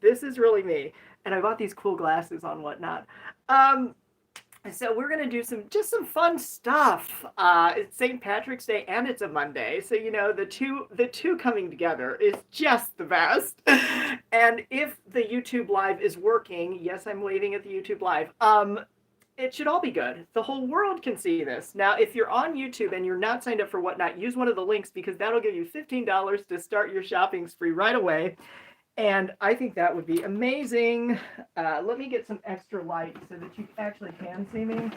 This is really me. And I bought these cool glasses on Whatnot. Um, so we're gonna do some fun stuff. It's St. Patrick's Day and it's a Monday, so you know the two coming together is just the best. And if the YouTube Live is working, yes, I'm waving at the YouTube Live. It should all be good. The whole world can see this. Now, if you're on YouTube and you're not signed up for Whatnot, use one of the links because that'll give you $15 to start your shopping spree right away. And I think that would be amazing. Let me get some extra light so that you actually can see me.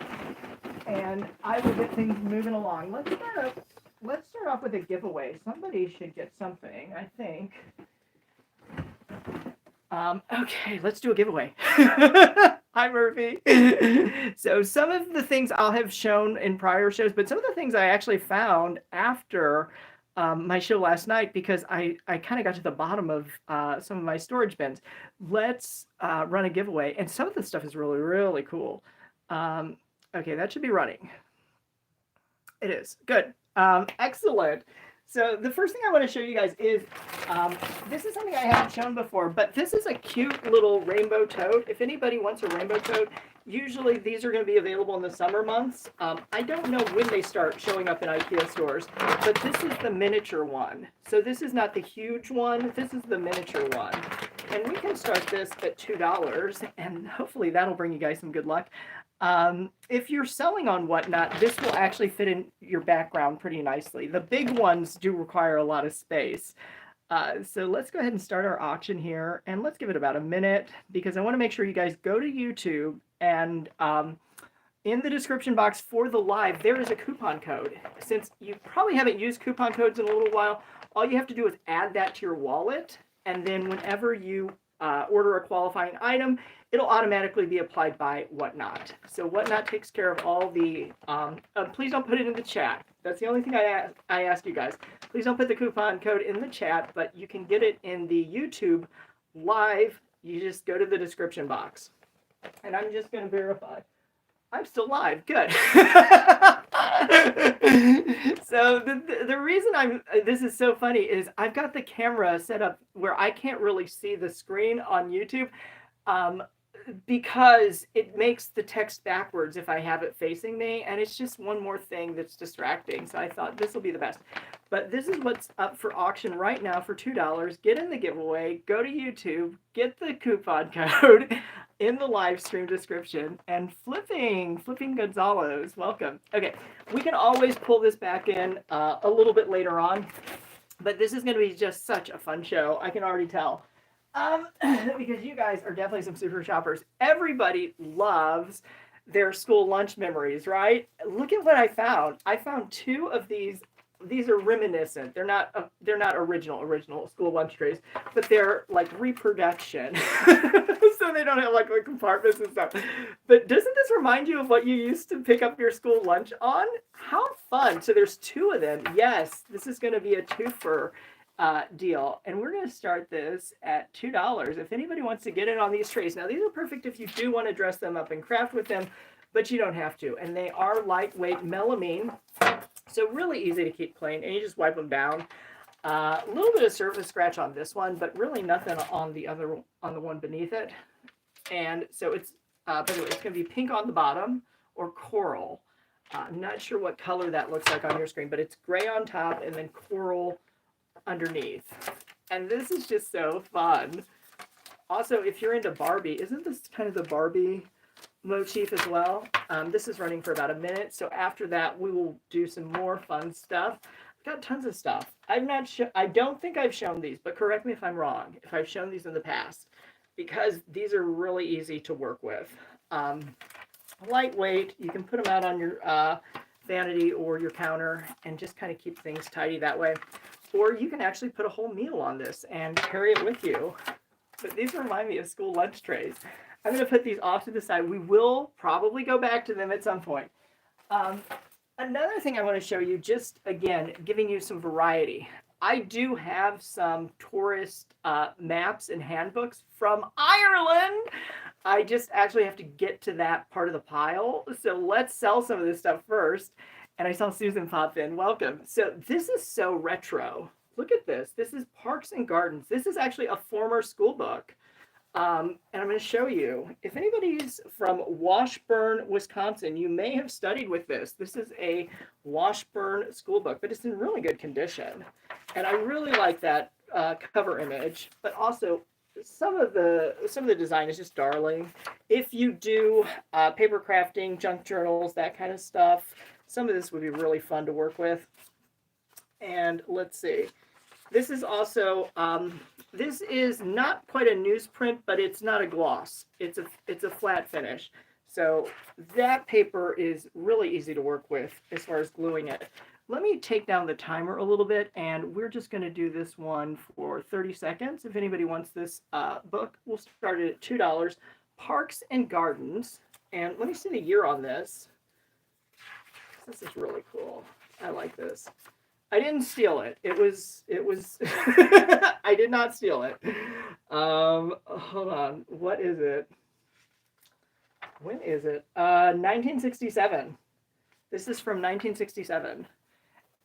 And I will get things moving along. Let's start off with a giveaway. Somebody should get something, I think. Okay, let's do a giveaway. Hi, Murphy. So some of the things I'll have shown in prior shows, but some of the things I actually found after my show last night because I kind of got to the bottom of some of my storage bins. Let's run a giveaway. And some of the stuff is really, really cool. Okay, that should be running. It is. Good. Excellent. So the first thing I want to show you guys is this is something I haven't shown before, but this is a cute little rainbow toad. If anybody wants a rainbow toad, usually these are going to be available in the summer months. I don't know when they start showing up in IKEA stores, but this is the miniature one. So this is not the huge one. This is the miniature one. And we can start this at $2, and hopefully that'll bring you guys some good luck. If you're selling on Whatnot, this will actually fit in your background pretty nicely. The big ones do require a lot of space. So let's go ahead and start our auction here, and let's give it about a minute because I want to make sure you guys go to YouTube and in the description box for the live, there is a coupon code. Since you probably haven't used coupon codes in a little while, all you have to do is add that to your wallet, and then whenever you order a qualifying item, it'll automatically be applied by Whatnot. So Whatnot takes care of all the, please don't put it in the chat. That's the only thing I ask you guys. Please don't put the coupon code in the chat, but you can get it in the YouTube live. You just go to the description box. And I'm just going to verify. I'm still live. Good. So the reason this is so funny is I've got the camera set up where I can't really see the screen on YouTube because it makes the text backwards if I have it facing me, and it's just one more thing that's distracting. So I thought this will be the best. But this is what's up for auction right now for $2. Get in the giveaway, go to YouTube, get the coupon code in the live stream description, and Flipping Gonzalez, welcome. Okay, we can always pull this back in a little bit later on, but this is going to be just such a fun show. I can already tell. Because you guys are definitely some super shoppers. Everybody loves their school lunch memories, right? Look at what I found. I found two of these. These are reminiscent. They're not original school lunch trays, but they're like reproduction. So they don't have like the compartments and stuff. But doesn't this remind you of what you used to pick up your school lunch on? How fun. So there's two of them. Yes, this is going to be a twofer deal, and we're going to start this at $2 if anybody wants to get in on these trays. Now these are perfect if you do want to dress them up and craft with them, but you don't have to, and they are lightweight melamine, so really easy to keep clean, and you just wipe them down. A little bit of surface scratch on this one, but really nothing on the one beneath it. And so it's by the way, it's going to be pink on the bottom or coral. I'm not sure what color that looks like on your screen, but it's gray on top and then coral underneath. And this is just so fun. Also, if you're into Barbie, isn't this kind of the Barbie motif as well? This is running for about a minute, so after that we will do some more fun stuff. I've got tons of stuff. I don't think I've shown these, but correct me if I'm wrong, if I've shown these in the past, because these are really easy to work with. Lightweight, you can put them out on your vanity or your counter and just kind of keep things tidy that way. Or you can actually put a whole meal on this and carry it with you. But these remind me of school lunch trays. I'm going to put these off to the side. We will probably go back to them at some point. Another thing I want to show you, just again, giving you some variety. I do have some tourist maps and handbooks from Ireland. I just actually have to get to that part of the pile. So let's sell some of this stuff first. And I saw Susan pop in. Welcome. So this is so retro. Look at this. This is Parks and Gardens. This is actually a former school book. And I'm going to show you. If anybody's from Washburn, Wisconsin, you may have studied with this. This is a Washburn school book, but it's in really good condition. And I really like that cover image. But also, some of the design is just darling. If you do paper crafting, junk journals, that kind of stuff, some of this would be really fun to work with. And let's see. This is also this is not quite a newsprint, but it's not a gloss. It's a flat finish. So that paper is really easy to work with as far as gluing it. Let me take down the timer a little bit, and we're just going to do this one for 30 seconds. If anybody wants this book, we'll start it at $2. Parks and Gardens. And let me see the year on this. This is really cool. I like this. I didn't steal it. It was I did not steal it. Hold on. What is it? When is it? 1967. This is from 1967.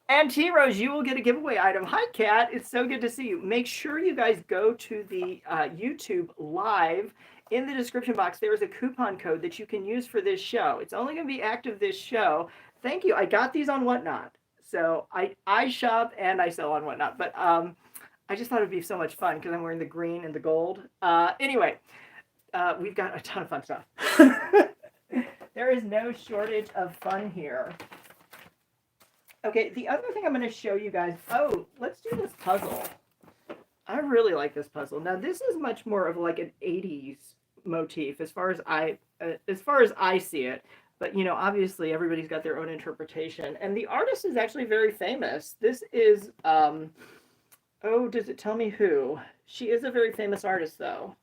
And T Rose, you will get a giveaway item. Hi, Kat. It's so good to see you. Make sure you guys go to the YouTube live. In the description box, there is a coupon code that you can use for this show. It's only going to be active this show. Thank you. I got these on Whatnot. So I shop and I sell on Whatnot. But I just thought it'd be so much fun because I'm wearing the green and the gold. Anyway, we've got a ton of fun stuff. There is no shortage of fun here. Okay, the other thing I'm going to show you guys. Oh, let's do this puzzle. I really like this puzzle. Now, this is much more of like an 80s motif as far as I see it. But, you know, obviously everybody's got their own interpretation. And the artist is actually very famous. This is, oh, does it tell me who? She is a very famous artist, though.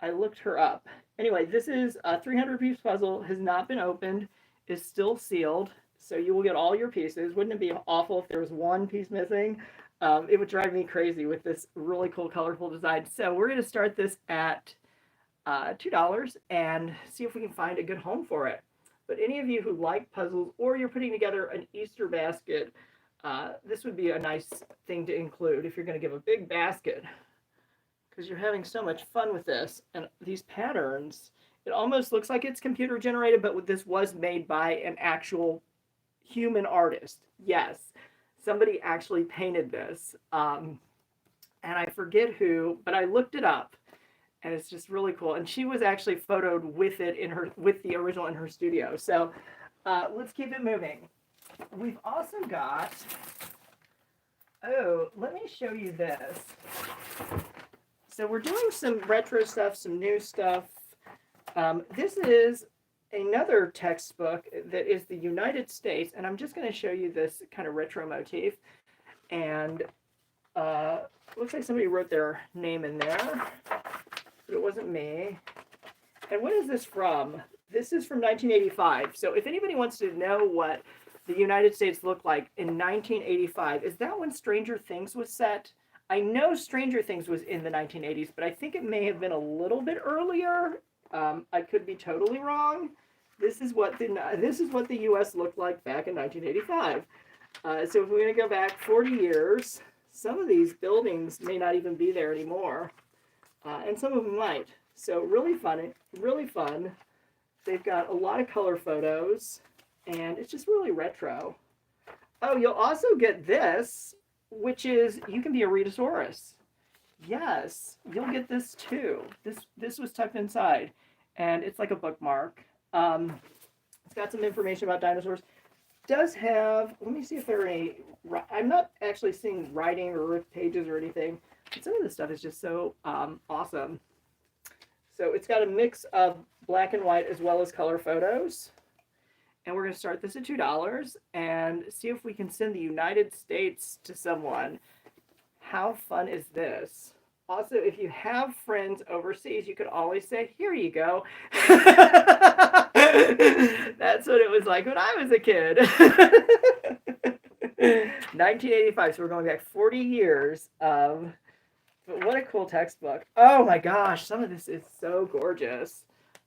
I looked her up. Anyway, this is a 300-piece puzzle, has not been opened, is still sealed. So you will get all your pieces. Wouldn't it be awful if there was one piece missing? It would drive me crazy with this really cool, colorful design. So we're going to start this at $2 and see if we can find a good home for it. But any of you who like puzzles or you're putting together an Easter basket, this would be a nice thing to include if you're going to give a big basket, because you're having so much fun with this. And these patterns, it almost looks like it's computer generated, but this was made by an actual human artist. Yes, somebody actually painted this. And I forget who, but I looked it up. And it's just really cool. And she was actually photoed with it with the original in her studio. So let's keep it moving. We've also got, oh, let me show you this. So we're doing some retro stuff, some new stuff. This is another textbook that is the United States. And I'm just going to show you this kind of retro motif. And looks like somebody wrote their name in there. But it wasn't me. And when is this from? This is from 1985. So if anybody wants to know what the United States looked like in 1985, is that when Stranger Things was set? I know Stranger Things was in the 1980s, but I think it may have been a little bit earlier. I could be totally wrong. This is what the U.S. looked like back in 1985. So if we're going to go back 40 years, some of these buildings may not even be there anymore. And some of them might. So really fun, really fun. They've got a lot of color photos, and it's just really retro. Oh, you'll also get this, which is, you can be a Rhedosaurus. Yes, you'll get this too. This was tucked inside, and it's like a bookmark. It's got some information about dinosaurs. Does have, let me see if there are any, I'm not actually seeing writing or ripped pages or anything. Some of this stuff is just so awesome. So it's got a mix of black and white as well as color photos. And we're going to start this at $2 and see if we can send the United States to someone. How fun is this? Also, if you have friends overseas, you could always say, here you go. That's what it was like when I was a kid. 1985, so we're going back 40 years. But what a cool textbook. Oh my gosh, some of this is so gorgeous.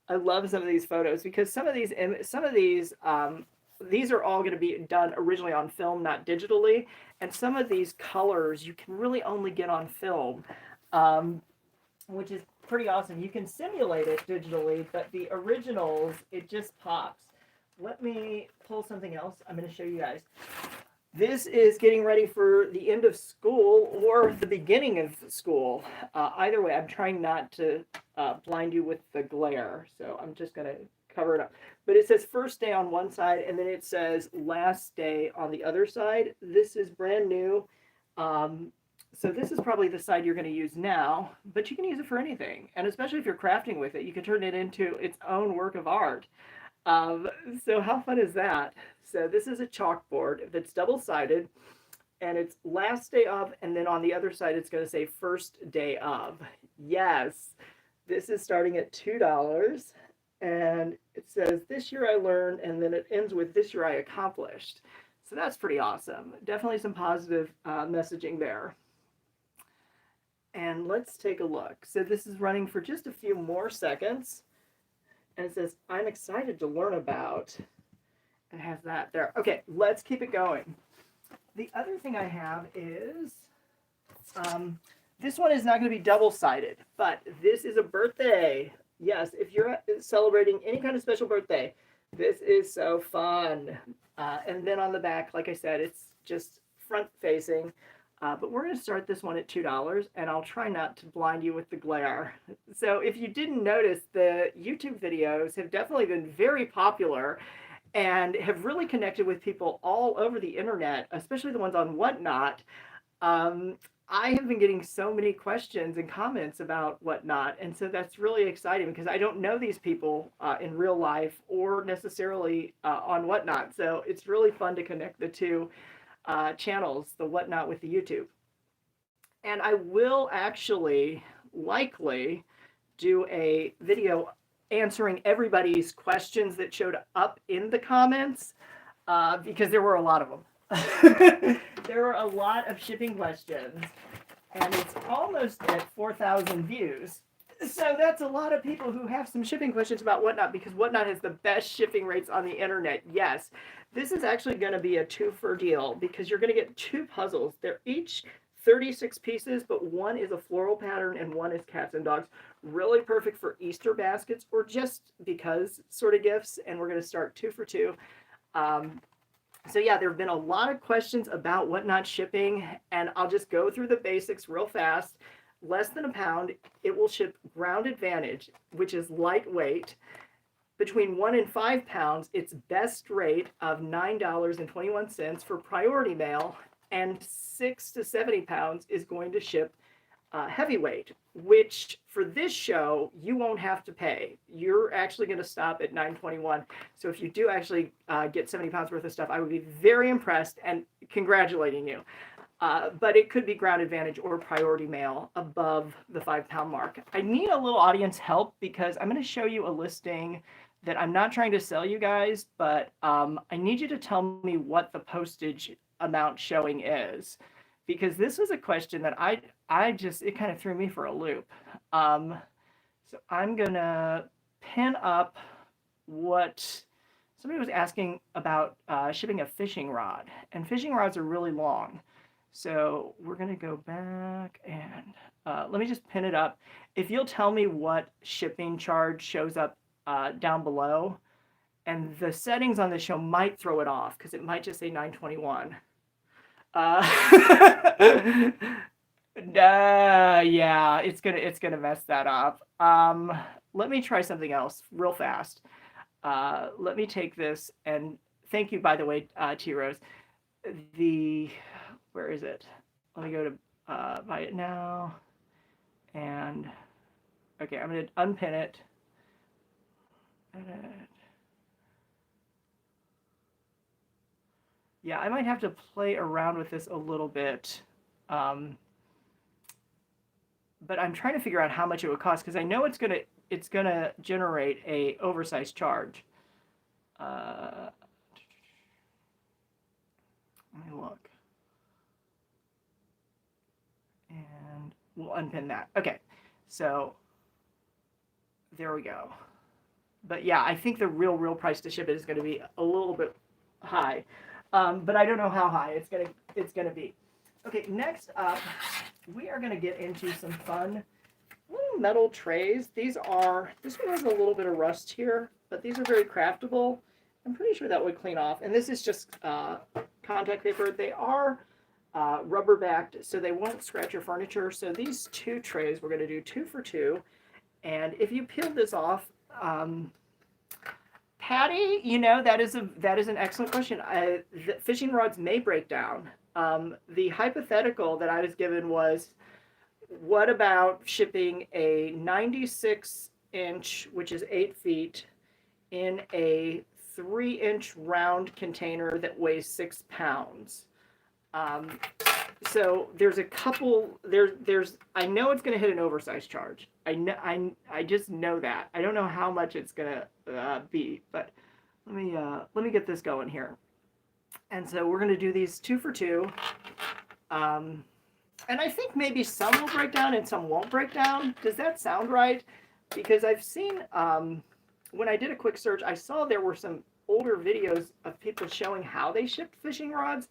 I love some of these photos because some of these are all going to be done originally on film, not digitally. And some of these colors you can really only get on film, which is pretty awesome. You can simulate it digitally, but the originals, it just pops. Let me pull something else. I'm going to show you guys. This is getting ready for the end of school or the beginning of school. Either way, I'm trying not to blind you with the glare, so I'm just going to cover it up. But it says first day on one side, and then it says last day on the other side. This is brand new. So this is probably the side you're going to use now, but you can use it for anything. And especially if you're crafting with it, you can turn it into its own work of art. So how fun is that? So this is a chalkboard that's double-sided, and it's last day of, and then on the other side it's going to say first day of. Yes, this is starting at $2, and it says this year I learned, and then it ends with this year I accomplished. So that's pretty awesome. Definitely some positive messaging there. And let's take a look. So this is running for just a few more seconds. And it says, I'm excited to learn about. It has that there. Okay, let's keep it going. The other thing I have is, this one is not going to be double-sided, but this is a birthday. Yes, if you're celebrating any kind of special birthday, this is so fun. And then on the back, like I said, it's just front-facing. But we're going to start this one at $2, and I'll try not to blind you with the glare. So if you didn't notice, the YouTube videos have definitely been very popular and have really connected with people all over the internet, especially the ones on Whatnot. I have been getting so many questions and comments about Whatnot, and so that's really exciting because I don't know these people in real life or necessarily on Whatnot. So it's really fun to connect the two channels, the Whatnot with the YouTube. And I will actually likely do a video answering everybody's questions that showed up in the comments because there were a lot of them. There were a lot of shipping questions, and it's almost at 4,000 views. So that's a lot of people who have some shipping questions about Whatnot because Whatnot has the best shipping rates on the internet. Yes, this is actually going to be a two-for deal because you're going to get two puzzles. They're each 36 pieces, but one is a floral pattern and one is cats and dogs. Really perfect for Easter baskets or just because sort of gifts. And we're going to start 2 for 2. So yeah, there have been a lot of questions about Whatnot shipping, and I'll just go through the basics real fast. Less than a pound, it will ship Ground Advantage, which is lightweight. Between 1 and 5 pounds, its best rate of $9.21 for priority mail, and 6 to 70 pounds is going to ship heavyweight, which for this show, you won't have to pay. You're actually going to stop at $9.21. So if you do actually get 70 pounds worth of stuff, I would be very impressed and congratulating you. But it could be Ground Advantage or priority mail above the 5-pound mark. I need a little audience help because I'm going to show you a listing that I'm not trying to sell you guys, but I need you to tell me what the postage amount showing is, because this was a question that I just, it kind of threw me for a loop. So I'm going to pin up what somebody was asking about shipping a fishing rod, and fishing rods are really long. So we're going to go back and let me just pin it up. If you'll tell me what shipping charge shows up down below, and the settings on the show might throw it off because it might just say $9.21. Yeah, it's gonna mess that up. Let me try something else real fast. Let me take this, and thank you, by the way, T-Rose. Where is it? Let me go to buy it now. And okay, I'm going to unpin it. Edit. Yeah, I might have to play around with this a little bit. But I'm trying to figure out how much it would cost because I know it's gonna generate a oversized charge. Let me look. And we'll unpin that. Okay, so there we go. But yeah, I think the real price to ship it is going to be a little bit high, but I don't know how high it's gonna be. Okay, next up, we are going to get into some fun little metal trays. This one has a little bit of rust here, but these are very craftable. I'm pretty sure that would clean off. And this is just contact paper. They are rubber backed, so they won't scratch your furniture. So these 2 trays, we're going to do 2 for 2. And if you peel this off, Patty, that is an excellent question. Fishing rods may break down. The hypothetical that I was given was, what about shipping a 96-inch, which is 8 feet, in a 3-inch round container that weighs 6 pounds? So there's a couple. I know it's going to hit an oversized charge. I just know that. I don't know how much it's going to be, but let me get this going here. And so we're going to do these 2 for 2. And I think maybe some will break down and some won't break down. Does that sound right? Because I've seen, when I did a quick search, I saw there were some older videos of people showing how they shipped fishing rods,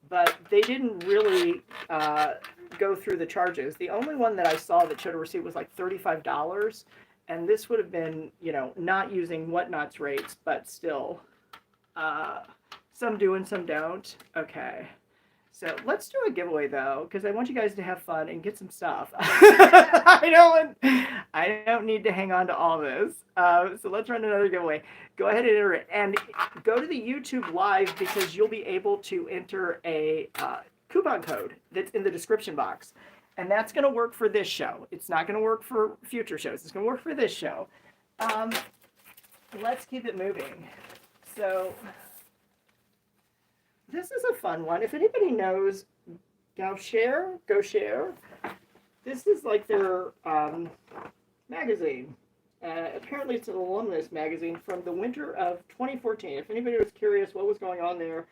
but they didn't really go through the charges. The only one that I saw that showed a receipt was like $35, and this would have been, not using Whatnot's rates, but still, some do and some don't. Okay. So let's do a giveaway though, because I want you guys to have fun and get some stuff. I don't need to hang on to all this. So let's run another giveaway. Go ahead and enter it, and go to the YouTube live, because you'll be able to enter a coupon code that's in the description box, and that's going to work for this show. It's not going to work for future shows. It's going to work for this show. Let's keep it moving. So this is a fun one. If anybody knows Gaucher, this is like their magazine. Apparently it's an alumnus magazine from the winter of 2014. If anybody was curious what was going on there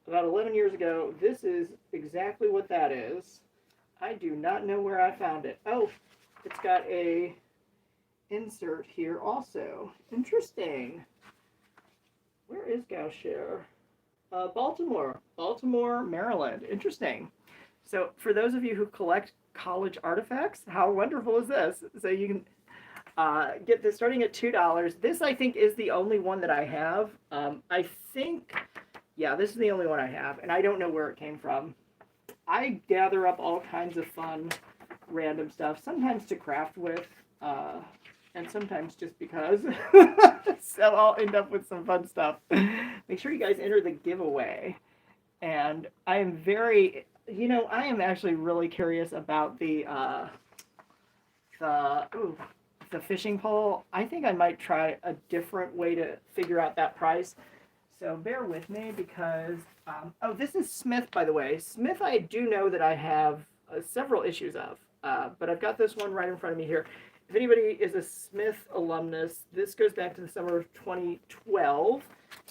about 11 years ago, this is exactly what that is. I do not know where I found it. Oh, it's got a insert here also. Interesting. Where is Gaucher? Baltimore, Maryland. Interesting. So for those of you who collect college artifacts, how wonderful is this? So you can get this starting at $2. This, I think, is the only one that I have. I think, yeah, this is the only one I have, and I don't know where it came from. I gather up all kinds of fun, random stuff, sometimes to craft with, and sometimes just because. So I'll end up with some fun stuff. Make sure you guys enter the giveaway. And I am I am actually really curious about the fishing pole. I think I might try a different way to figure out that price. So bear with me, because, this is Smith, by the way. Smith, I do know that I have several issues of, but I've got this one right in front of me here. If anybody is a Smith alumnus, this goes back to the summer of 2012,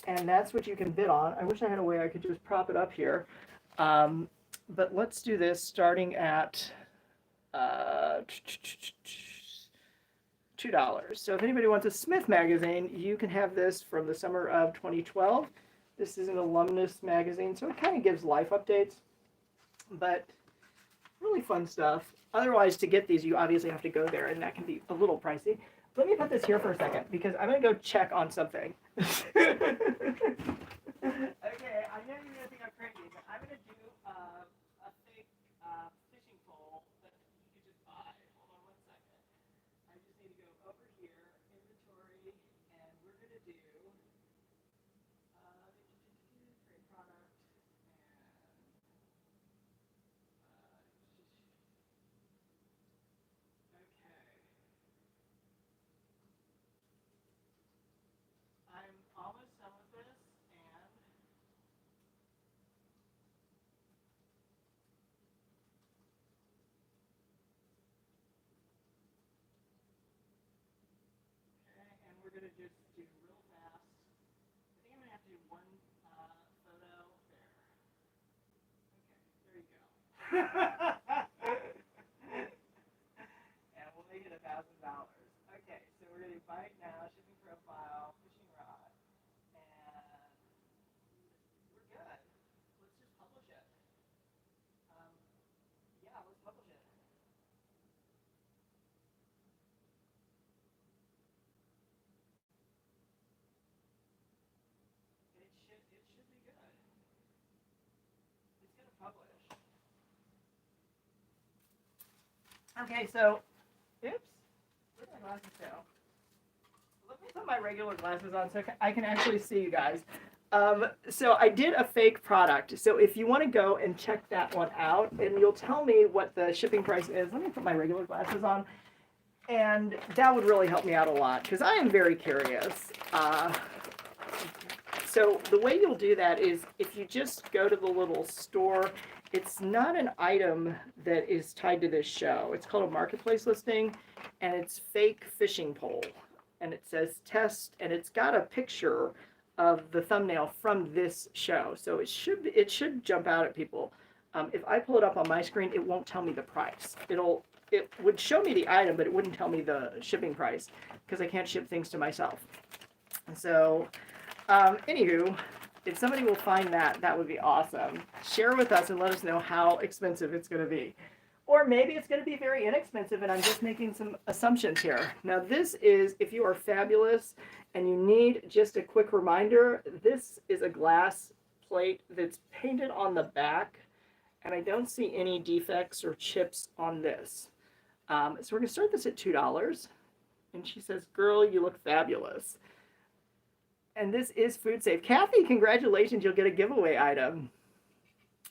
and that's what you can bid on. I wish I had a way I could just prop it up here. But let's do this starting at $2. So if anybody wants a Smith magazine, you can have this from the summer of 2012. This is an alumnus magazine, so it kind of gives life updates, but really fun stuff. Otherwise, to get these, you obviously have to go there, and that can be a little pricey. Let me put this here for a second, because I'm going to go check on something. Okay, I know you're going to think I'm crazy, but I'm going to do a fake fishing pole that you could just buy. Hold on one second. I just need to go over here, inventory, and we're going to do create product, I'm almost done with this, and we're going to just do real fast. I think I'm going to have to do one photo there. Okay, there you go. And we'll make it $1,000. Okay, so we're going to buy it now, shipping profile, fishing rod, and we're good. Let's just publish it. Yeah, let's publish it. Okay, so, oops, where'd my glasses go? Let me put my regular glasses on so I can actually see you guys. So I did a fake product. So if you want to go and check that one out, and you'll tell me what the shipping price is. Let me put my regular glasses on, and that would really help me out a lot because I am very curious. So the way you'll do that is if you just go to the little store, it's not an item that is tied to this show. It's called a marketplace listing, and it's fake fishing pole. And it says test, and it's got a picture of the thumbnail from this show. So it should jump out at people. If I pull it up on my screen, it won't tell me the price. It would show me the item, but it wouldn't tell me the shipping price because I can't ship things to myself. So anywho, if somebody will find that, that would be awesome. Share with us and let us know how expensive it's going to be. Or maybe it's going to be very inexpensive and I'm just making some assumptions here. Now this is, if you are fabulous and you need just a quick reminder, this is a glass plate that's painted on the back and I don't see any defects or chips on this. So we're going to start this at $2. And she says, girl, you look fabulous. And this is food safe. Kathy, congratulations, you'll get a giveaway item.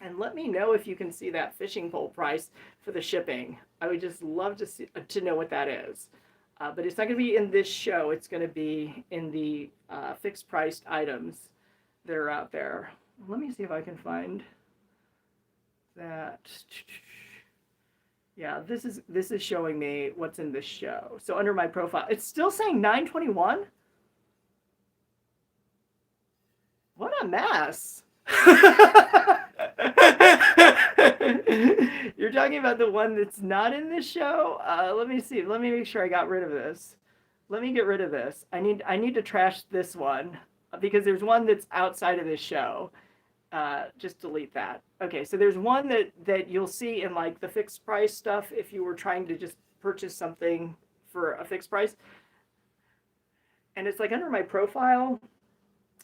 And let me know if you can see that fishing pole price for the shipping. I would just love to know what that is. But it's not going to be in this show. It's going to be in the fixed priced items that are out there. Let me see if I can find that. Yeah, this is showing me what's in this show. So under my profile, it's still saying $9.21. What a mess. You're talking about the one that's not in this show? Let me see. Let me make sure I got rid of this. Let me get rid of this. I need to trash this one because there's one that's outside of this show. Just delete that. Okay, so there's one that you'll see in like the fixed price stuff if you were trying to just purchase something for a fixed price. And it's like under my profile.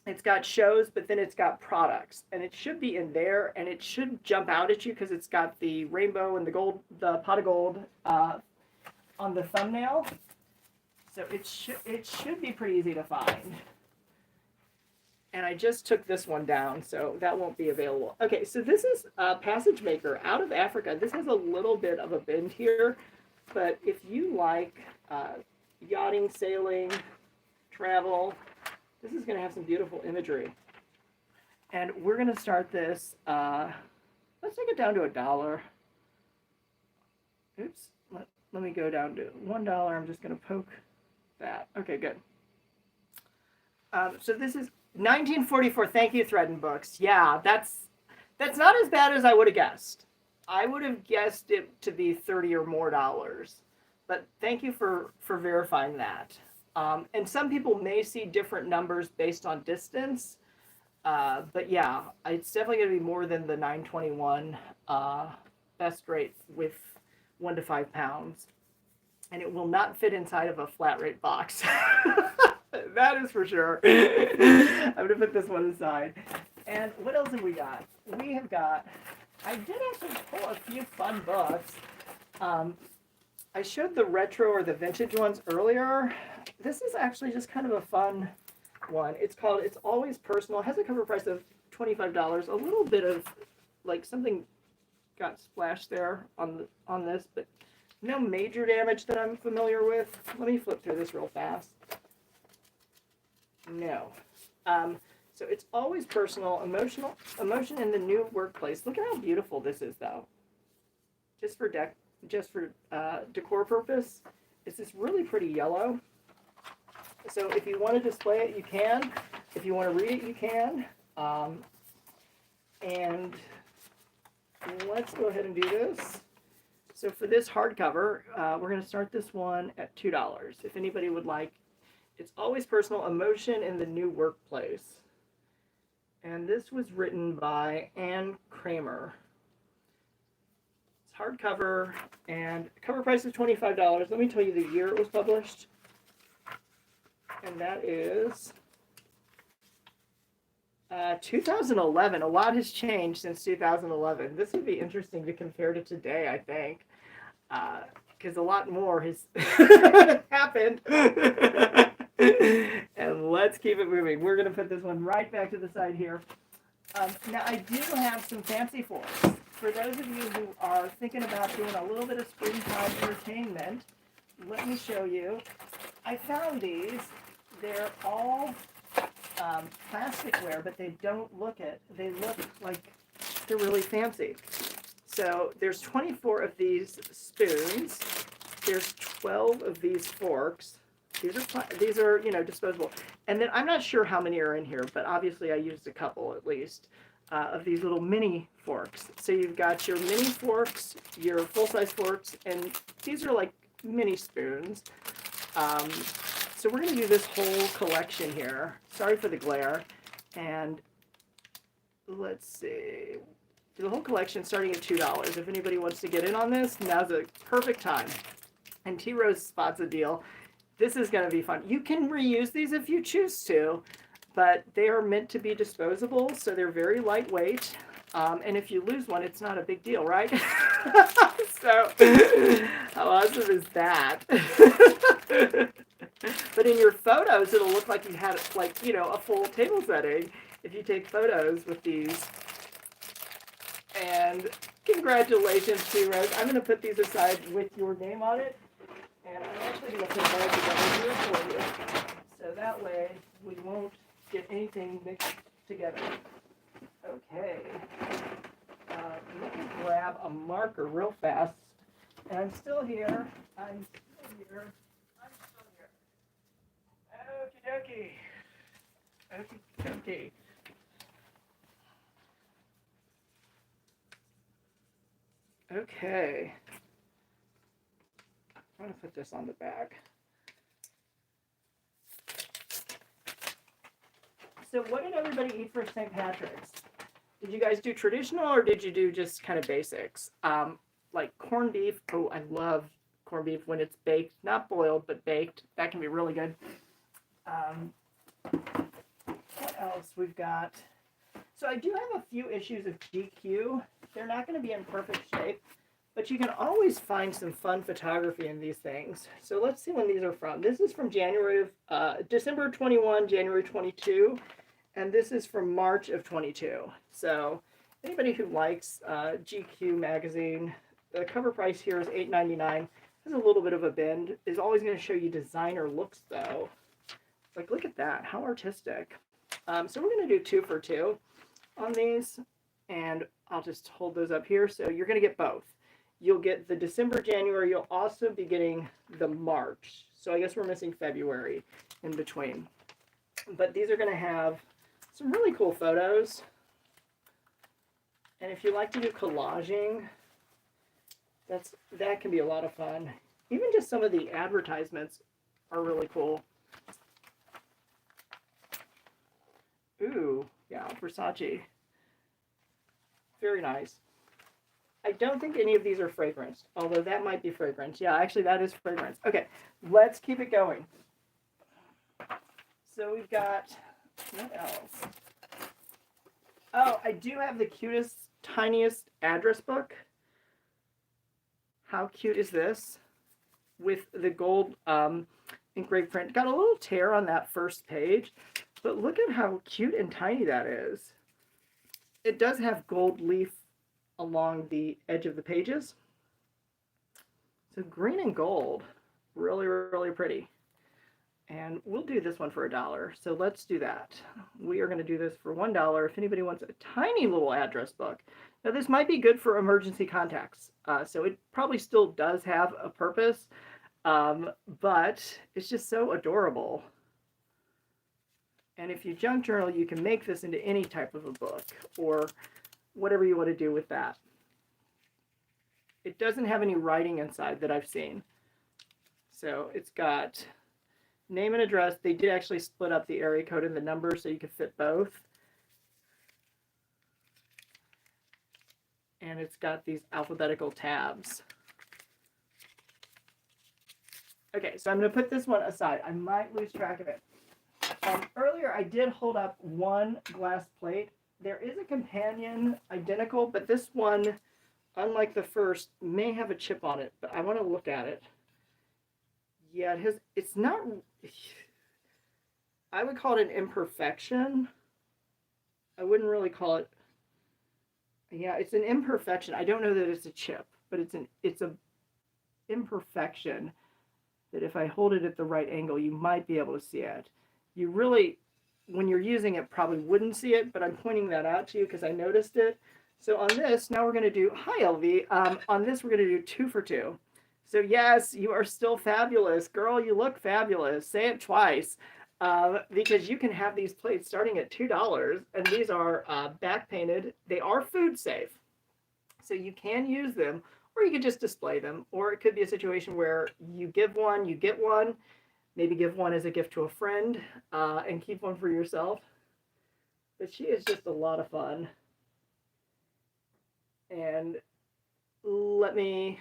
It's got shows, but then it's got products, and it should be in there, and it should jump out at you because it's got the rainbow and the gold, the pot of gold on the thumbnail. So it should be pretty easy to find. And I just took this one down, so that won't be available. Okay, so this is Passage Maker out of Africa. This has a little bit of a bend here, but if you like yachting, sailing, travel, this is going to have some beautiful imagery. And we're going to start this, let's take it down to $1. Oops, let me go down to $1. I'm just going to poke that. Okay, good. So this is 1944. Thank you, Thread and Books. Yeah, that's not as bad as I would have guessed. I would have guessed it to be $30 or more. But thank you for verifying that. And some people may see different numbers based on distance. But yeah, it's definitely going to be more than the 921 best rate with 1 to 5 pounds. And it will not fit inside of a flat rate box. That is for sure. I'm going to put this one aside. And what else have we got? We have got, I did actually pull a few fun books. I showed the retro or the vintage ones earlier. This is actually just kind of a fun one. It's called It's Always Personal. It has a cover price of $25. A little bit of, like, something got splashed there on this, but no major damage that I'm familiar with. Let me flip through this real fast. No. So It's Always Personal, Emotion in the New Workplace. Look at how beautiful this is, though. Just for decor purpose. It's this really pretty yellow. So if you want to display it, you can. If you want to read it, you can. And let's go ahead and do this. So for this hardcover, we're going to start this one at $2. If anybody would like, It's Always Personal, Emotion in the New Workplace. And this was written by Anne Kramer. It's hardcover, and cover price is $25. Let me tell you the year it was published. And that is 2011. A lot has changed since 2011. This would be interesting to compare to today, I think. because a lot more has happened. And let's keep it moving. We're going to put this one right back to the side here. Now, I do have some fancy forks. For those of you who are thinking about doing a little bit of springtime entertainment, let me show you. I found these. They're all plasticware, but they don't look it. They look like they're really fancy. So there's 24 of these spoons. There's 12 of these forks. These are disposable. And then I'm not sure how many are in here, but obviously I used a couple at least of these little mini forks. So you've got your mini forks, your full-size forks, and these are like mini spoons. So we're going to do this whole collection here. Sorry for the glare. And let's see. The whole collection starting at $2. If anybody wants to get in on this, now's the perfect time. And T. Rose spots a deal. This is going to be fun. You can reuse these if you choose to, but they are meant to be disposable, so they're very lightweight. And if you lose one, it's not a big deal, right? So, how awesome is that? But in your photos, it'll look like you had a full table setting if you take photos with these. And congratulations, T. Rose. I'm going to put these aside with your name on it. And I'm actually going to put those together here for you. So that way we won't get anything mixed together. Okay. Let me grab a marker real fast. And I'm still here. I'm still here. Okie dokie. Okie dokie. Okay. I'm going to put this on the back. So what did everybody eat for St. Patrick's? Did you guys do traditional or did you do just kind of basics? Like corned beef. Oh, I love corned beef when it's baked. Not boiled, but baked. That can be really good. What else we've got? So I do have a few issues of GQ. They're not going to be in perfect shape, but you can always find some fun photography in these things. So let's see when these are from. This is from December 21, January 22, and this is from March of 22. So anybody who likes GQ magazine, the cover price here is $8.99. Has a little bit of a bend. Is always going to show you designer looks though. Like, look at that, how artistic. So we're going to do 2 for 2 on these, and I'll just hold those up here. So you're going to get both. You'll get the December, January. You'll also be getting the March. So I guess we're missing February in between. But these are going to have some really cool photos. And if you like to do collaging, that can be a lot of fun. Even just some of the advertisements are really cool. Ooh, yeah, Versace. Very nice. I don't think any of these are fragrance, although that might be fragrance. Yeah, actually that is fragrance. Okay, let's keep it going. So we've got, what else? Oh, I do have the cutest, tiniest address book. How cute is this? With the gold engraved print. Got a little tear on that first page, but look at how cute and tiny that is. It does have gold leaf along the edge of the pages. So green and gold, really, really pretty. And we'll do this one for $1. So let's do that. We are going to do this for $1 if anybody wants a tiny little address book. Now this might be good for emergency contacts. So it probably still does have a purpose, but it's just so adorable. And if you junk journal, you can make this into any type of a book or whatever you want to do with that. It doesn't have any writing inside that I've seen. So it's got name and address. They did actually split up the area code and the number so you could fit both. And it's got these alphabetical tabs. Okay, so I'm going to put this one aside. I might lose track of it. Earlier, I did hold up one glass plate. There is a companion identical, but this one unlike the first, may have a chip on it, but I want to look at it. Yeah, it has. It's not. I would call it an imperfection. I wouldn't really call it. Yeah, it's an imperfection. I don't know that it's a chip, but it's a imperfection that if I hold it at the right angle, you might be able to see it. You really, when you're using it, probably wouldn't see it, but I'm pointing that out to you because I noticed it. So on this, now we're going to do, hi LV, on this we're going to do 2 for 2. So yes, you are still fabulous. Girl, you look fabulous. Say it twice. Because you can have these plates starting at $2, and these are back painted. They are food safe, so you can use them, or you could just display them, or it could be a situation where you give one, you get one, maybe give one as a gift to a friend, and keep one for yourself. But she is just a lot of fun. And let me,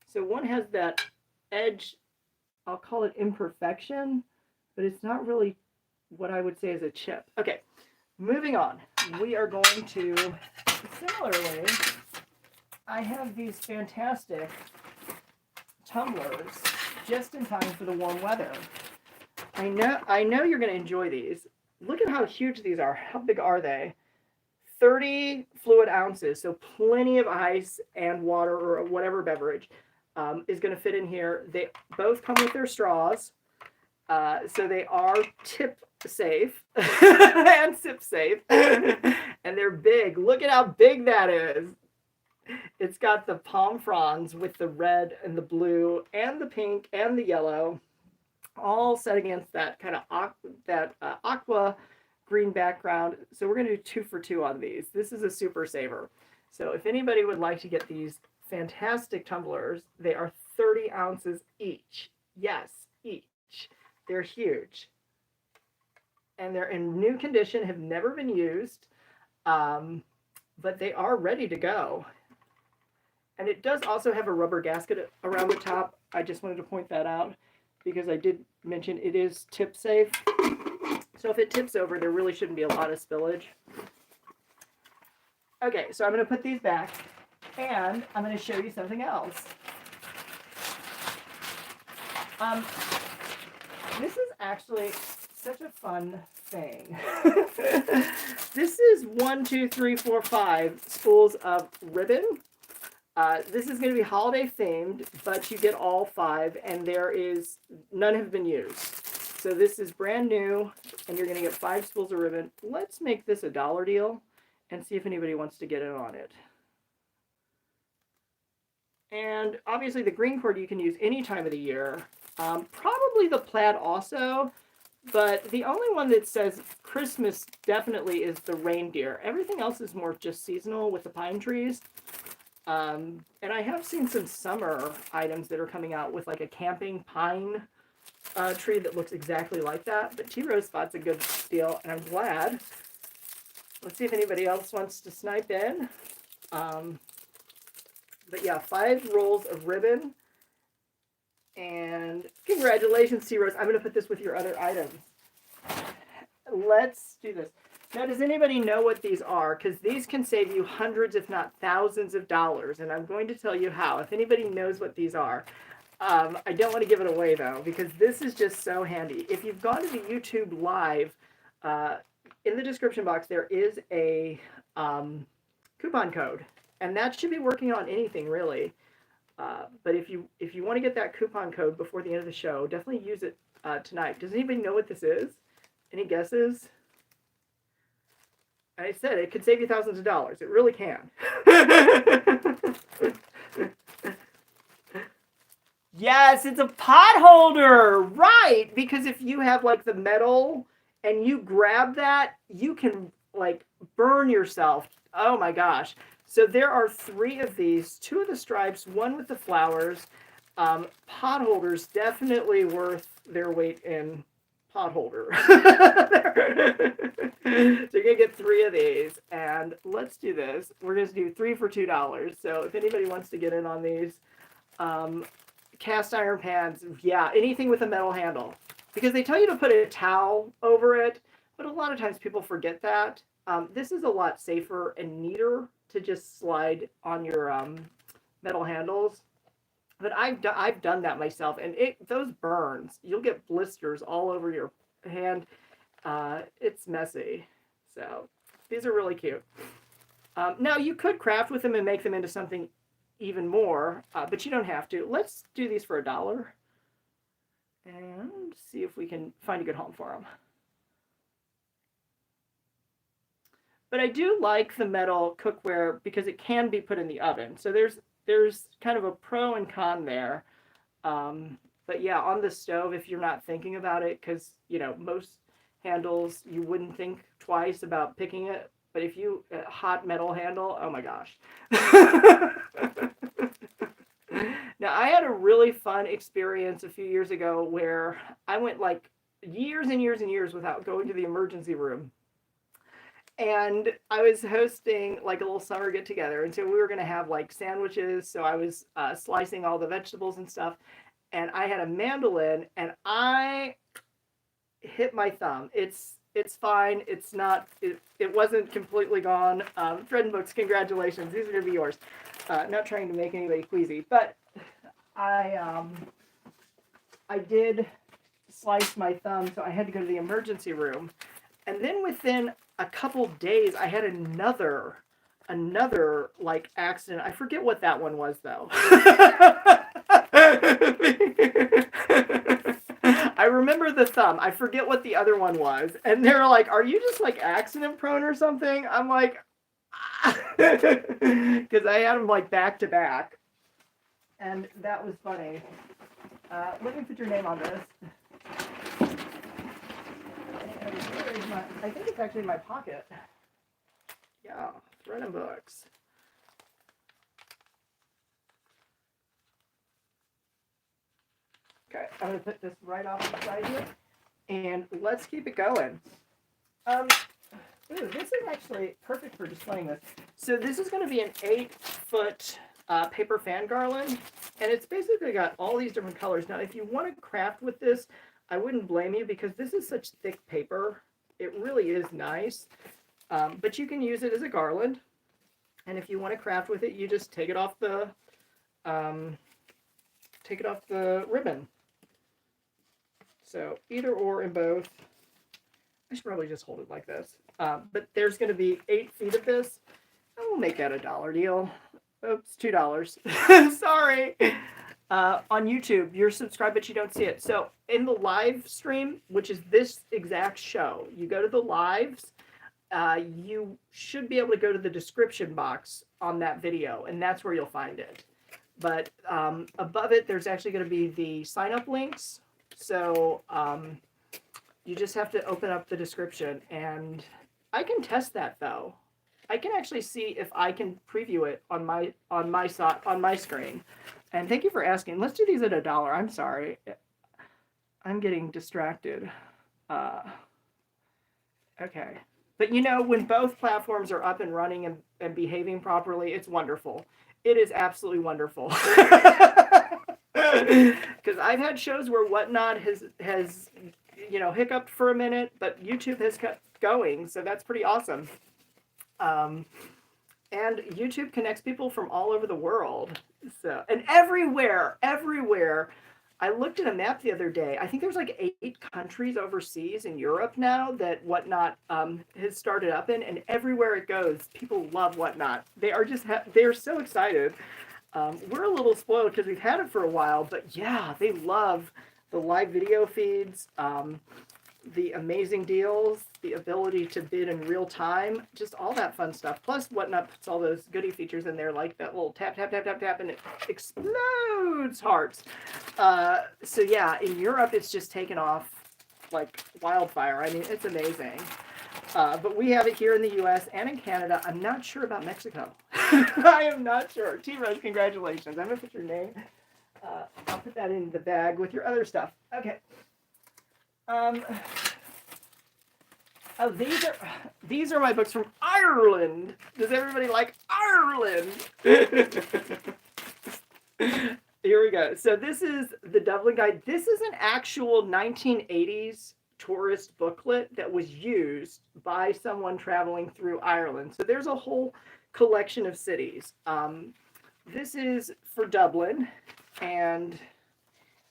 so one has that edge, I'll call it imperfection, but it's not really what I would say is a chip. Okay, moving on. We are going to, similarly, I have these fantastic tumblers just in time for the warm weather. I know you're going to enjoy these. Look at how huge these are. How big are they? 30 fluid ounces, so plenty of ice and water or whatever beverage. Is going to fit in here. They both come with their straws, so they are tip safe and sip safe, and they're big. Look at how big that is. It's got the palm fronds with the red and the blue and the pink and the yellow, all set against that kind of aqua green background. So we're going to do 2 for 2 on these. This is a super saver. So if anybody would like to get these fantastic tumblers, they are 30 ounces each. Yes, each. They're huge. And they're in new condition, have never been used, but they are ready to go. And it does also have a rubber gasket around the top. I just wanted to point that out because I did mention it is tip safe. So if it tips over, there really shouldn't be a lot of spillage. Okay, so I'm going to put these back. And I'm going to show you something else. This is actually such a fun thing. This is 1, 2, 3, 4, 5 spools of ribbon. This is going to be holiday themed, but you get all 5, and none have been used. So this is brand new, and you're going to get 5 spools of ribbon. Let's make this a $1 deal and see if anybody wants to get in on it. And obviously the green cord you can use any time of the year. Probably the plaid also, but the only one that says Christmas definitely is the reindeer. Everything else is more just seasonal with the pine trees. And I have seen some summer items that are coming out with like a camping pine tree that looks exactly like that. But Tea Rose Spot's a good deal, and I'm glad. Let's see if anybody else wants to snipe in. But yeah, 5 rolls of ribbon. And congratulations, Tea Rose. I'm going to put this with your other items. Let's do this. Now, does anybody know what these are? Because these can save you hundreds, if not thousands of dollars. And I'm going to tell you how. If anybody knows what these are. I don't want to give it away, though, because this is just so handy. If you've gone to the YouTube Live, in the description box, there is a coupon code. And that should be working on anything, really. But if you want to get that coupon code before the end of the show, definitely use it tonight. Does anybody know what this is? Any guesses? I said it could save you thousands of dollars. It really can. Yes, it's a pot holder. Right. Because if you have like the metal and you grab that, you can like burn yourself. Oh my gosh. So there are 3 of these, 2 of the stripes, 1 with the flowers. Pot holders, definitely worth their weight in pot holder. So you're going to get 3 of these. And let's do this. We're going to do 3 for $2. So if anybody wants to get in on these, cast iron pans, yeah, anything with a metal handle. Because they tell you to put a towel over it, but a lot of times people forget that. This is a lot safer and neater to just slide on your metal handles. But I've done that myself, and those burns, you'll get blisters all over your hand. It's messy. So these are really cute. Now you could craft with them and make them into something even more, but you don't have to. Let's do these for $1 and see if we can find a good home for them. But I do like the metal cookware because it can be put in the oven. So there's kind of a pro and con there. But yeah, on the stove, if you're not thinking about it, because most handles you wouldn't think twice about picking it. But if you hot metal handle, oh my gosh. Now I had a really fun experience a few years ago where I went like years and years and years without going to the emergency room. And I was hosting like a little summer get together, and so we were going to have like sandwiches. So I was slicing all the vegetables and stuff, and I had a mandolin, and I hit my thumb. It's fine. It's not. It wasn't completely gone. Fred and Books, congratulations. These are going to be yours. Not trying to make anybody queasy, but I did slice my thumb, so I had to go to the emergency room. And then within a couple days, I had another like accident. I forget what that one was though. I remember the thumb. I forget what the other one was. And they're like, "Are you just like accident prone or something?" I'm like, because I had them like back to back, and that was funny. Let me put your name on this. I think it's actually in my pocket. Yeah, Fred and Books. Okay, I'm going to put this right off the side here. And let's keep it going. Ooh, this is actually perfect for displaying this. So this is going to be an 8-foot paper fan garland. And it's basically got all these different colors. Now, if you want to craft with this, I wouldn't blame you because this is such thick paper. It really is nice. But you can use it as a garland. And if you want to craft with it, you just take it off the ribbon. So either or in both. I should probably just hold it like this. But there's going to be 8 feet of this. And we'll make that a $1 deal. Oops, $2. Sorry. On YouTube, you're subscribed, but you don't see it. So in the live stream, which is this exact show, you go to the lives, you should be able to go to the description box on that video, and that's where you'll find it. But above it, there's actually going to be the sign-up links. So you just have to open up the description, and I can test that though. I can actually see if I can preview it on my screen. And thank you for asking. Let's do these at $1. I'm sorry. I'm getting distracted. Okay. But when both platforms are up and running and behaving properly, it's wonderful. It is absolutely wonderful. Because I've had shows where Whatnot has hiccuped for a minute, but YouTube has kept going, so that's pretty awesome. And YouTube connects people from all over the world. So, and everywhere. I looked at a map the other day. I think there's like 8 countries overseas in Europe now that Whatnot has started up in, and everywhere it goes, people love Whatnot. They are they're so excited. We're a little spoiled because we've had it for a while, but yeah, they love the live video feeds, the amazing deals, the ability to bid in real time, just all that fun stuff. Plus, Whatnot puts all those goodie features in there, like that little tap, tap, tap, tap, tap, and it explodes hearts. So yeah, in Europe, it's just taken off like wildfire. I mean, it's amazing. But we have it here in the U.S. and in Canada. I'm not sure about Mexico. I am not sure. T-Rose, congratulations. I'm going to put your name. I'll put that in the bag with your other stuff. Okay. Oh, these are my books from Ireland. Does everybody like Ireland? Here we go. So this is the Dublin Guide. This is an actual 1980s tourist booklet that was used by someone traveling through Ireland. So there's a whole collection of cities. This is for Dublin, and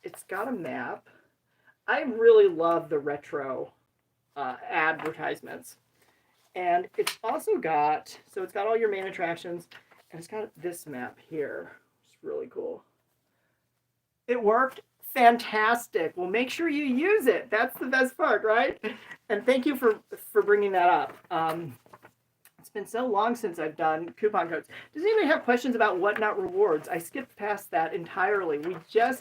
it's got a map. I really love the retro advertisements. And it's also got, so it's got all your main attractions, and it's got this map here. It's really cool. It worked fantastic. Well, make sure you use it. That's the best part, right? And thank you for bringing that up. It's been so long since I've done coupon codes. Does anybody have questions about Whatnot Rewards? I skipped past that entirely.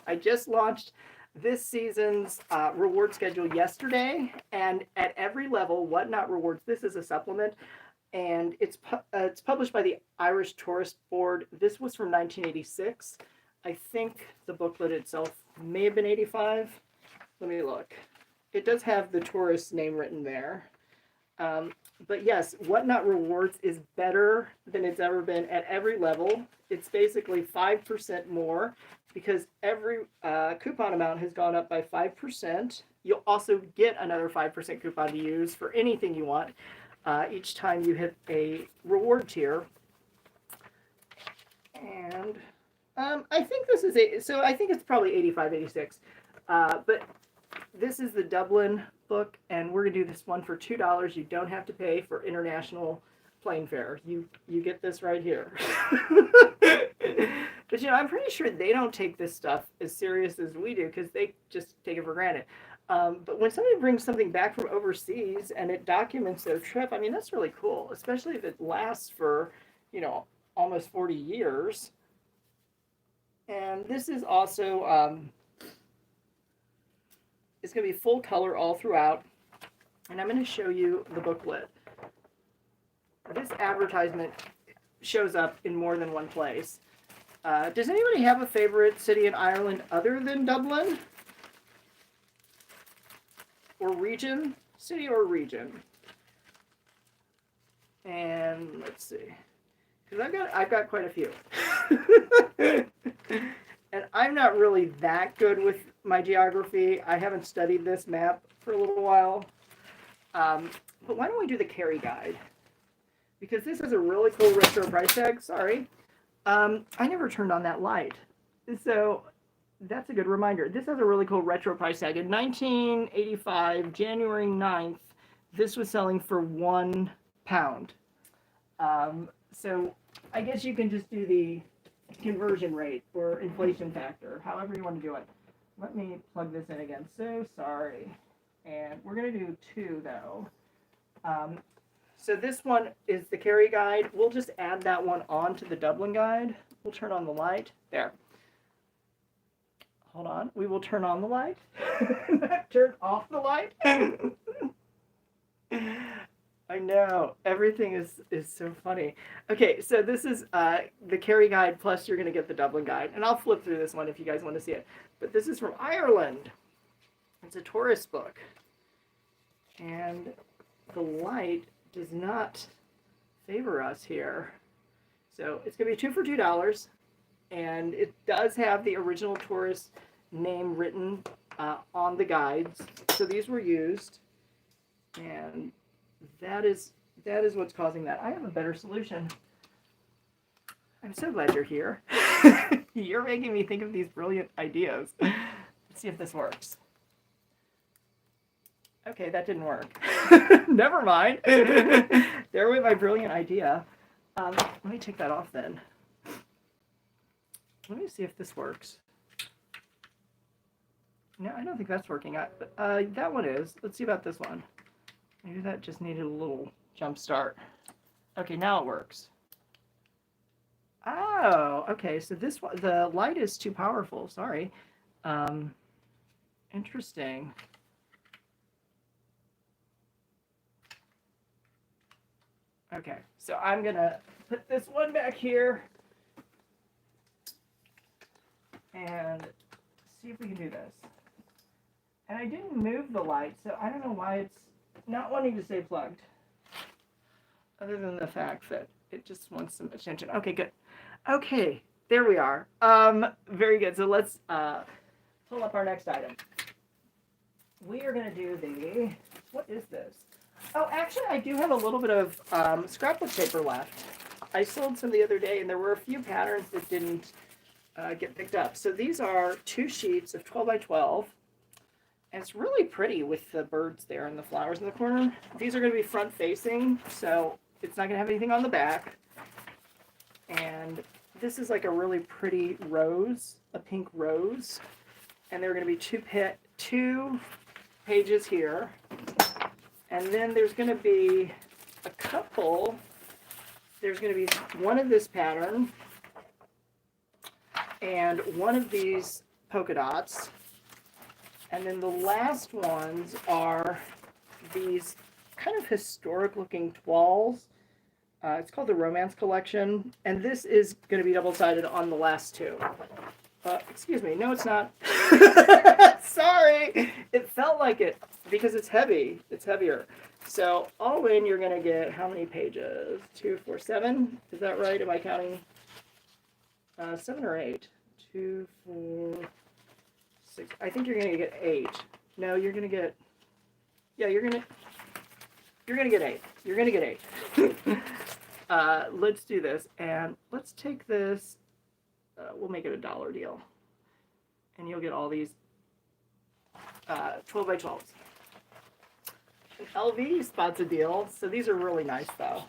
I just launched this season's reward schedule yesterday, and at every level, Whatnot Rewards, this is a supplement, and it's published by the Irish Tourist Board. This was from 1986. I think the booklet itself may have been 85. Let me look. It does have the tourist name written there. But yes, Whatnot Rewards is better than it's ever been at every level. It's basically 5% more because every coupon amount has gone up by 5%. You'll also get another 5% coupon to use for anything you want each time you hit a reward tier. And I think this is so I think it's probably 85, 86. But this is the Dublin book, and we're gonna do this one for $2. You don't have to pay for international plane fare. You get this right here. But I'm pretty sure they don't take this stuff as serious as we do because they just take it for granted. But when somebody brings something back from overseas and it documents their trip, I mean, that's really cool, especially if it lasts for, almost 40 years. And this is also, it's going to be full color all throughout. And I'm going to show you the booklet. This advertisement shows up in more than one place. Does anybody have a favorite city in Ireland other than Dublin? Or region? City or region? And let's see. Because I've got quite a few. And I'm not really that good with my geography. I haven't studied this map for a little while. But why don't we do the Kerry guide? Because this is a really cool retro price tag. Sorry. I never turned on that light. So that's a good reminder. This has a really cool retro price tag. In 1985, January 9th, this was selling for £1. So I guess you can just do the conversion rate or inflation factor, however you want to do it. Let me plug this in again. So sorry. And we're going to do 2, though. So this one is the Kerry guide. We'll just add that one on to the Dublin guide. We'll turn on the light. There. Hold on. We will turn on the light. Turn off the light. I know. Everything is so funny. Okay, so this is the Kerry guide, plus you're going to get the Dublin guide. And I'll flip through this one if you guys want to see it. But this is from Ireland. It's a tourist book. And the light does not favor us here. So it's going to be 2 for $2. And it does have the original tourist name written on the guides. So these were used. And that is what's causing that. I have a better solution. I'm so glad you're here. You're making me think of these brilliant ideas. Let's see if this works. Okay, that didn't work. Never mind. There went my brilliant idea. Let me take that off then. Let me see if this works. No, I don't think that's working. That one is. Let's see about this one. Maybe that just needed a little jump start. Okay, now it works. Oh, okay. So this one, the light is too powerful. Sorry. Interesting. Okay, so I'm gonna put this one back here and see if we can do this. And I didn't move the light, so I don't know why it's not wanting to stay plugged. Other than the fact that it just wants some attention. Okay, good. Okay, there we are. Very good. So let's pull up our next item. we are going to do the, what is this? Oh, actually, I do have a little bit of scrapbook paper left. I sold some the other day, and there were a few patterns that didn't get picked up. So these are 2 sheets of 12 by 12. And it's really pretty with the birds there and the flowers in the corner. These are going to be front facing, so it's not going to have anything on the back. And this is like a really pretty rose, a pink rose. And there are going to be 2 pages here. And then there's going to be a couple. There's going to be one of this pattern and one of these polka dots. And then the last ones are these kind of historic looking toiles. It's called the Romance Collection. And this is going to be double-sided on the last 2. Excuse me. No, it's not. Sorry. It felt like it because it's heavy. It's heavier. So all in, you're going to get how many pages? 2, 4, 7. Is that right? Am I counting? 7 or 8? 2, 4, 6. I think you're going to get 8. No, you're going to get. Yeah, you're going to get 8. You're going to get 8. Let's do this, and let's take this. We'll make it a $1 deal, and you'll get all these 12 by 12s. And LV spots a deal, so these are really nice though.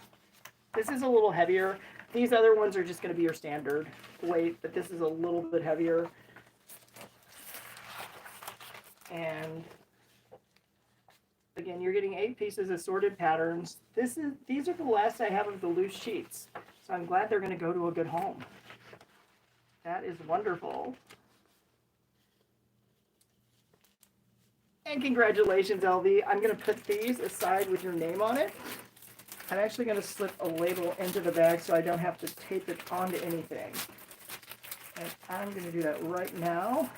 This is a little heavier. These other ones are just going to be your standard weight, but this is a little bit heavier. And again, you're getting 8 pieces of sorted patterns. These are the last I have of the loose sheets, so I'm glad they're going to go to a good home. That is wonderful. And congratulations, LV. I'm going to put these aside with your name on it. I'm actually going to slip a label into the bag so I don't have to tape it onto anything. And I'm going to do that right now.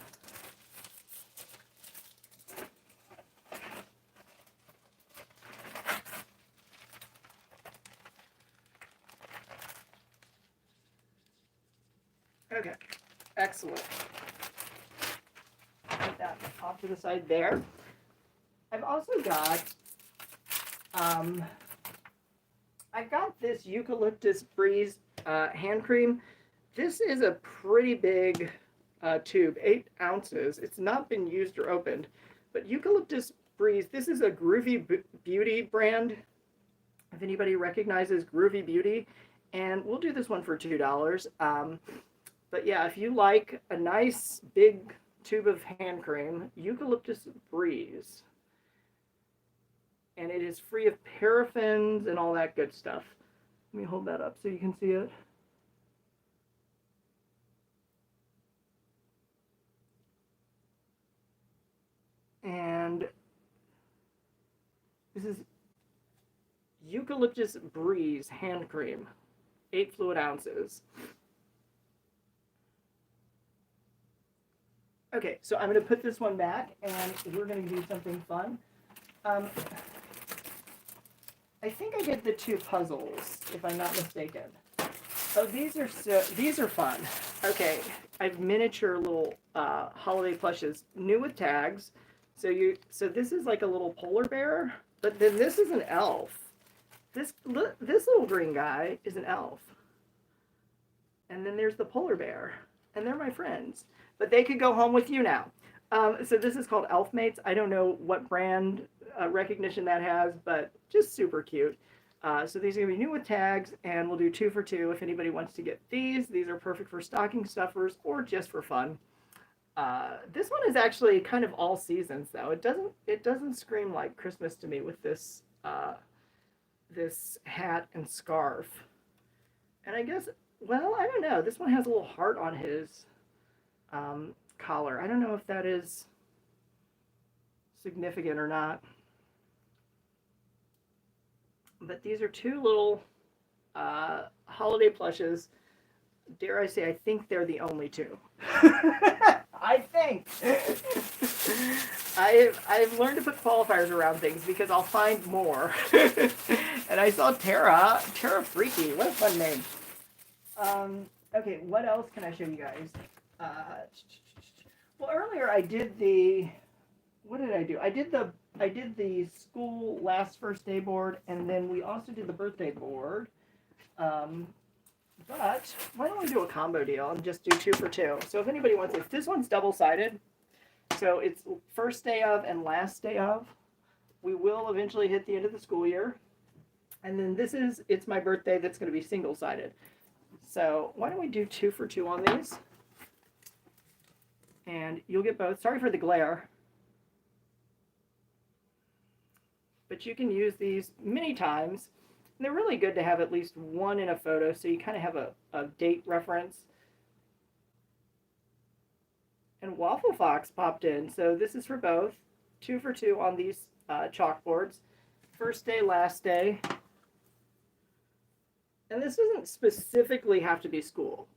Okay, excellent. Put that off to the side there. I've also got, I've got this Eucalyptus Breeze hand cream. This is a pretty big tube, 8 ounces. It's not been used or opened, but Eucalyptus Breeze, this is a Groovy Beauty brand, if anybody recognizes Groovy Beauty, and we'll do this one for $2. But yeah, if you like a nice big tube of hand cream, Eucalyptus Breeze. And it is free of paraffins and all that good stuff. Let me hold that up so you can see it. And this is Eucalyptus Breeze hand cream, 8 fluid ounces. Okay, so I'm going to put this one back, and we're going to do something fun. I think I get the 2 puzzles, if I'm not mistaken. Oh, these are fun. Okay, I've miniature little holiday plushes, new with tags. So this is like a little polar bear, but then this is an elf. This little green guy is an elf. And then there's the polar bear, and they're my friends. But they could go home with you now. So this is called Elfmates. I don't know what brand recognition that has, but just super cute. So these are going to be new with tags, and we'll do 2 for $2 if anybody wants to get these. These are perfect for stocking stuffers or just for fun. This one is actually kind of all seasons, though. It doesn't scream like Christmas to me with this this hat and scarf. And I guess, well, I don't know. This one has a little heart on his collar. I don't know if that is significant or not. But these are 2 little holiday plushes. Dare I say, I think they're the only 2. I think. I've learned to put qualifiers around things because I'll find more. And I saw Tara Freaky. What a fun name. Okay, what else can I show you guys? Well, earlier I did the what did I do? I did the school last first day board, and then we also did the birthday board. But why don't we do a combo deal and just do 2 for 2? So if anybody wants it, this one's double-sided. So it's first day of and last day of. We will eventually hit the end of the school year. And then it's my birthday that's going to be single-sided. So why don't we do 2 for 2 on these? And you'll get both. Sorry for the glare. But you can use these many times. And they're really good to have at least one in a photo, so you kind of have a date reference. And Waffle Fox popped in, so this is for both. 2 for 2 on these chalkboards. First day, last day. And this doesn't specifically have to be school.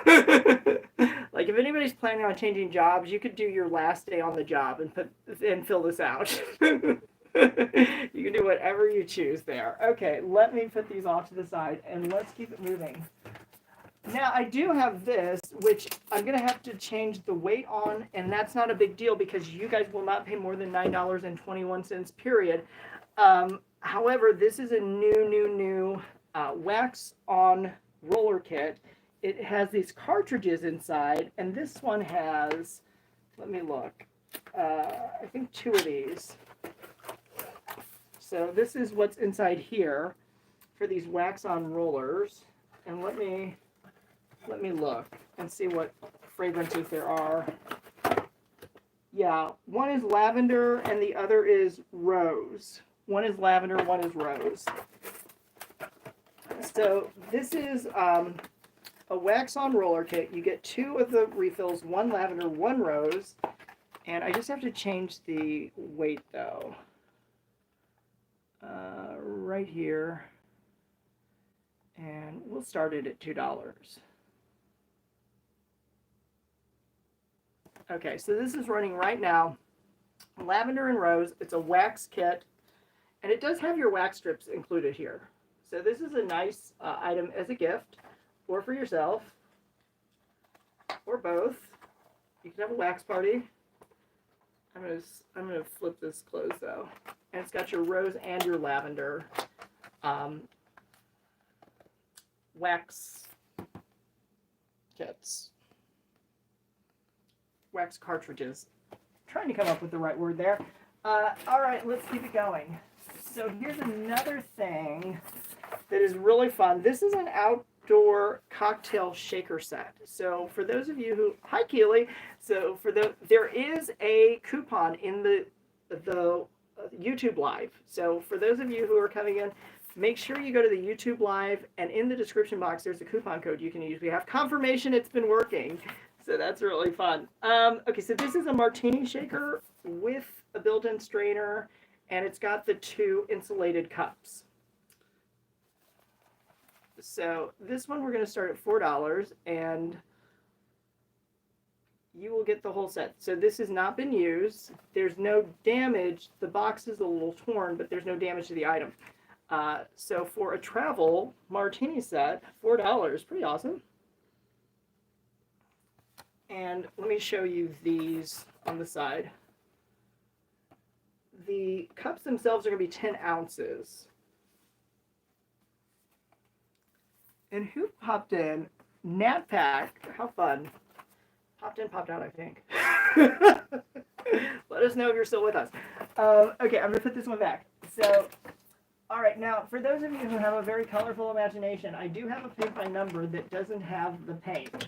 Like if anybody's planning on changing jobs, you could do your last day on the job and fill this out. You can do whatever you choose there. Okay, let me put these off to the side and let's keep it moving. Now I do have this, which I'm going to have to change the weight on, and that's not a big deal because you guys will not pay more than $9.21, period. However, this is a new wax on roller kit. It has these cartridges inside, and this one has, let me look, I think 2 of these. So this is what's inside here for these wax on rollers. And let me look and see what fragrances there are. Yeah, one is lavender and the other is rose. One is lavender, one is rose. So this is a wax on roller kit. You get 2 of the refills, 1 lavender, 1 rose. And I just have to change the weight though. Right here. And we'll start it at $2. Okay, so this is running right now. Lavender and rose. It's a wax kit. And it does have your wax strips included here. So this is a nice item as a gift, or for yourself, or both. You can have a wax party. I'm gonna flip this closed though, and it's got your rose and your lavender wax kits, wax cartridges. I'm trying to come up with the right word there. All right, let's keep it going. So here's another thing that is really fun. This is an outdoor cocktail shaker set. So for those of you who, hi Keely. So there is a coupon in the YouTube live. So for those of you who are coming in, make sure you go to the YouTube live, and in the description box there's a coupon code you can use. We have confirmation it's been working. So that's really fun. Okay, so this is a martini shaker with a built-in strainer, and it's got the 2 insulated cups. So this one we're going to start at $4, and you will get the whole set. So this has not been used. There's no damage. The box is a little torn, but there's no damage to the item. So for a travel martini set, $4, pretty awesome. And let me show you these on the side. The cups themselves are going to be 10 ounces. And who popped in? Nat Pack. How fun. Popped in, popped out, I think. Let us know if you're still with us. Okay, I'm going to put this one back. So, all right, now, for those of you who have a very colorful imagination, I do have a paint by number that doesn't have the paint.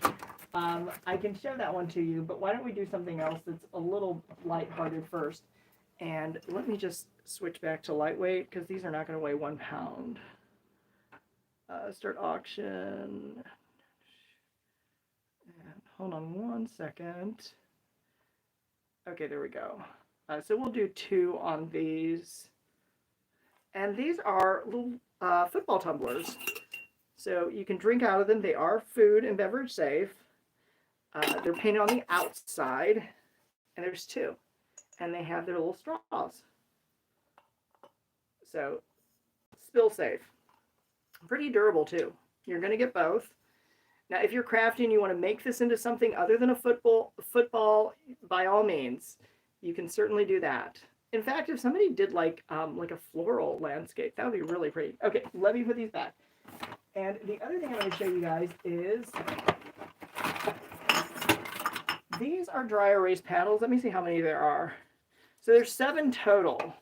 I can show that one to you, but why don't we do something else that's a little lighthearted first. And let me just switch back to lightweight, because these are not going to weigh 1 pound. Start auction. And hold on 1 second. Okay, there we go. So we'll do 2 on these. And these are little football tumblers. So you can drink out of them. They are food and beverage safe. They're painted on the outside. And there's 2. And they have their little straws. So, spill safe. Pretty durable too. You're going to get both. Now, if you're crafty and you want to make this into something other than a football, by all means, You can certainly do that. In fact, if somebody did like a floral landscape, that would be really pretty. Okay, let me put these back. And the other thing I'm going to show you guys is these are dry erase paddles. Let me see how many there are. So there's 7 total.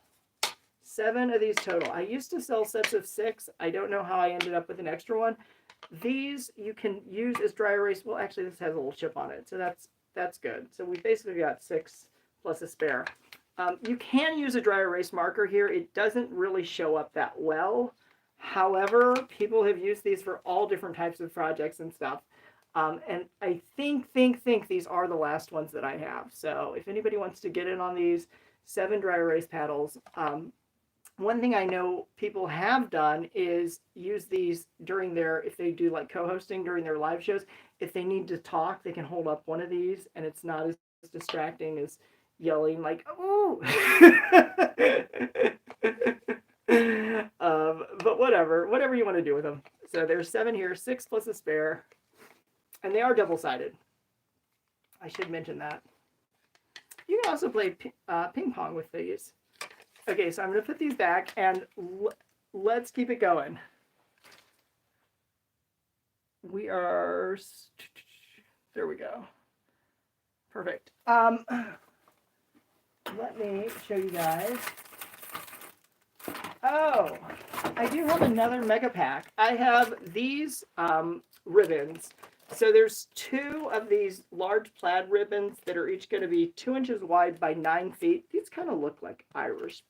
7 of these total. I used to sell sets of 6. I don't know how I ended up with an extra one. These you can use as dry erase. Well, actually, this has a little chip on it, so that's good. So we basically got 6 plus a spare. You can use a dry erase marker here. It doesn't really show up that well. However, people have used these for all different types of projects and stuff. And I think these are the last ones that I have. So if anybody wants to get in on these 7 dry erase paddles, one thing I know people have done is use these during their, if they do like co-hosting during their live shows, if they need to talk, they can hold up one of these and it's not as distracting as yelling like, oh. But whatever you want to do with them. So there's 7 here, 6 plus a spare, and they are double-sided. I should mention that. You can also play ping pong with these. Okay, so I'm going to put these back, and let's keep it going. We are... There we go. Perfect. Let me show you guys. Oh, I do have another mega pack. I have these ribbons. So there's 2 of these large plaid ribbons that are each going to be 2 inches wide by 9 feet. These kind of look like Irish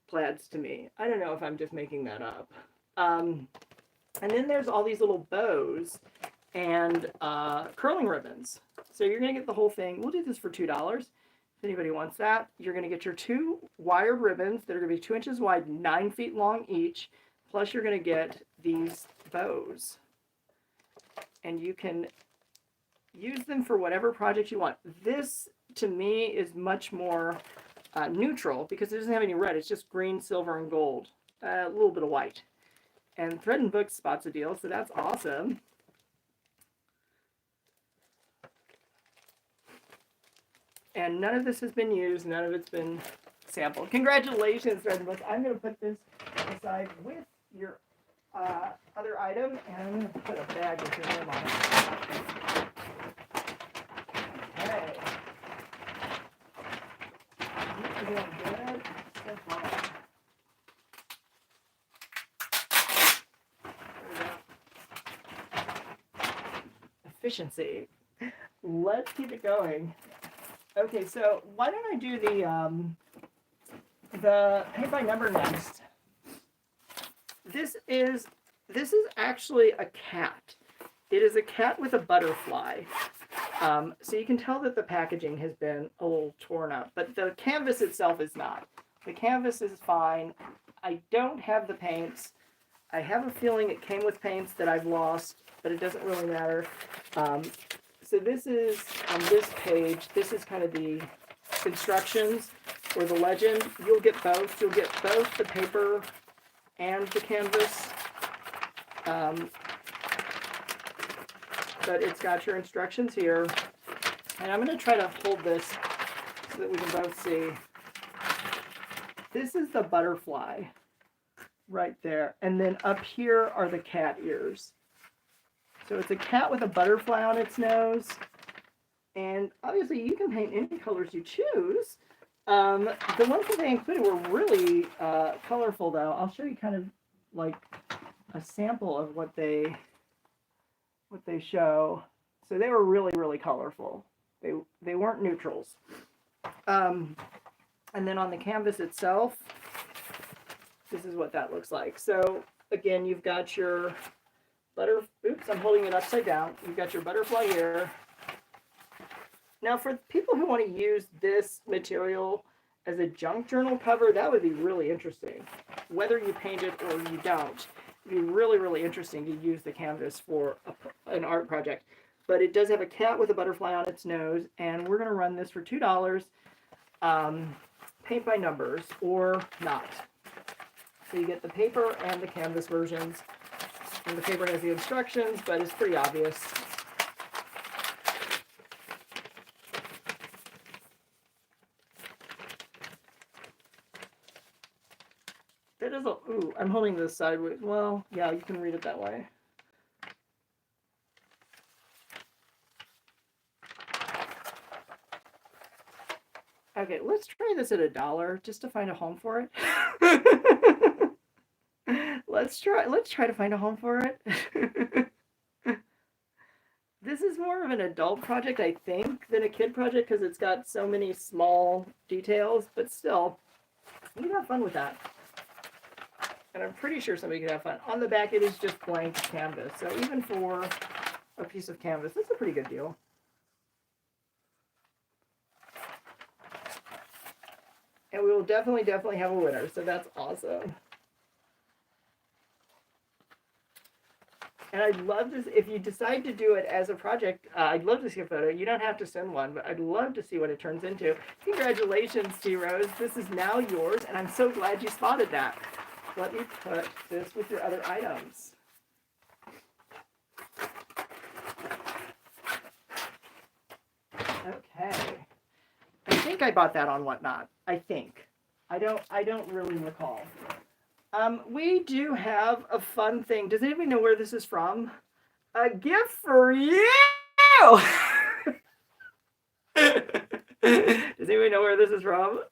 plaids to me. I don't know if I'm just making that up. And then there's all these little bows and curling ribbons. So you're going to get the whole thing. We'll do this for $2. If anybody wants that, you're going to get your 2 wired ribbons that are going to be 2 inches wide, 9 feet long each. Plus you're going to get these bows. And you can use them for whatever project you want. This, to me, is much more neutral because it doesn't have any red. It's just green, silver, and gold. A little bit of white. And Thread and Book spots a deal, so that's awesome. And none of this has been used. None of it's been sampled. Congratulations, Thread and Book. I'm going to put this aside with your other item, and I'm going to put a bag with your name on it. Okay. You're doing good so far. Efficiency. Let's keep it going. Okay, so why don't I do the paint by number next? This is actually a cat. It is a cat with a butterfly. So you can tell that the packaging has been a little torn up, but the canvas itself is not. The canvas is fine. I don't have the paints. I have a feeling it came with paints that I've lost, but it doesn't really matter. So this is, on this page, this is kind of the instructions or the legend. You'll get both. You'll get both the paper and the canvas. But it's got your instructions here. And I'm going to try to hold this so that we can both see. This is the butterfly right there. And then up here are the cat ears. So it's a cat with a butterfly on its nose. And obviously you can paint any colors you choose. The ones that they included were really colorful, though. I'll show you kind of like a sample of what they show. So they were really, really colorful. They weren't neutrals. And then on the canvas itself, this is what that looks like. So again, you've got your oops, I'm holding it upside down. You've got your butterfly here. Now for people who want to use this material as a junk journal cover, that would be really interesting. Whether you paint it or you don't, it'd be really, really interesting to use the canvas for an art project. But it does have a cat with a butterfly on its nose, and we're going to run this for $2. Paint by numbers or not. So you get the paper and the canvas versions. And the paper has the instructions, but it's pretty obvious. That is a, ooh, I'm holding this sideways. Well, yeah, you can read it that way. Okay, let's try this at $1 just to find a home for it. Let's try to find a home for it. This is more of an adult project, I think, than a kid project because it's got so many small details, but still, you can have fun with that. And I'm pretty sure somebody could have fun. On the back, it is just blank canvas, so even for a piece of canvas, that's a pretty good deal. And we will definitely have a winner, so that's awesome. And I'd love to, if you decide to do it as a project, I'd love to see a photo. You don't have to send one, but I'd love to see what it turns into. Congratulations, T. Rose. This is now yours, and I'm so glad you spotted that. Let me put this with your other items. Okay. I think I bought that on Whatnot. I think. I don't really recall. We do have a fun thing. Does anybody know where this is from? A gift for you! Does anybody know where this is from?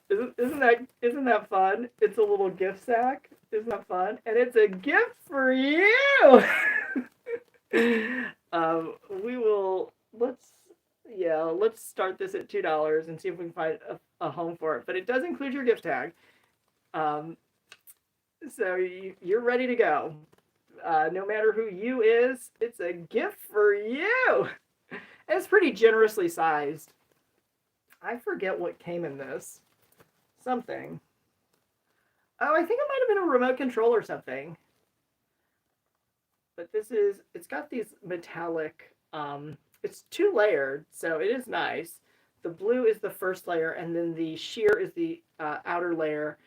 Isn't that fun? It's a little gift sack. Isn't that fun? And it's a gift for you! We will, let's start this at $2 and see if we can find a home for it. But it does include your gift tag. So you're ready to go. No matter who you is, it's a gift for you. And it's pretty generously sized. I forget what came in this. Something. Oh, I think it might have been a remote control or something. But it's got these metallic, it's 2-layered, so it is nice. The blue is the first layer, and then the sheer is the outer layer.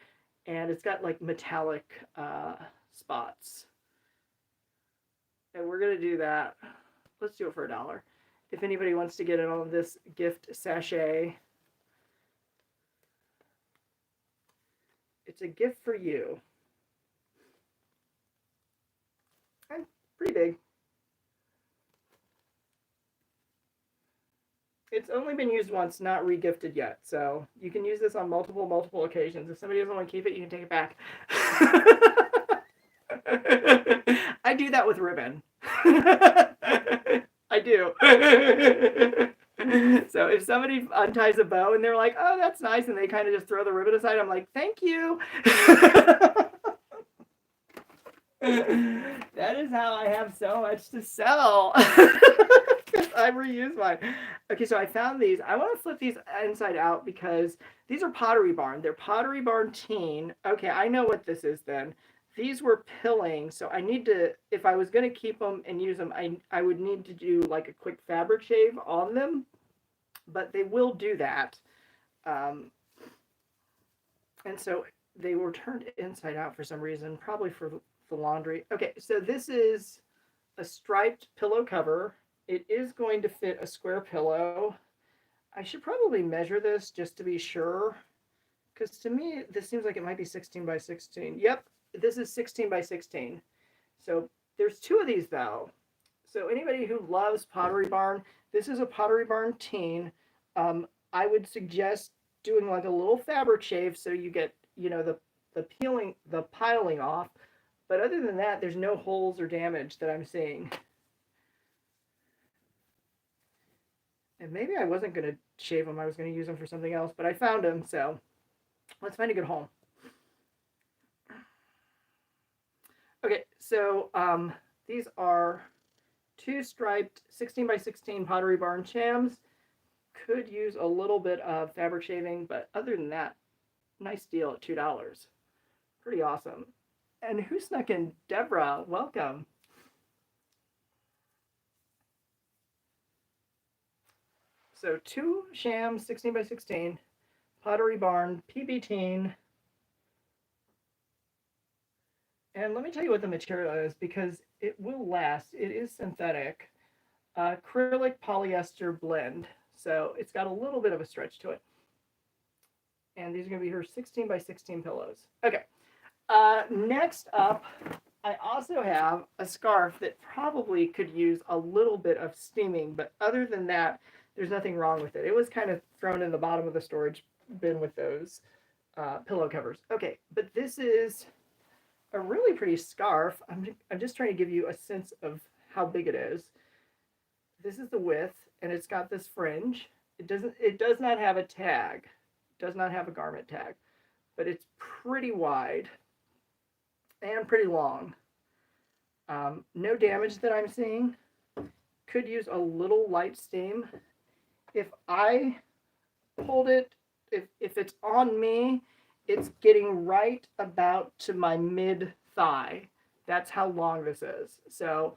And it's got like metallic spots. And we're going to do that. Let's do it for $1. If anybody wants to get in on this gift sachet, it's a gift for you. And pretty big. It's only been used once, not re-gifted yet. So you can use this on multiple occasions. If somebody doesn't want to keep it, you can take it back. I do that with ribbon. I do. So if somebody unties a bow and they're like, oh, that's nice, and they kind of just throw the ribbon aside, I'm like, thank you. That is how I have so much to sell. I reuse mine. Okay, so I found these. I want to flip these inside out because these are Pottery Barn. They're Pottery Barn Teen. Okay, I know what this is then. These were pilling, so I need to, if I was going to keep them and use them, I would need to do like a quick fabric shave on them, but they will do that. And so they were turned inside out for some reason, probably for the laundry. Okay, so this is a striped pillow cover. It is going to fit a square pillow. I should probably measure this just to be sure, because to me, this seems like it might be 16 by 16. Yep, this is 16 by 16. So there's 2 of these though. So anybody who loves Pottery Barn, this is a Pottery Barn Teen. I would suggest doing like a little fabric shave so you get, the piling off. But other than that, there's no holes or damage that I'm seeing. And maybe I wasn't going to shave them. I was going to use them for something else, but I found them, so let's find a good home. Okay, so these are 2 striped 16 by 16 Pottery Barn Shams. Could use a little bit of fabric shaving, but other than that, nice deal at $2. Pretty awesome. And who snuck in? Deborah, welcome. So 2 shams, 16 by 16, Pottery Barn, PB Teen. And let me tell you what the material is because it will last. It is synthetic. Acrylic polyester blend. So it's got a little bit of a stretch to it. And these are going to be her 16 by 16 pillows. Okay, Next up, I also have a scarf that probably could use a little bit of steaming, but other than that, there's nothing wrong with it. It was kind of thrown in the bottom of the storage bin with those pillow covers. Okay, but this is a really pretty scarf. I'm just trying to give you a sense of how big it is. This is the width, and it's got this fringe. It does not have a tag. It does not have a garment tag, but it's pretty wide and pretty long. No damage that I'm seeing. Could use a little light steam. If I pulled it, if it's on me, it's getting right about to my mid thigh. That's how long this is. So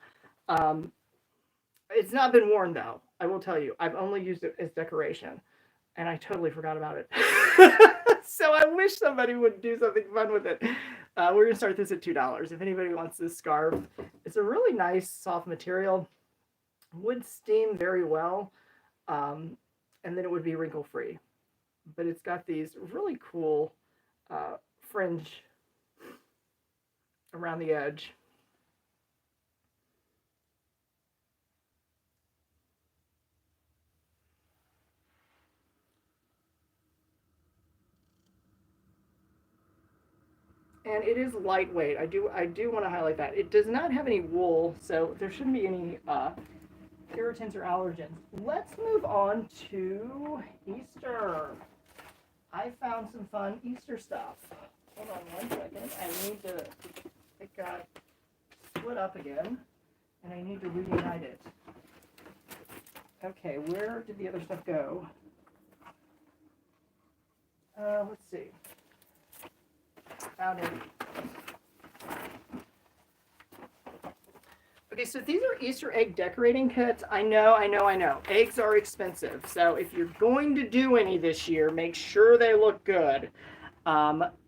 it's not been worn though. I will tell you. I've only used it as decoration, and I totally forgot about it. So I wish somebody would do something fun with it. We're gonna start this at $2. If anybody wants this scarf, it's a really nice soft material. Would steam very well, and then it would be wrinkle free. But it's got these really cool fringe around the edge. And it is lightweight. I do want to highlight that. It does not have any wool, so there shouldn't be any irritants or allergens. Let's move on to Easter. I found some fun Easter stuff. Hold on 1 second. It got split up again, and I need to reunite it. Okay, where did the other stuff go? Let's see. Found it. Okay, so these are Easter egg decorating kits. I know. Eggs are expensive. So if you're going to do any this year, make sure they look good.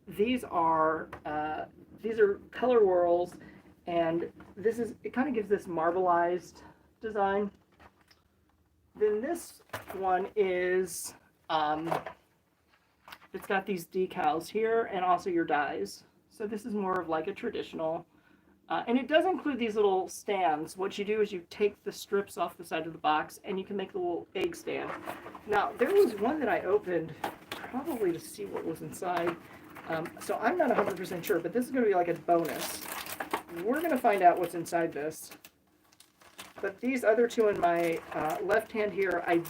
These are color whirls, and it kind of gives this marbleized design. Then this one is it's got these decals here and also your dies. So this is more of like a traditional, and it does include these little stands. What you do is you take the strips off the side of the box and you can make a little egg stand. Now, there was one that I opened probably to see what was inside. So I'm not 100% sure, but this is going to be like a bonus. We're going to find out what's inside this. But these other two in my left hand here, I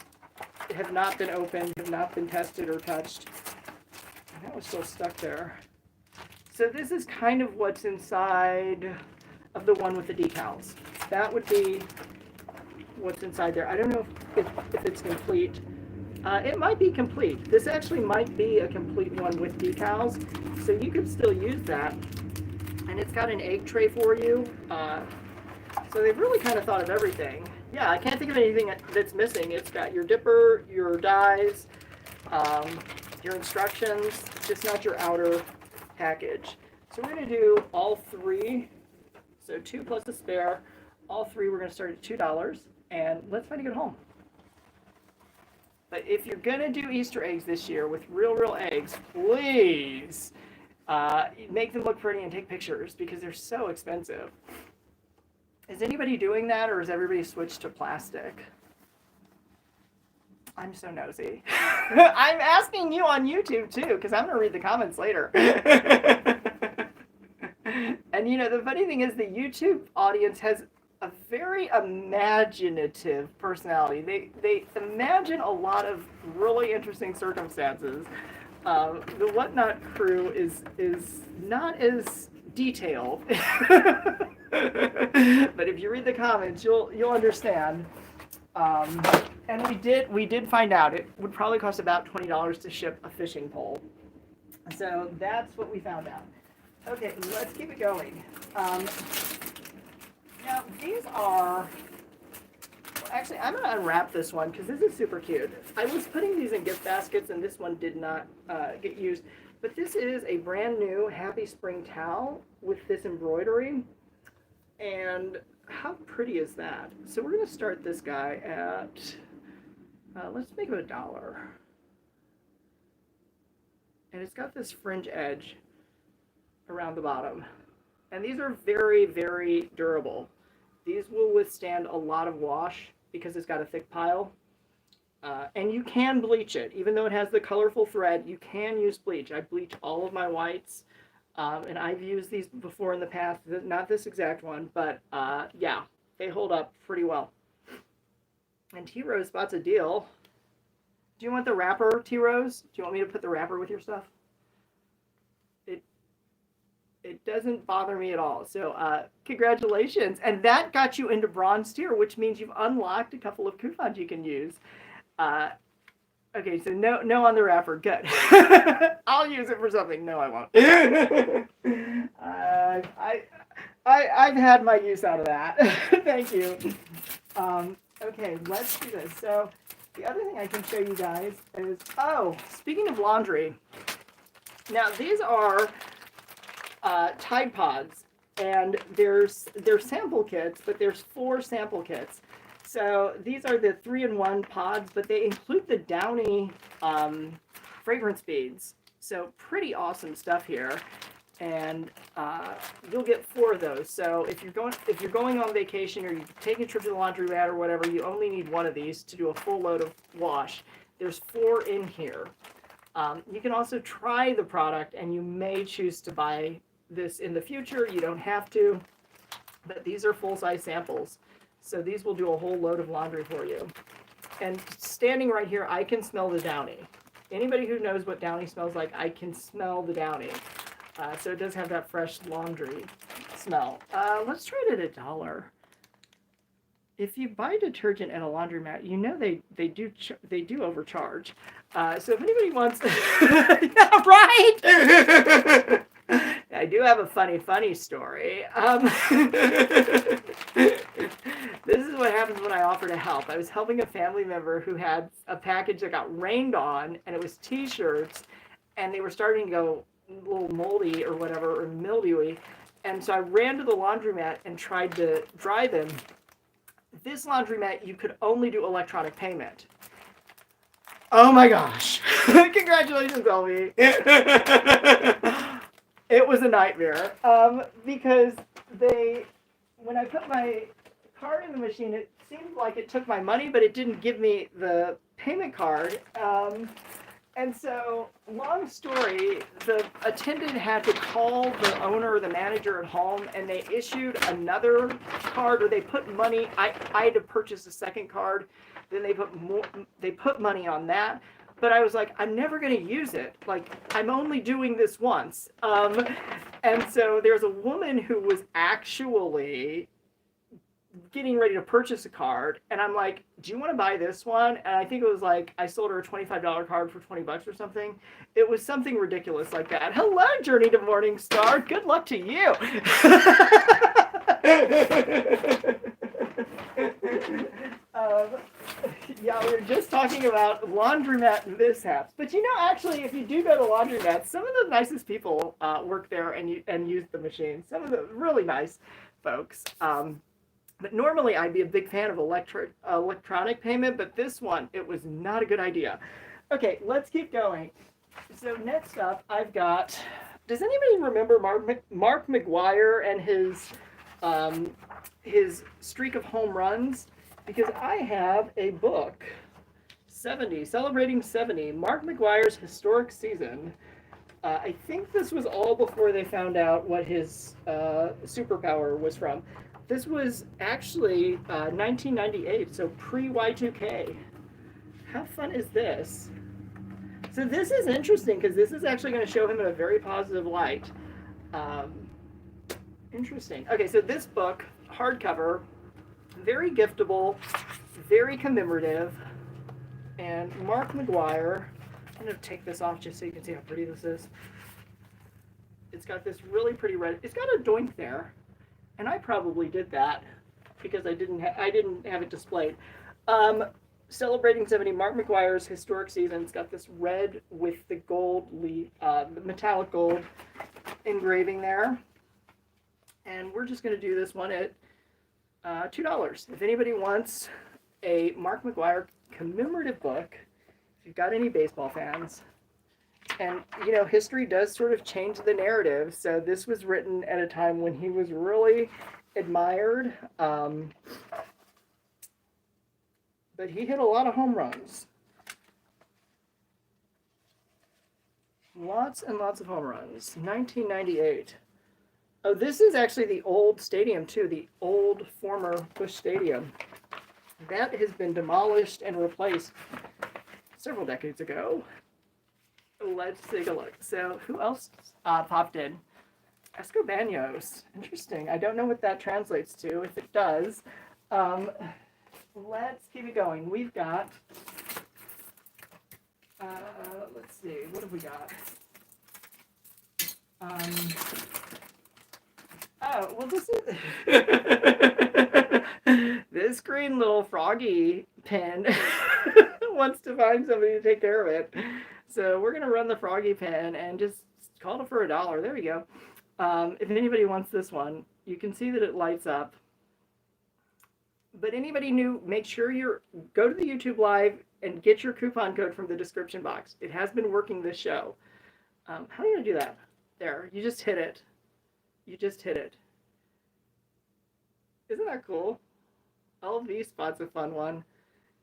have not been opened, have not been tested or touched. That was still stuck there. So this is kind of what's inside of the one with the decals. That would be what's inside there. I don't know if it's complete. It might be complete. This actually might be a complete one with decals, so you could still use that. And it's got an egg tray for you. So they've really kind of thought of everything. Yeah, I can't think of anything that's missing. It's got your dipper, your dies, your instructions, just not your outer package. So we're going to do all three. So 2 plus a spare. All three we're going to start at $2. And let's find a good home. But if you're going to do Easter eggs this year with real eggs, please make them look pretty and take pictures because they're so expensive. Is anybody doing that, or has everybody switched to plastic? I'm so nosy. I'm asking you on YouTube too, because I'm going to read the comments later. And you know, the funny thing is the YouTube audience has a very imaginative personality. They imagine a lot of really interesting circumstances. The Whatnot crew is not as detailed. But if you read the comments, you'll understand. And we did find out it would probably cost about $20 to ship a fishing pole. So that's what we found out. Okay, let's keep it going. Now these are. Actually, I'm going to unwrap this one because this is super cute. I was putting these in gift baskets and this one did not get used. But this is a brand new Happy Spring towel with this embroidery. And how pretty is that? So we're going to start this guy at, let's make it $1. And it's got this fringe edge. around the bottom. And these are very, very durable. These will withstand a lot of wash because it's got a thick pile. And you can bleach it. Even though it has the colorful thread, you can use bleach. I bleach all of my whites. And I've used these before in the past. Not this exact one, but yeah, they hold up pretty well. And T-Rose spots a deal. Do you want the wrapper, T-Rose? Do you want me to put the wrapper with your stuff? It doesn't bother me at all. So congratulations. And that got you into bronze tier, which means you've unlocked a couple of coupons you can use. Okay, so no on the wrapper. Good. I'll use it for something. No, I won't. I've had my use out of that. Thank you. Okay, let's do this. So the other thing I can show you guys is, oh, speaking of laundry. Now these are Tide Pods, and they're sample kits, but there's 4 sample kits. So these are the 3-in-1 pods, but they include the Downy fragrance beads. So pretty awesome stuff here, and you'll get 4 of those. So if you're going on vacation or you take a trip to the laundromat or whatever, you only need 1 of these to do a full load of wash. There's 4 in here. You can also try the product, and you may choose to buy this in the future. You don't have to, but these are full-size samples. So these will do a whole load of laundry for you. And standing right here, I can smell the Downy. Anybody who knows what Downy smells like, I can smell the Downy. So it does have that fresh laundry smell. Let's try it at $1. If you buy detergent at a laundromat, you know they do overcharge. So if anybody wants, yeah, right? I do have a funny story. This is what happens when I offer to help. I was helping a family member who had a package that got rained on, and it was T-shirts, and they were starting to go a little moldy or whatever, or mildewy. And so I ran to the laundromat and tried to dry them. This laundromat, you could only do electronic payment. Oh my gosh. Congratulations, LV. It was a nightmare. Because when I put my card in the machine, it seemed like it took my money, but it didn't give me the payment card. And so, long story, the attendant had to call the owner or the manager at home, and they issued another card, or they put money. I had to purchase a second card. Then they put money on that. But I was like, I'm never going to use it. Like, I'm only doing this once. And so there's a woman who was actually getting ready to purchase a card, and I'm like, do you want to buy this one? And I think it was like, I sold her a $25 card for $20 or something. It was something ridiculous like that. Hello, Journey to Morningstar. Good luck to you. Yeah, we were just talking about laundromat mishaps. But you know, actually, if you do go to laundromats, some of the nicest people work there and use the machine. Some of the really nice folks. But normally I'd be a big fan of electronic payment, but this one, it was not a good idea. Okay, let's keep going. So next up, I've got, does anybody remember Mark McGwire and his streak of home runs? Because I have a book, Celebrating 70, Mark McGwire's Historic Season. I think this was all before they found out what his superpower was from. This was actually 1998, so pre-Y2K. How fun is this? So this is interesting because this is actually going to show him in a very positive light. Interesting. Okay, so this book, hardcover, very giftable, very commemorative, and Mark McGwire. I'm going to take this off just so you can see how pretty this is. It's got this really pretty red. It's got a doink there. And I probably did that because I didn't have it displayed. Celebrating 70, Mark McGwire's Historic Season. It's got this red with the gold leaf, the metallic gold engraving there. And we're just going to do this one at $2. If anybody wants a Mark McGwire commemorative book, if you've got any baseball fans, And, you know, history does sort of change the narrative. So this was written at a time when he was really admired. But he hit a lot of home runs. Lots and lots of home runs. 1998. Oh, this is actually the old stadium, too. The old former Busch Stadium. That has been demolished and replaced several decades ago. Let's take a look. So, who else popped in? Escobanos. Interesting. I don't know what that translates to. If it does, let's keep it going. We've got, let's see, what have we got? Oh, well, this is this green little froggy pin wants to find somebody to take care of it. So we're gonna run the froggy pin and just call it for $1. There we go. If anybody wants this one, you can see that it lights up. But anybody new, make sure you go to the YouTube Live and get your coupon code from the description box. It has been working this show. How are you gonna do that? There, you just hit it. You just hit it. Isn't that cool? LV Spot's a fun one.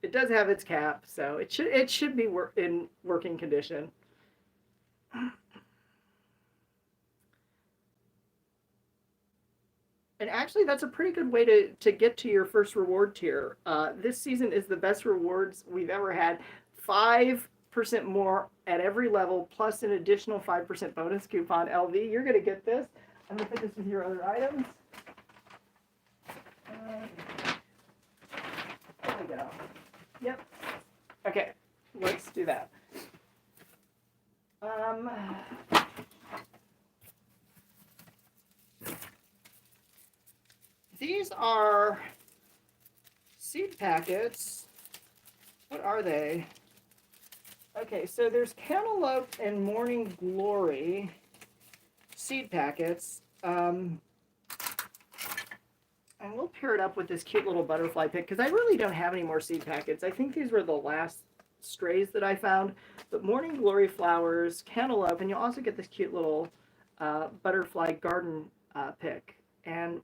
It does have its cap, so it should be in working condition. And actually, that's a pretty good way to get to your first reward tier. This season is the best rewards we've ever had. 5% more at every level, plus an additional 5% bonus coupon. LV, you're going to get this. I'm going to put this with your other items. There we go. Yep. Okay, let's do that. These are seed packets. What are they? Okay, so there's Cantaloupe and Morning Glory seed packets. And we'll pair it up with this cute little butterfly pick because I really don't have any more seed packets. I think these were the last strays that I found. But Morning Glory flowers, cantaloupe, and you'll also get this cute little butterfly garden pick. And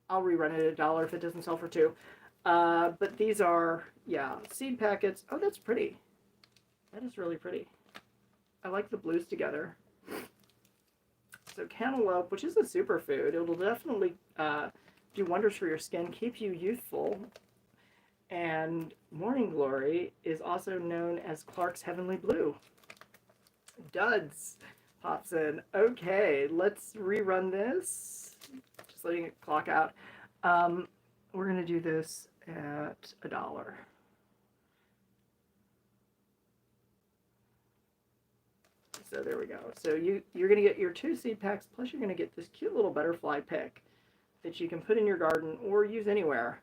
I'll rerun it at $1 if it doesn't sell for $2. But these are, yeah, seed packets. Oh, that's pretty. That is really pretty. I like the blues together. So cantaloupe, which is a superfood, it'll definitely do wonders for your skin, keep you youthful. And Morning Glory is also known as Clark's Heavenly Blue. Duds pops in. Okay, let's rerun this. Just letting it clock out. We're going to do this at $1. So there we go. So you're going to get your 2 seed packs, plus you're going to get this cute little butterfly pick that you can put in your garden or use anywhere.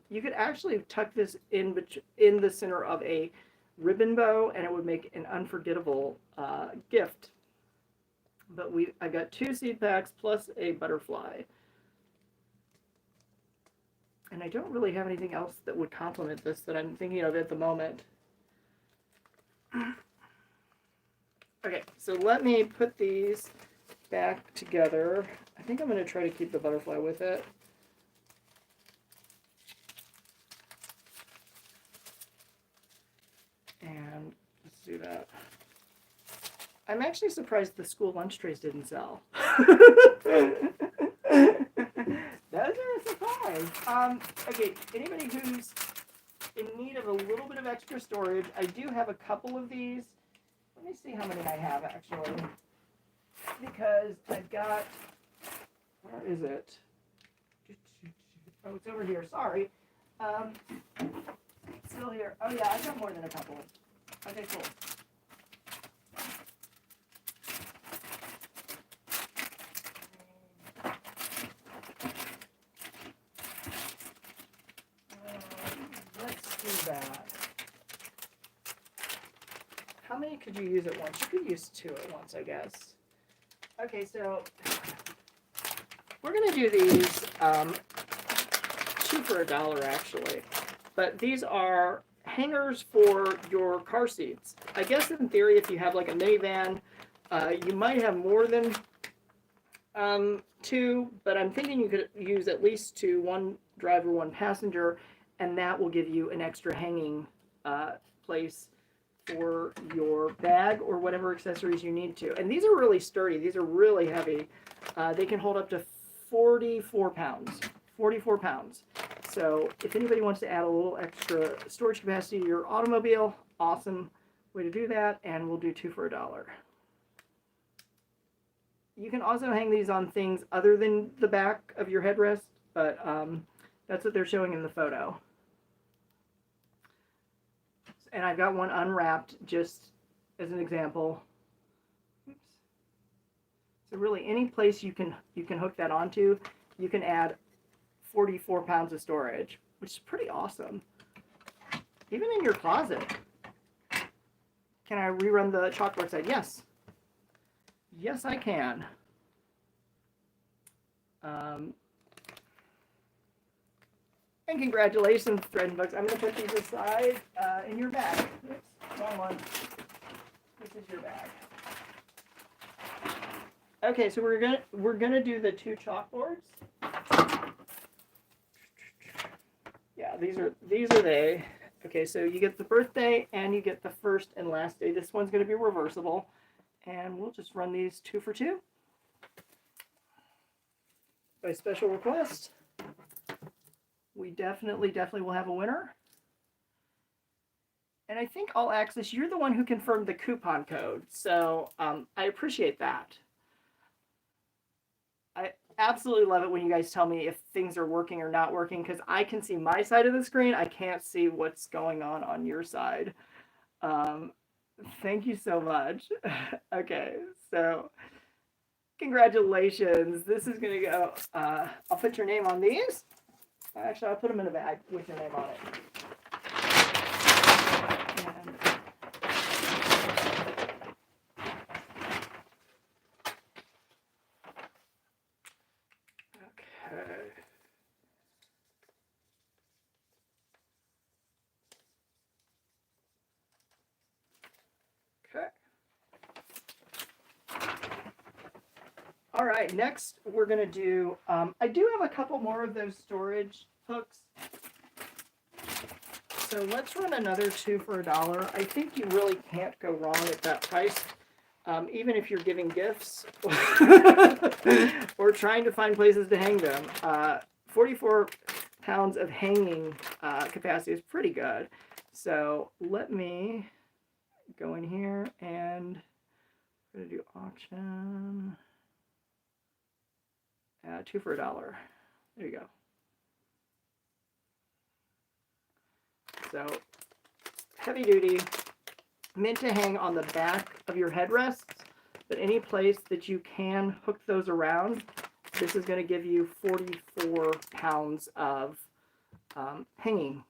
You could actually tuck this in the center of a ribbon bow, and it would make an unforgettable gift. But I got 2 seed packs plus a butterfly. And I don't really have anything else that would complement this that I'm thinking of at the moment. Okay, so let me put these back together. I think I'm going to try to keep the butterfly with it. And let's do that. I'm actually surprised the school lunch trays didn't sell. Those are a surprise. Okay, anybody who's in need of a little bit of extra storage, I do have a couple of these. Let me see how many I have, actually. Because I've got, where is it? Oh, it's over here, sorry. It's still here. Oh yeah, I've got more than a couple. Okay, cool. Let's do that. How many could you use at once? You could use 2 at once, I guess. Okay, so we're going to do these 2 for $1, actually. But these are hangers for your car seats. I guess in theory, if you have like a minivan, you might have more than two, but I'm thinking you could use at least two, one driver, one passenger, and that will give you an extra hanging place for your bag or whatever accessories you need to. And these are really sturdy. These are really heavy. They can hold up to 44 pounds. 44 pounds. So if anybody wants to add a little extra storage capacity to your automobile, awesome way to do that. And we'll do 2 for $1. You can also hang these on things other than the back of your headrest, but that's what they're showing in the photo. And I've got one unwrapped just as an example. Oops. So really any place you can hook that onto, you can add 44 pounds of storage, which is pretty awesome. Even in your closet. Can I rerun the chalkboard side? Yes. Yes, I can. And congratulations, Thread Books. I'm going to put these aside in your bag. Oops, wrong one. This is your bag. Okay, so we're gonna do the 2 chalkboards. Yeah, these are they. Okay, so you get the birthday and you get the first and last day. This one's going to be reversible, and we'll just run these 2 for $2 by special request. We definitely will have a winner. And I think All Access, you're the one who confirmed the coupon code, so I appreciate that. I absolutely love it when you guys tell me if things are working or not working, because I can see my side of the screen. I can't see what's going on your side. Thank you so much. Okay, so congratulations. This is going to go, I'll put your name on these. Actually, I'll put them in a bag with your name on it. And okay. Okay. All right, next we're going to do, I do have a couple more of those storage hooks. So let's run another 2 for $1. I think you really can't go wrong at that price, even if you're giving gifts or trying to find places to hang them. 44 pounds of hanging capacity is pretty good. So let me go in here and I'm going to do auction. 2 for $1. There you go. So heavy duty, meant to hang on the back of your headrests, but any place that you can hook those around, this is going to give you 44 pounds of hanging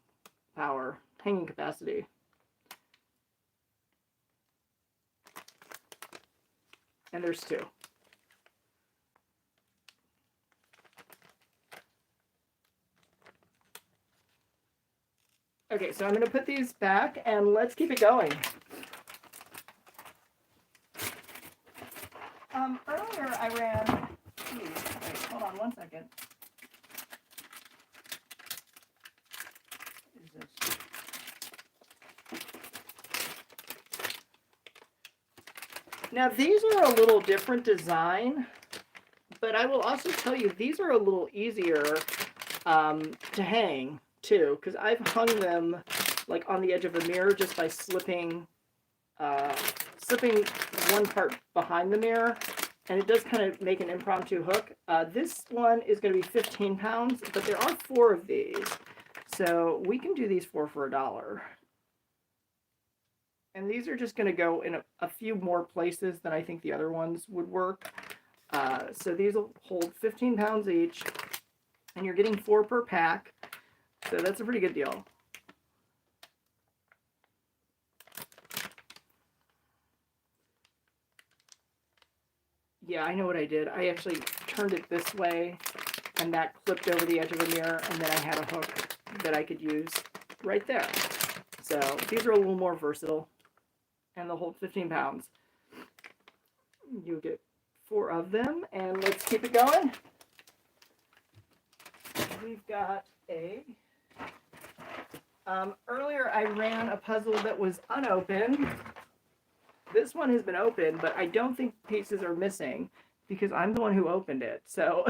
power, hanging capacity. And there's 2. Okay, so I'm going to put these back and let's keep it going. Earlier I ran, wait, hold on one second. What is this? Now these are a little different design, but I will also tell you these are a little easier to hang too, because I've hung them like on the edge of a mirror just by slipping one part behind the mirror, and it does kind of make an impromptu hook. This one is going to be 15 pounds, but there are 4 of these, so we can do these 4 for $1. And these are just going to go in a few more places than I think the other ones would work. So these will hold 15 pounds each, and you're getting 4 per pack. So that's a pretty good deal. Yeah, I know what I did. I actually turned it this way, and that clipped over the edge of the mirror, and then I had a hook that I could use right there. So these are a little more versatile, and they'll hold 15 pounds. You get 4 of them, and let's keep it going. We've got a... earlier I ran a puzzle that was unopened. This one has been opened, but I don't think pieces are missing because I'm the one who opened it. So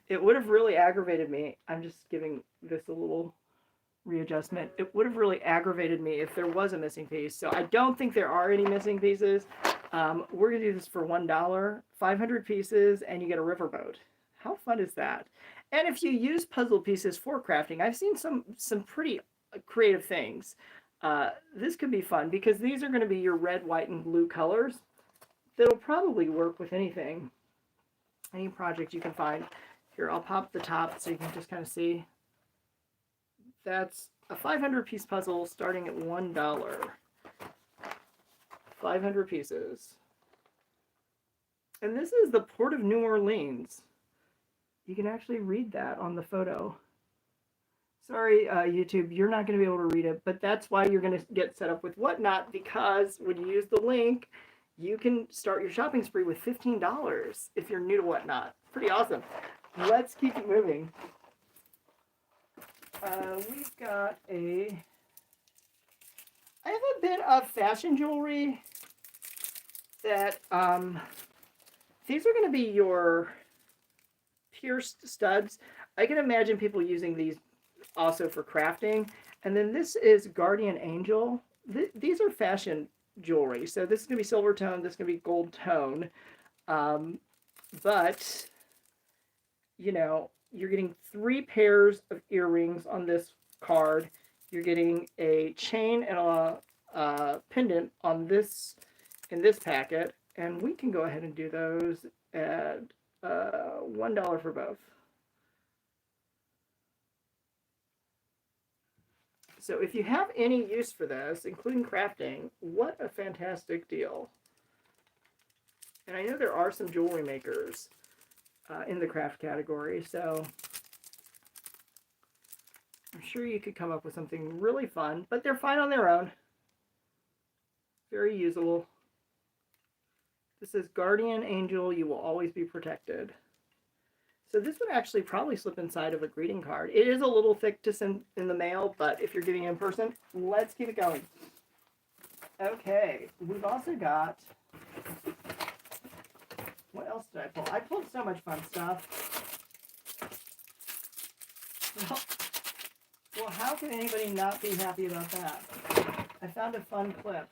it would have really aggravated me. I'm just giving this a little readjustment. It would have really aggravated me if there was a missing piece. So I don't think there are any missing pieces. We're going to do this for $1, 500 pieces, and you get a riverboat. How fun is that? And if you use puzzle pieces for crafting, I've seen some pretty creative things. This could be fun because these are going to be your red, white, and blue colors. That'll probably work with anything, any project you can find. Here, I'll pop the top so you can just kind of see. That's a 500-piece puzzle starting at $1. 500 pieces. And this is the Port of New Orleans. You can actually read that on the photo. Sorry, YouTube, you're not going to be able to read it, but that's why you're going to get set up with Whatnot, because when you use the link, you can start your shopping spree with $15 if you're new to Whatnot. Pretty awesome. Let's keep it moving. We've got I have a bit of fashion jewelry that, these are going to be your pierced studs. I can imagine people using these also for crafting. And then this is Guardian Angel. These are fashion jewelry. So this is going to be silver tone. This is going to be gold tone. But, you know, you're getting 3 pairs of earrings on this card. You're getting a chain and a pendant on this, in this packet. And we can go ahead and do those at $1 for both. So if you have any use for this, including crafting, what a fantastic deal. And I know there are some jewelry makers in the craft category, so I'm sure you could come up with something really fun, but they're fine on their own. Very usable. This is Guardian Angel, you will always be protected. So this would actually probably slip inside of a greeting card. It is a little thick to send in the mail, but if you're getting it in person, let's keep it going. Okay, we've also got, what else did I pull? I pulled so much fun stuff. Well, how can anybody not be happy about that? I found a fun clip,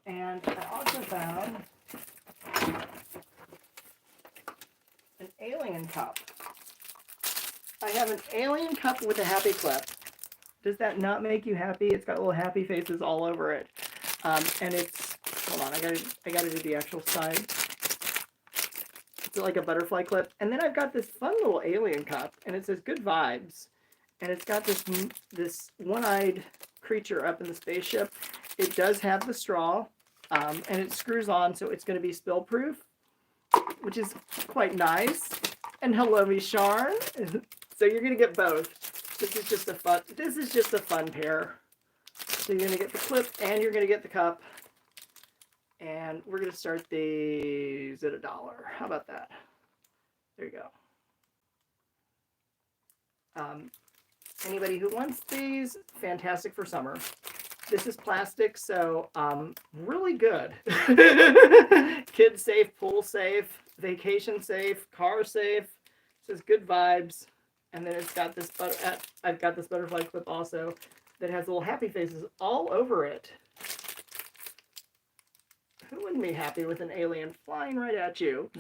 and I also found an alien cup. I have an alien cup with a happy clip. Does that not make you happy? It's got little happy faces all over it. And it's, hold on, I gotta do the actual side. It's like a butterfly clip. And then I've got this fun little alien cup, and it says good vibes. And it's got this one-eyed creature up in the spaceship. It does have the straw, and it screws on, so it's going to be spill-proof, which is quite nice. And hello, Misharn. So you're going to get both. This is just a fun pair. So you're going to get the clip, and you're going to get the cup. And we're going to start these at $1. How about that? There you go. Anybody who wants these, fantastic for summer. This is plastic, so really good. Kid safe, pool safe, vacation safe, car safe. It says good vibes. And then it's got this, I've got this butterfly clip also that has little happy faces all over it. Who wouldn't be happy with an alien flying right at you?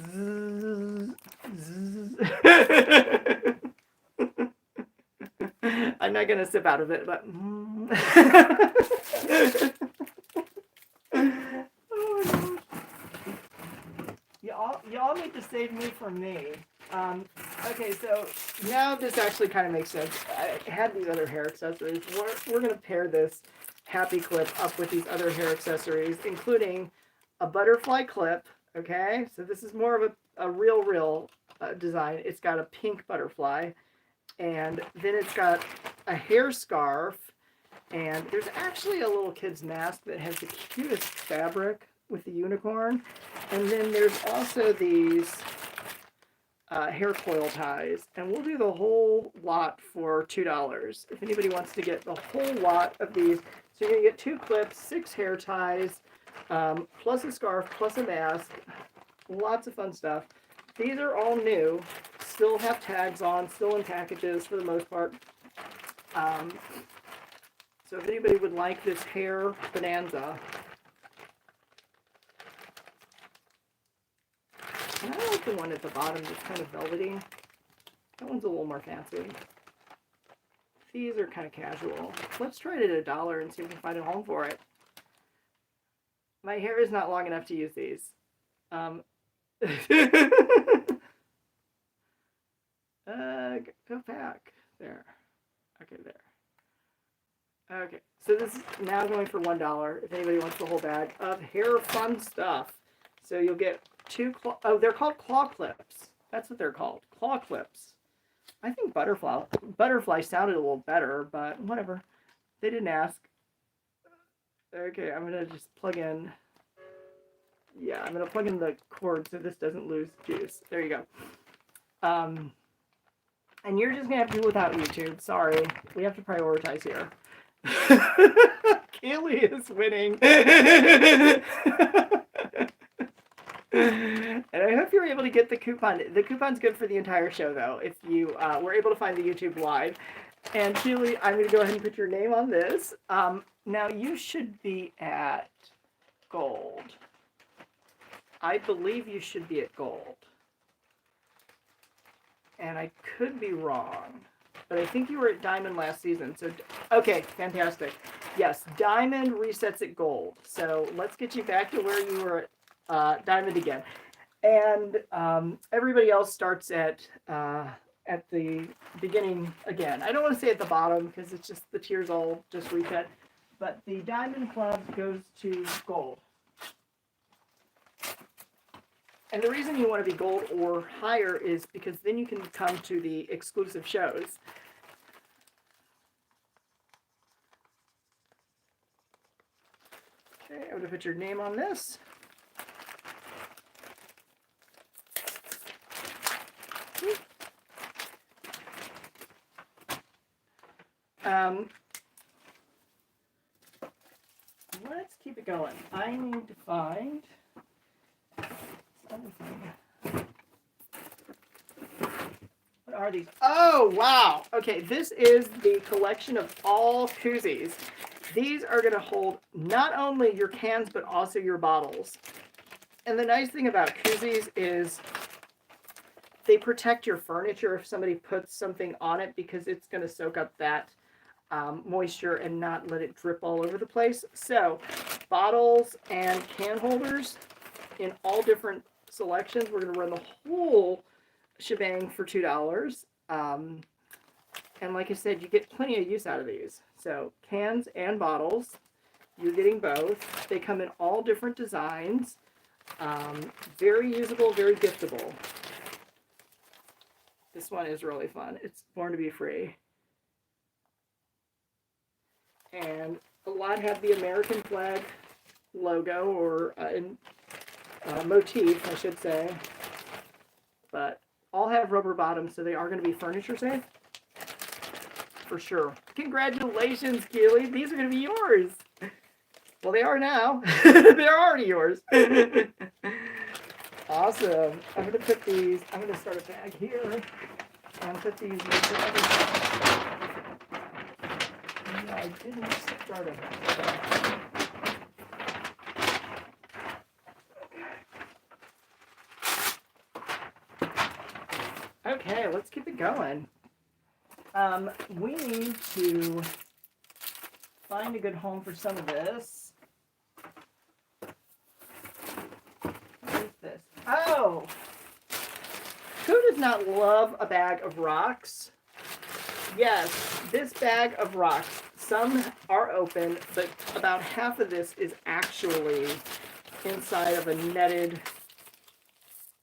I'm not going to sip out of it, but... Oh, y'all need to save me from me. Okay, so now this actually kind of makes sense. I had these other hair accessories. We're going to pair this happy clip up with these other hair accessories, including a butterfly clip. Okay, so this is more of a real design. It's got a pink butterfly. And then it's got a hair scarf, And there's actually a little kid's mask that has the cutest fabric with the unicorn. And then there's also these hair coil ties. And we'll do the whole lot for $2. If anybody wants to get the whole lot of these. So you're going to get 2 clips, 6 hair ties, plus a scarf, plus a mask. Lots of fun stuff. These are all new. Still have tags on, still in packages for the most part. So if anybody would like this hair bonanza, and I like the one at the bottom that's kind of velvety. That one's a little more fancy. These are kind of casual. Let's try it at $1 and see if we can find a home for it. My hair is not long enough to use these. Go back. There. Okay, there. Okay, so this is now going for $1 if anybody wants the whole bag of hair fun stuff. So you'll get 2 they're called claw clips. That's what they're called, claw clips. I think butterfly sounded a little better, but whatever. They didn't ask. Okay, I'm gonna just plug in. Yeah, I'm gonna plug in the cord so this doesn't lose juice. There you go. And you're just gonna have to do without YouTube. Sorry, we have to prioritize here. Kaylee is winning. And I hope you're able to get the coupon. The coupon's good for the entire show, though, if you were able to find the YouTube live. And Kaylee, I'm going to go ahead and put your name on this. Now, you should be at gold. I believe you should be at gold. And I could be wrong. But I think you were at Diamond last season. So, okay, fantastic. Yes, Diamond resets at gold. So let's get you back to where you were at Diamond again. And everybody else starts at the beginning again. I don't want to say at the bottom because it's just the tiers all just reset. But the Diamond Club goes to gold. And the reason you want to be gold or higher is because then you can come to the exclusive shows. Okay, I'm going to put your name on this. Let's keep it going. I need to find something. What are these? Oh, wow. Okay, this is the collection of all koozies. These are going to hold not only your cans, but also your bottles. And the nice thing about koozies is they protect your furniture if somebody puts something on it because it's going to soak up that moisture and not let it drip all over the place. So bottles and can holders in all different selections. We're going to run the whole shebang for $2. And like I said, you get plenty of use out of these. So cans and bottles, you're getting both. They come in all different designs. Very usable, very giftable. This one is really fun. It's Born to be Free. And a lot have the American flag logo or motif, I should say. But all have rubber bottoms, so they are going to be furniture safe. For sure. Congratulations, Keely. These are going to be yours. Well, they are now. They're already yours. Awesome. I'm going to put these, I'm going to start a bag here and put these with the other stuff. No, I didn't start a bag. Okay, let's keep it going. We need to find a good home for some of this. What is this? Oh! Who does not love a bag of rocks? Yes, this bag of rocks. Some are open, but about half of this is actually inside of a netted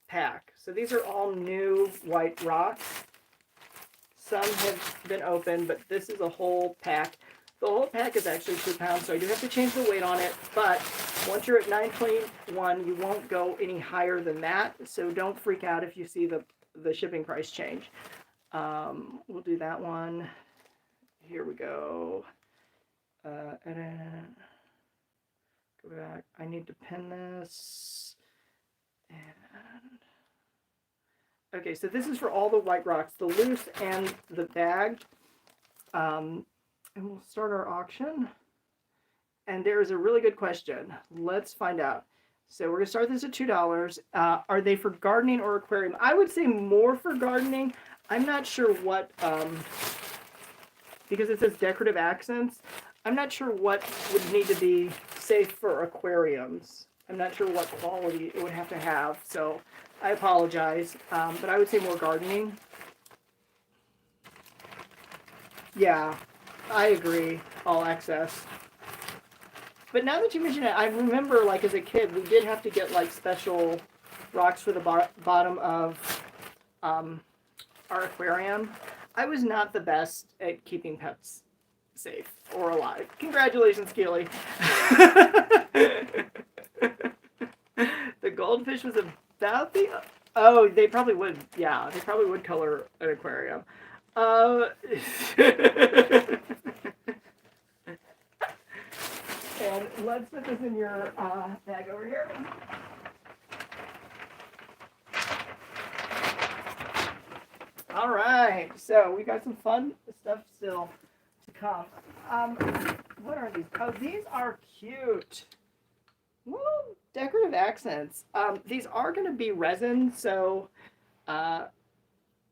pack. So these are all new white rocks. Some have been open, but this is a whole pack The whole pack is actually 2 pounds, so I do have to change the weight on it, but once you're at 9.1, you won't go any higher than that, so don't freak out if you see the shipping price change. We'll do that one. Here we go. Edit. Go back. I need to pin this. And okay, so this is for all the white rocks, the loose and the bagged. And we'll start our auction. And there's a really good question. Let's find out. So we're going to start this at $2. Are they for gardening or aquarium? I would say more for gardening. I'm not sure what, because it says decorative accents, I'm not sure what would need to be safe for aquariums. I'm not sure what quality it would have to have, so I apologize. But I would say more gardening. Yeah, I agree. All access. But now that you mention it, I remember, like, as a kid, we did have to get, like, special rocks for the bottom of our aquarium. I was not the best at keeping pets safe or alive. Congratulations, Keely. The goldfish was about the... Oh, they probably would. Yeah, they probably would color an aquarium. And let's put this in your bag over here. All right, so we got some fun stuff still to come. What are these? Oh, these are cute. Woo, decorative accents. These are going to be resin, so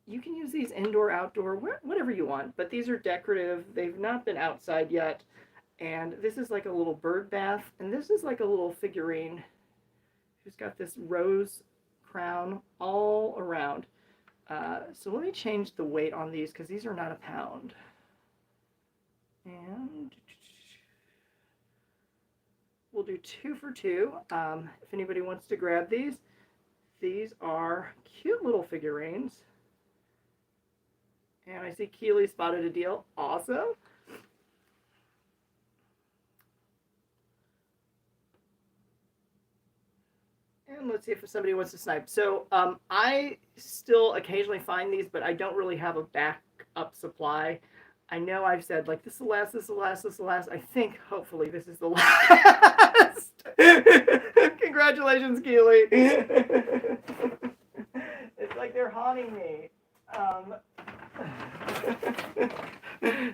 you can use these indoor, outdoor, whatever you want. But these are decorative. They've not been outside yet. And this is like a little bird bath. And this is like a little figurine who's got this rose crown all around. So let me change the weight on these because these are not a pound. And we'll do 2 for $2. If anybody wants to grab these are cute little figurines. And I see Keely spotted a deal. Awesome. And let's see if somebody wants to snipe. So I still occasionally find these, but I don't really have a backup supply. I know I've said, like, this will last, this will last, this will last. I think, hopefully, this is the last. Congratulations, Keely. It's like they're haunting me.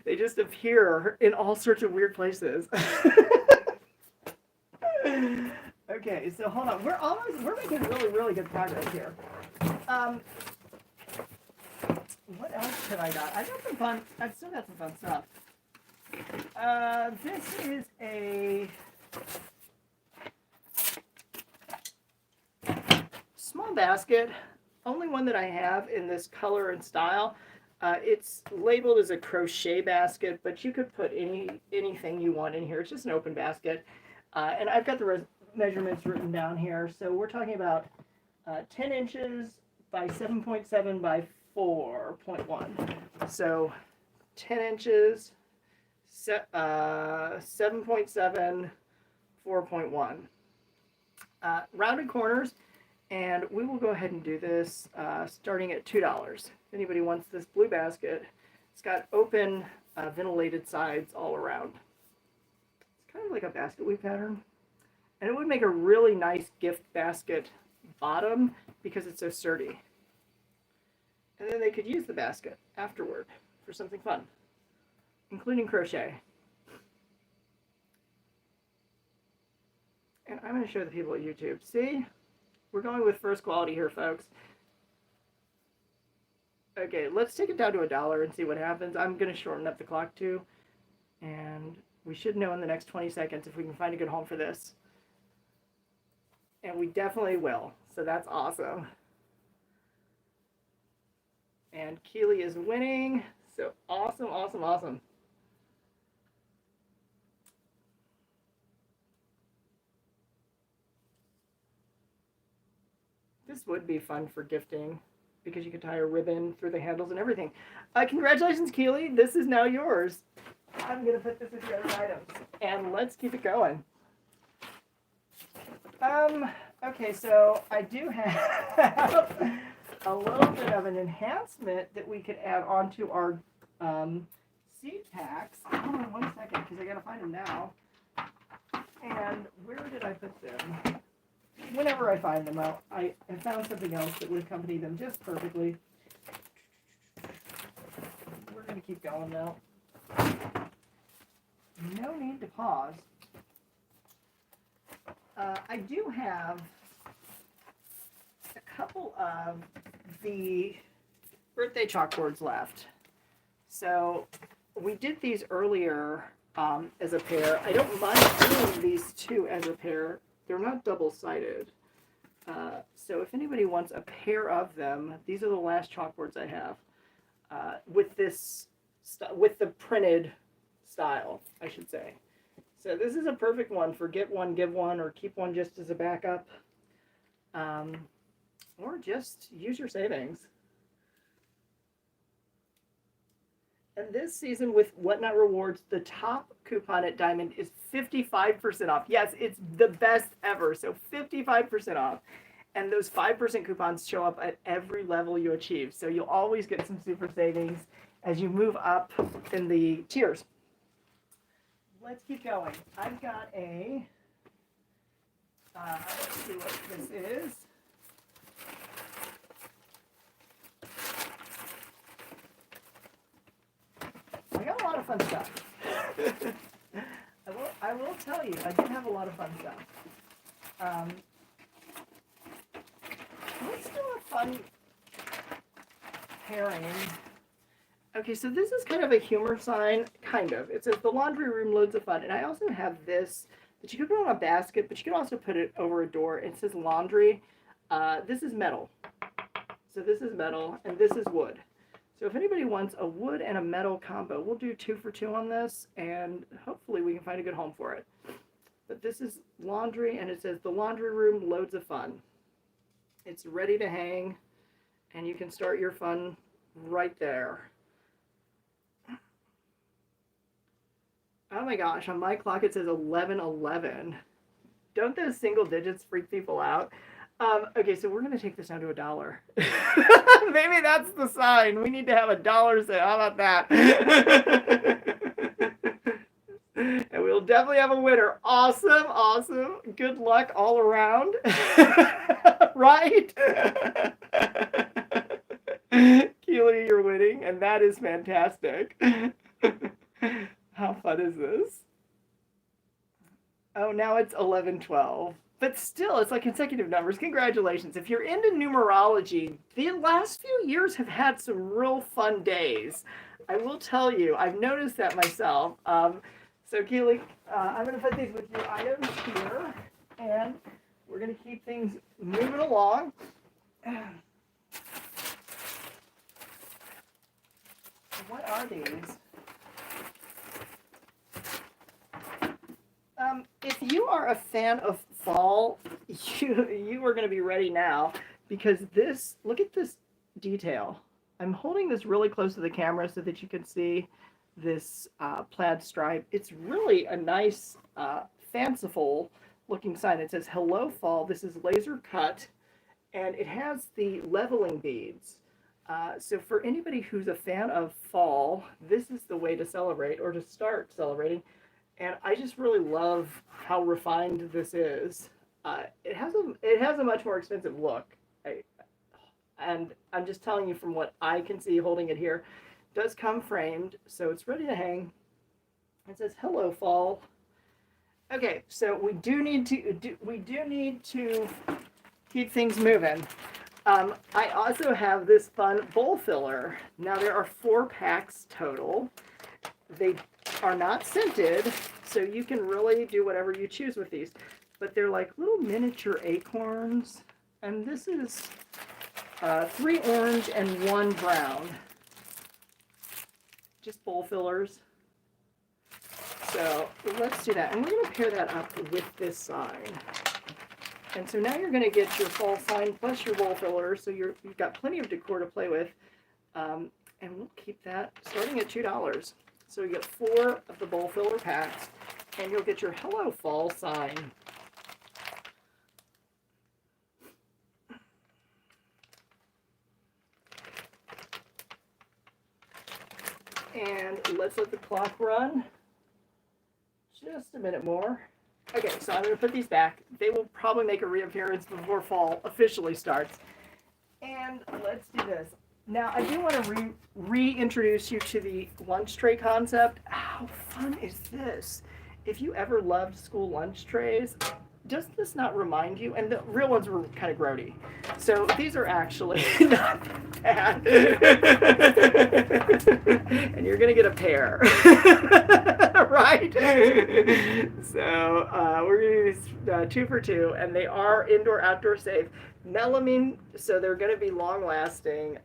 They just appear in all sorts of weird places. Okay, so hold on. We're making really, really good progress here. What else have I got? I got some fun. I've still got some fun stuff. This is a small basket, only one that I have in this color and style. It's labeled as a crochet basket, but you could put anything you want in here. It's just an open basket. And I've got the measurements written down here. So we're talking about 10 inches by 7.7 by 4.1. So 10 inches, 7.7, 4.1. Rounded corners, and we will go ahead and do this starting at $2. If anybody wants this blue basket, it's got open ventilated sides all around. It's kind of like a basket weave pattern. And it would make a really nice gift basket bottom because it's so sturdy. And then they could use the basket afterward for something fun, including crochet. And I'm going to show the people at YouTube. See? We're going with first quality here, folks. Okay, let's take it down to $1 and see what happens. I'm going to shorten up the clock too. And we should know in the next 20 seconds if we can find a good home for this. And we definitely will. So that's awesome. And Keely is winning. So awesome, awesome, awesome. This would be fun for gifting because you could tie a ribbon through the handles and everything. Congratulations, Keely. This is now yours. I'm going to put this with the other items. And let's keep it going. Okay, so I do have a little bit of an enhancement that we could add onto our seed packs. Hold on 1 second, because I got to find them now. And where did I put them? Whenever I find them out, I found something else that would accompany them just perfectly. We're going to keep going now. No need to pause. I do have a couple of the birthday chalkboards left. So we did these earlier as a pair. I don't mind doing these two as a pair. They're not double-sided. So if anybody wants a pair of them, these are the last chalkboards I have with this with the printed style, I should say. So this is a perfect one for get one, give one, or keep one just as a backup. Or just use your savings. And this season with Whatnot Rewards, the top coupon at Diamond is 55% off. Yes, it's the best ever. So 55% off. And those 5% coupons show up at every level you achieve. So you'll always get some super savings as you move up in the tiers. Let's keep going. I've got a, let's see what this is. I got a lot of fun stuff. I will tell you, I did have a lot of fun stuff. Let's do a fun pairing. Okay, so this is kind of a humor sign, kind of. It says the laundry room, loads of fun. And I also have this that you could put on a basket, but you can also put it over a door. It says laundry. This is metal. So this is metal, and this is wood. So if anybody wants a wood and a metal combo, we'll do 2 for 2 on this, and hopefully we can find a good home for it. But this is laundry, and it says the laundry room, loads of fun. It's ready to hang, and you can start your fun right there. Oh my gosh, on my clock it says 11:11. Don't those single digits freak people out? Okay, so we're going to take this down to $1. Maybe that's the sign. We need to have $1 sale. How about that? And we'll definitely have a winner. Awesome, awesome. Good luck all around. Right? Keely, you're winning, and that is fantastic. How fun is this? Oh, now it's 11:12. But still, it's like consecutive numbers. Congratulations. If you're into numerology, the last few years have had some real fun days. I will tell you, I've noticed that myself. So, Keely, I'm going to put these with your items here, and we're going to keep things moving along. What are these? If you are a fan of fall, you are going to be ready now, because this, look at this detail. I'm holding this really close to the camera so that you can see this plaid stripe. It's really a nice, fanciful looking sign. It says, "Hello Fall." This is laser cut, and it has the leveling beads. So for anybody who's a fan of fall, this is the way to celebrate, or to start celebrating. And I just really love how refined this is. It has a much more expensive look. And I'm just telling you from what I can see holding it here. It does come framed, so it's ready to hang. It says "Hello Fall." Okay, so we do need to keep things moving. I also have this fun bowl filler. Now there are 4 packs total. They are not scented, so you can really do whatever you choose with these. But they're like little miniature acorns, and this is 3 orange and 1 brown. Just bowl fillers. So let's do that, and we're going to pair that up with this sign. And so now you're going to get your fall sign plus your bowl filler, so you've got plenty of decor to play with. And we'll keep that starting at $2. So you get 4 of the bowl filler packs, and you'll get your Hello Fall sign. And let's let the clock run just a minute more. Okay, so I'm going to put these back. They will probably make a reappearance before fall officially starts. And let's do this. Now, I do want to reintroduce you to the lunch tray concept. How fun is this? If you ever loved school lunch trays, does this not remind you? And the real ones were kind of grody. So these are actually not bad. And you're going to get a pair. Right? So we're going to do 2 for 2. And they are indoor-outdoor safe. Melamine, so they're going to be long-lasting.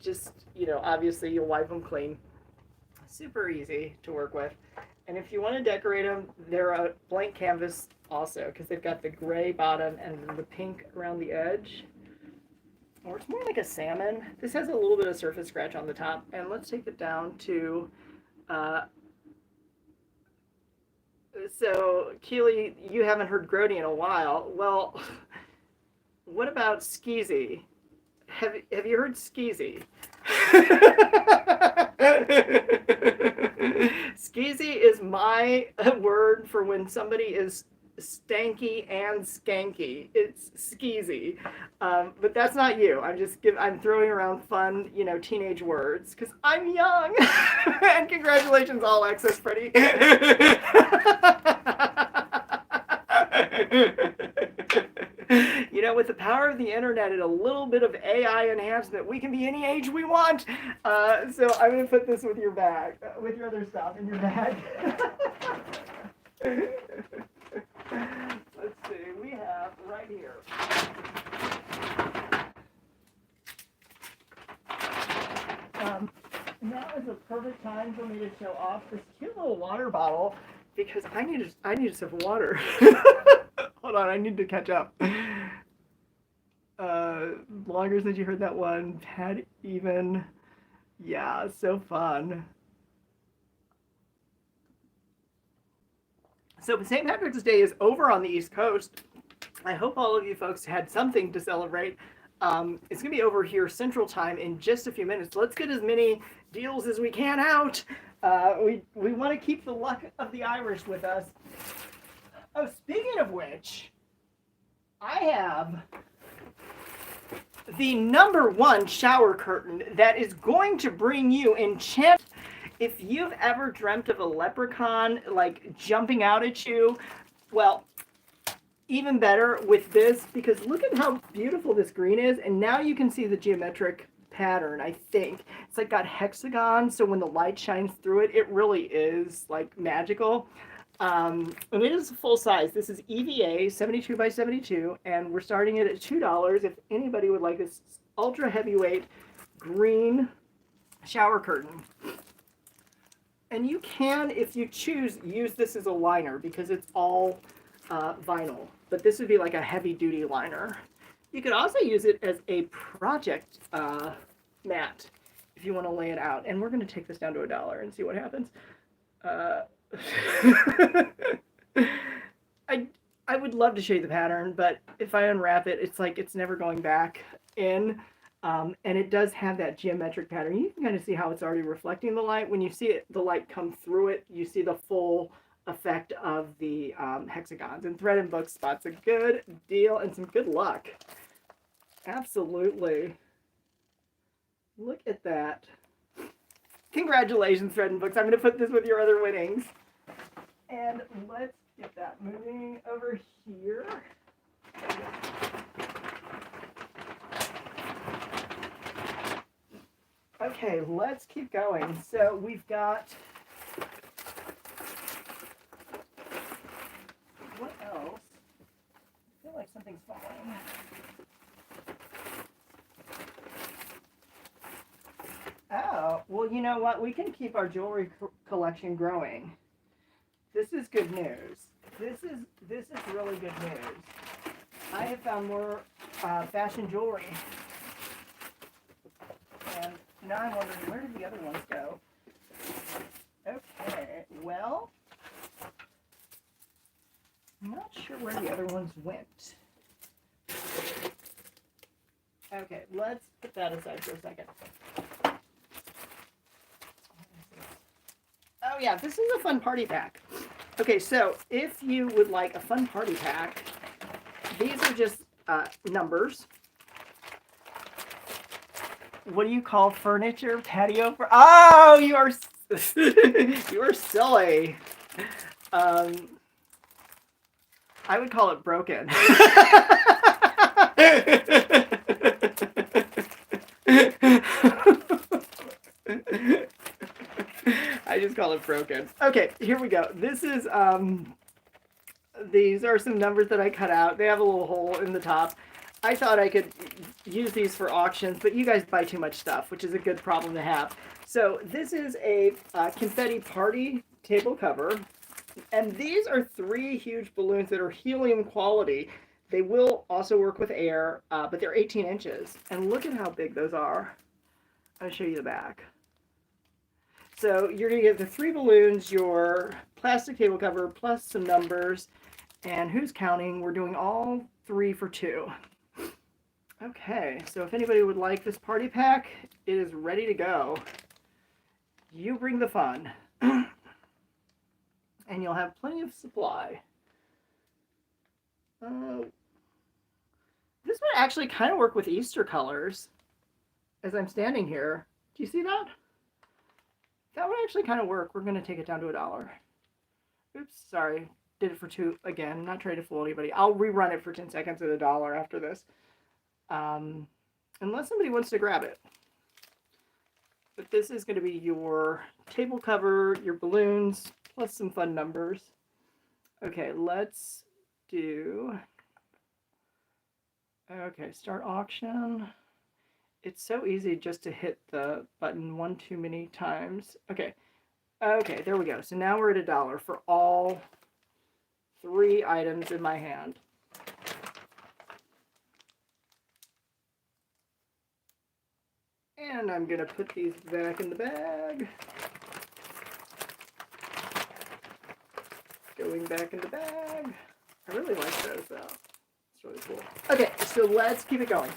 Just, obviously you'll wipe them clean. Super easy to work with. And if you want to decorate them, they're a blank canvas also, because they've got the gray bottom and the pink around the edge. Or it's more like a salmon. This has a little bit of surface scratch on the top. And let's take it down to... so, Keely, you haven't heard grody in a while. Well, what about skeezy? Have you heard skeezy? Skeezy is my word for when somebody is stanky and skanky. It's skeezy. But that's not you. I'm throwing around fun, teenage words because I'm young. And congratulations, All Access Freddie. With the power of the internet and a little bit of AI enhancement, we can be any age we want. So I'm going to put this with your bag, with your other stuff in your bag. Let's see, we have right here. Now is a perfect time for me to show off this cute little water bottle because I need a sip of water. Hold on, I need to catch up. Longer since you heard that one. Pat even. Yeah, so fun. So St. Patrick's Day is over on the East Coast. I hope all of you folks had something to celebrate. It's going to be over here Central Time in just a few minutes. Let's get as many deals as we can out. We want to keep the luck of the Irish with us. Oh, speaking of which, I have the #1 shower curtain that is going to bring you enchantment. If you've ever dreamt of a leprechaun like jumping out at you, well, even better with this, because look at how beautiful this green is, and now you can see the geometric pattern. I think it's like got hexagons, so when the light shines through it, it really is like magical. And it is full size. This is EVA 72 by 72, and we're starting it at $2 if anybody would like this ultra heavyweight green shower curtain. And you can, if you choose, use this as a liner because it's all vinyl, but this would be like a heavy duty liner. You could also use it as a project mat if you want to lay it out. And we're going to take this down to $1 and see what happens. I would love to show you the pattern, but if I unwrap it, it's like it's never going back in. And it does have that geometric pattern. You can kind of see how it's already reflecting the light. When you see it, the light come through it, you see the full effect of the hexagons. And Thread and Book spots a good deal and some good luck. Absolutely. Look at that. Congratulations, Thread and Books. I'm going to put this with your other winnings. And let's get that moving over here. Okay, let's keep going. So we've got, what else? I feel like something's falling. Oh, well, you know what? We can keep our jewelry collection growing. This is good news. This is really good news. I have found more fashion jewelry. And now I'm wondering, where did the other ones go? Okay, well, I'm not sure where the other ones went. Okay, let's put that aside for a second. Oh yeah, this is a fun party pack. Okay, so if you would like a fun party pack, these are just numbers. What do you call furniture? Patio? Oh, you are you are silly. I would call it broken. I just call it broken. Okay, here we go. This is these are some numbers that I cut out. They have a little hole in the top. I thought I could use these for auctions, but you guys buy too much stuff, which is a good problem to have. So this is a confetti party table cover, and these are 3 huge balloons that are helium quality. They will also work with air, but they're 18 inches. And look at how big those are. I'll show you the back. So you're going to get the 3 balloons, your plastic table cover, plus some numbers. And who's counting? We're doing all 3 for 2. Okay, so if anybody would like this party pack, it is ready to go. You bring the fun. And you'll have plenty of supply. This would actually kind of work with Easter colors as I'm standing here. Do you see that? That would actually kind of work. We're going to take it down to $1. Oops, sorry. Did it for 2 again. Not trying to fool anybody. I'll rerun it for 10 seconds at $1 after this. Unless somebody wants to grab it. But this is going to be your table cover, your balloons, plus some fun numbers. Okay, let's do... Okay, start auction. It's so easy just to hit the button 1 too many times. Okay, there we go. So now we're at $1 for all 3 items in my hand. And I'm going to put these back in the bag. Going back in the bag. I really like those though. It's really cool. Okay, so let's keep it going.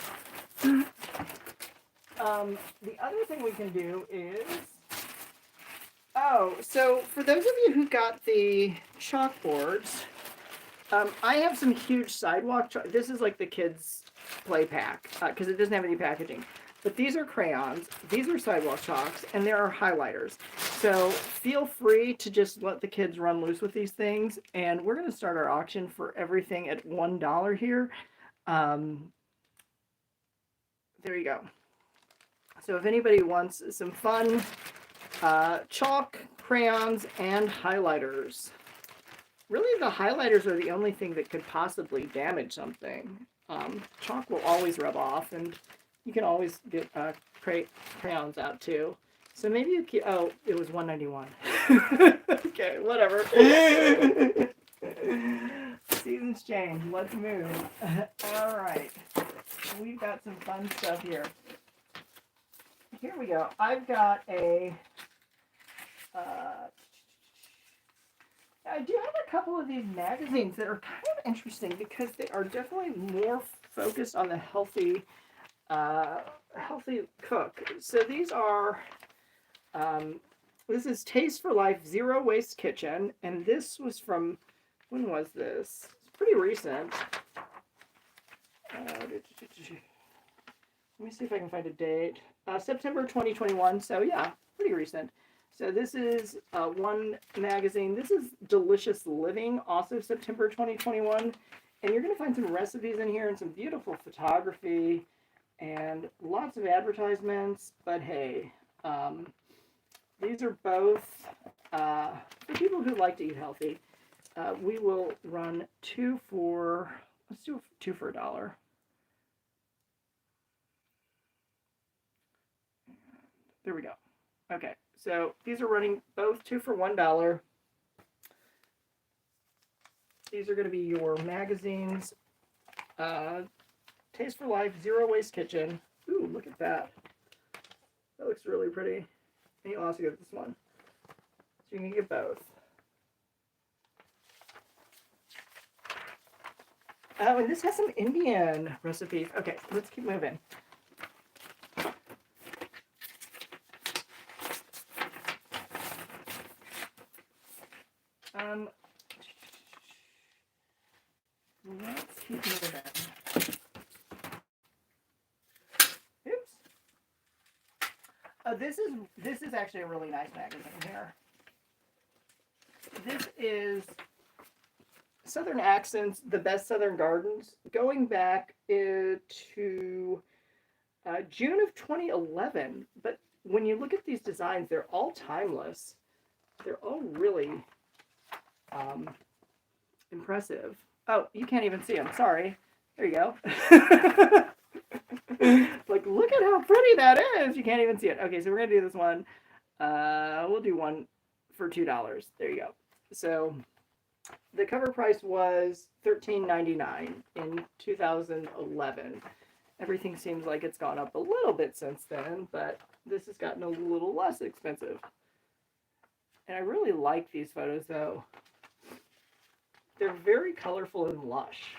The other thing we can do is... Oh, so for those of you who got the chalkboards, I have some huge sidewalk... This is like the kids' play pack, because it doesn't have any packaging. But these are crayons, these are sidewalk chalks, and there are highlighters. So feel free to just let the kids run loose with these things. And we're going to start our auction for everything at $1 here. There you go. So if anybody wants some fun chalk, crayons, and highlighters. Really, the highlighters are the only thing that could possibly damage something. Chalk will always rub off, and you can always get crayons out too. So maybe you keep... Oh, it was $1.91. Okay, whatever. Seasons change. Let's move. All right. We've got some fun stuff here. Here we go. I've got a... I do have a couple of these magazines that are kind of interesting because they are definitely more focused on the healthy cook. So these are, this is Taste for Life Zero Waste Kitchen, and this was from, when was this? It's pretty recent. Let me see if I can find a date. September 2021, so yeah, pretty recent. So this is one magazine. This is Delicious Living, also September 2021. And you're going to find some recipes in here and some beautiful photography and lots of advertisements. But hey, these are both for people who like to eat healthy. We will run 2 for, let's do 2 for $1. There we go. Okay, so these are running both 2 for $1. These are going to be your magazines. Taste for Life, Zero Waste Kitchen. Ooh, look at that. That looks really pretty. And you'll also get this one. So you can get both. Oh, and this has some Indian recipes. Okay, let's keep moving. Let's keep moving. Oops. Oh, this is actually a really nice magazine here. This is Southern Accents, The Best Southern Gardens, going back to June of 2011. But when you look at these designs, they're all timeless. They're all really impressive. Oh, you can't even see them. Sorry. There you go. Like, look at how pretty that is. You can't even see it. Okay, so we're going to do this one. We'll do one for $2. There you go. So the cover price was $13.99 in 2011. Everything seems like it's gone up a little bit since then, but this has gotten a little less expensive. And I really like these photos, though. They're very colorful and lush.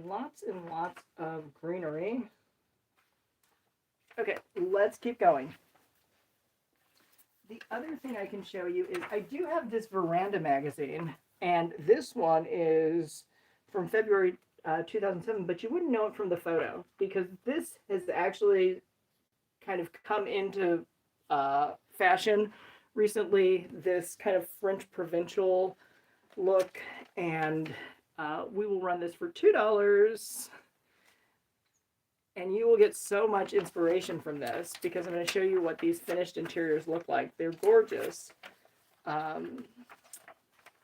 Lots and lots of greenery. Okay, let's keep going. The other thing I can show you is I do have this Veranda magazine, and this one is from February 2007, but you wouldn't know it from the photo because this has actually kind of come into fashion recently, this kind of French provincial look, and we will run this for $2. And you will get so much inspiration from this because I'm going to show you what these finished interiors look like. They're gorgeous.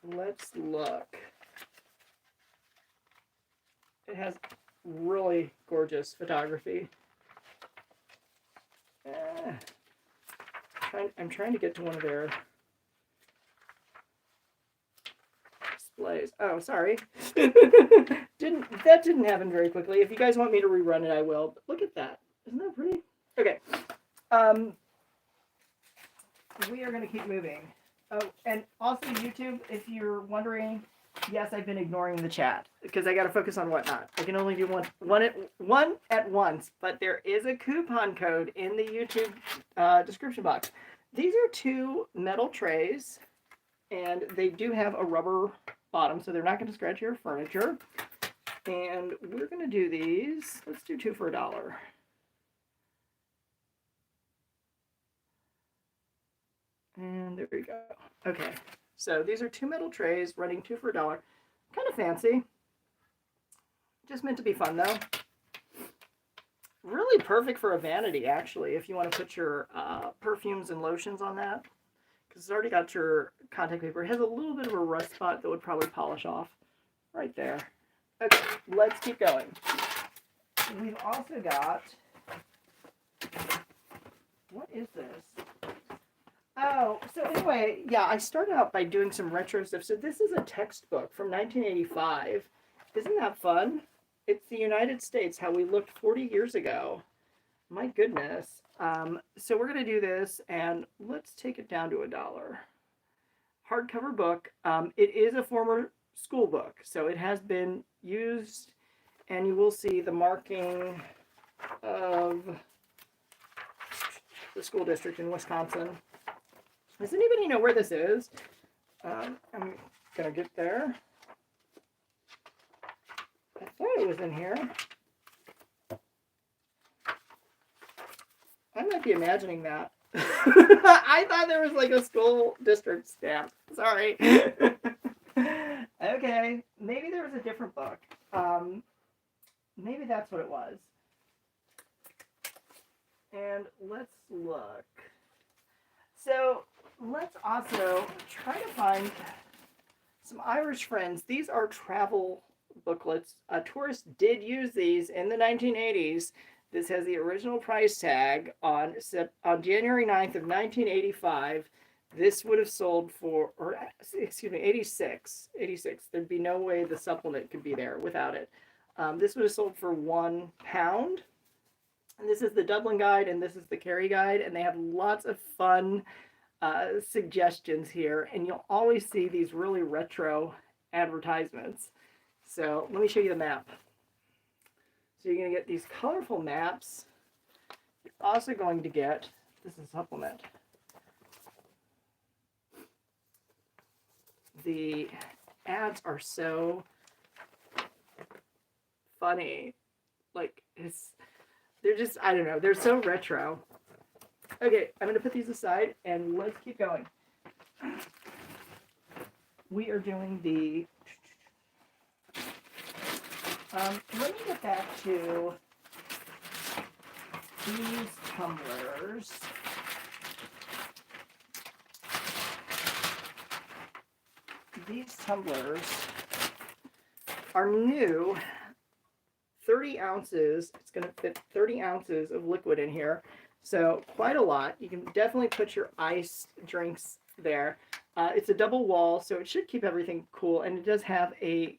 Let's look. It has really gorgeous photography. I'm trying to get to one of their displays. Oh, sorry. That didn't happen very quickly. If you guys want me to rerun it, I will. But look at that. Isn't that pretty? Okay. We are going to keep moving. Oh, and also YouTube, if you're wondering, yes, I've been ignoring the chat because I got to focus on Whatnot. I can only do one at once, but there is a coupon code in the YouTube description box. These are 2 metal trays, and they do have a rubber bottom, so they're not going to scratch your furniture. And we're going to do these. Let's do 2 for $1. And there we go. Okay, so these are 2 metal trays running 2 for $1. Kind of fancy. Just meant to be fun, though. Really perfect for a vanity, actually, if you want to put your perfumes and lotions on that. Because it's already got your contact paper. It has a little bit of a rust spot that would probably polish off right there. Okay, let's keep going. We've also got, what is this? Oh, so anyway, yeah, I started out by doing some retro stuff. So this is a textbook from 1985. Isn't that fun? It's the United States, how we looked 40 years ago. My goodness. So we're going to do this, and let's take it down to $1. Hardcover book. It is a former school book, so it has been used, and you will see the marking of the school district in Wisconsin. Does anybody know where this is? I'm gonna get there. I thought it was in here. I might be imagining that. I thought there was like a school district stamp. Sorry. Okay, maybe there was a different book. Maybe that's what it was. And let's look. So let's also try to find some Irish friends. These are travel booklets. Tourists did use these in the 1980s. This has the original price tag on January 9th of 1985. This would have sold for, or excuse me, 86. There'd be no way the supplement could be there without it. This would have sold for £1. And this is the Dublin Guide, and this is the Kerry Guide, and they have lots of fun suggestions here, and you'll always see these really retro advertisements. So let me show you the map. So you're going to get these colorful maps. You're also going to get, this is a supplement, the ads are so funny. Like, they're just, I don't know, they're so retro. Okay, I'm going to put these aside and let's keep going. We are doing the, let me get back to these tumblers. These tumblers are new, 30 ounces. It's going to fit 30 ounces of liquid in here. So quite a lot. You can definitely put your iced drinks there. It's a double wall, so it should keep everything cool. And it does have a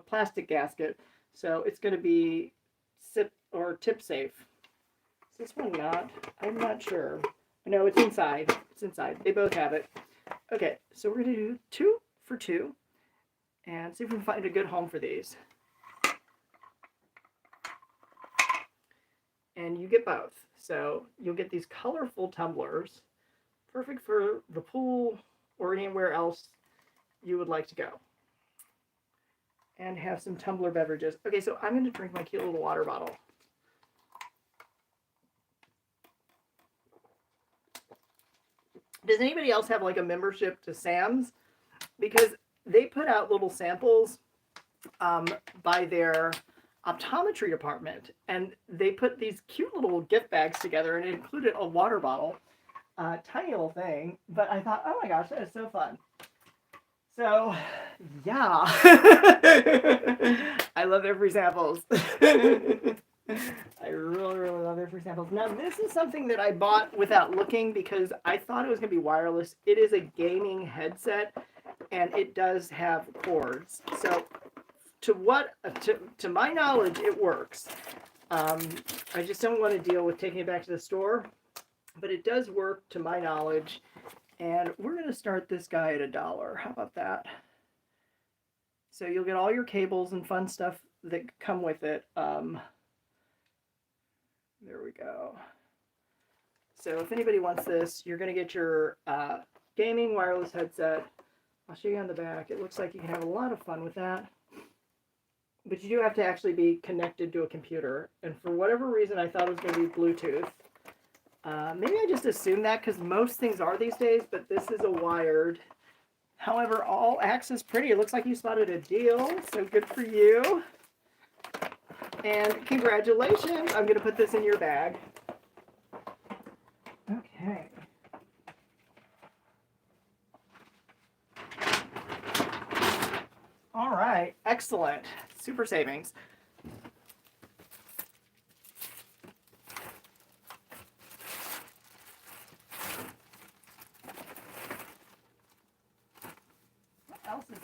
plastic gasket. So it's going to be sip or tip safe. Is this one not? I'm not sure. No, it's inside. It's inside. They both have it. Okay, so we're going to do 2 for 2 and see if we can find a good home for these. And you get both. So you'll get these colorful tumblers, perfect for the pool or anywhere else you would like to go. And have some tumbler beverages. Okay, so I'm going to drink my cute little water bottle. Does anybody else have like a membership to Sam's? Because they put out little samples by their optometry department, and they put these cute little gift bags together, and it included a water bottle, tiny little thing. But I thought, oh my gosh, that is so fun. So yeah, I love their free samples. I really, really love their free samples. Now, this is something that I bought without looking because I thought it was going to be wireless. It is a gaming headset, and it does have cords. So, to my knowledge, it works. I just don't want to deal with taking it back to the store, but it does work to my knowledge. And we're going to start this guy at $1. How about that? So you'll get all your cables and fun stuff that come with it. There we go. So if anybody wants this, you're going to get your gaming wireless headset. I'll show you on the back. It looks like you can have a lot of fun with that. But you do have to actually be connected to a computer. And for whatever reason, I thought it was going to be Bluetooth. Maybe I just assumed that because most things are these days, but this is a wired. However, all access pretty. It looks like you spotted a deal, so good for you. And congratulations. I'm going to put this in your bag. Okay. All right. Excellent. Super savings.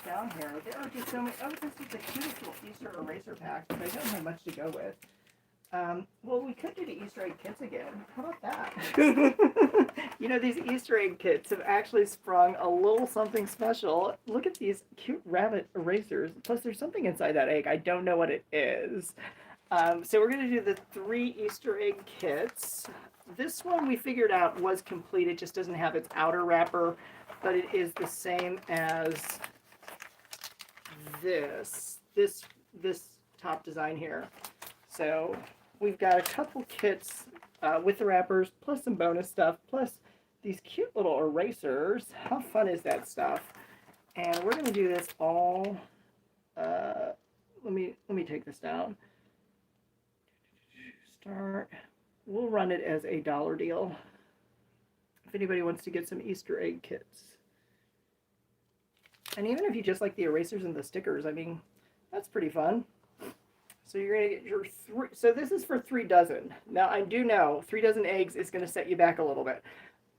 Down here, there are just so many. Oh, this is the cutest little Easter eraser pack, but I don't have much to go with. Well, we could do the Easter egg kits again. How about that? You know, these Easter egg kits have actually sprung a little something special. Look at these cute rabbit erasers. Plus, there's something inside that egg. I don't know what it is. So we're going to do the 3 Easter egg kits. This one we figured out was complete. It just doesn't have its outer wrapper, but it is the same as this top design here. So we've got a couple kits with the wrappers, plus some bonus stuff, plus these cute little erasers. How fun is that stuff? And we're going to do this all. Let me take this down. Start. We'll run it as a $1 deal. If anybody wants to get some Easter egg kits. And even if you just like the erasers and the stickers, I mean, that's pretty fun. So you're going to get your 3. So this is for 3 dozen. Now, I do know 3 dozen eggs is going to set you back a little bit.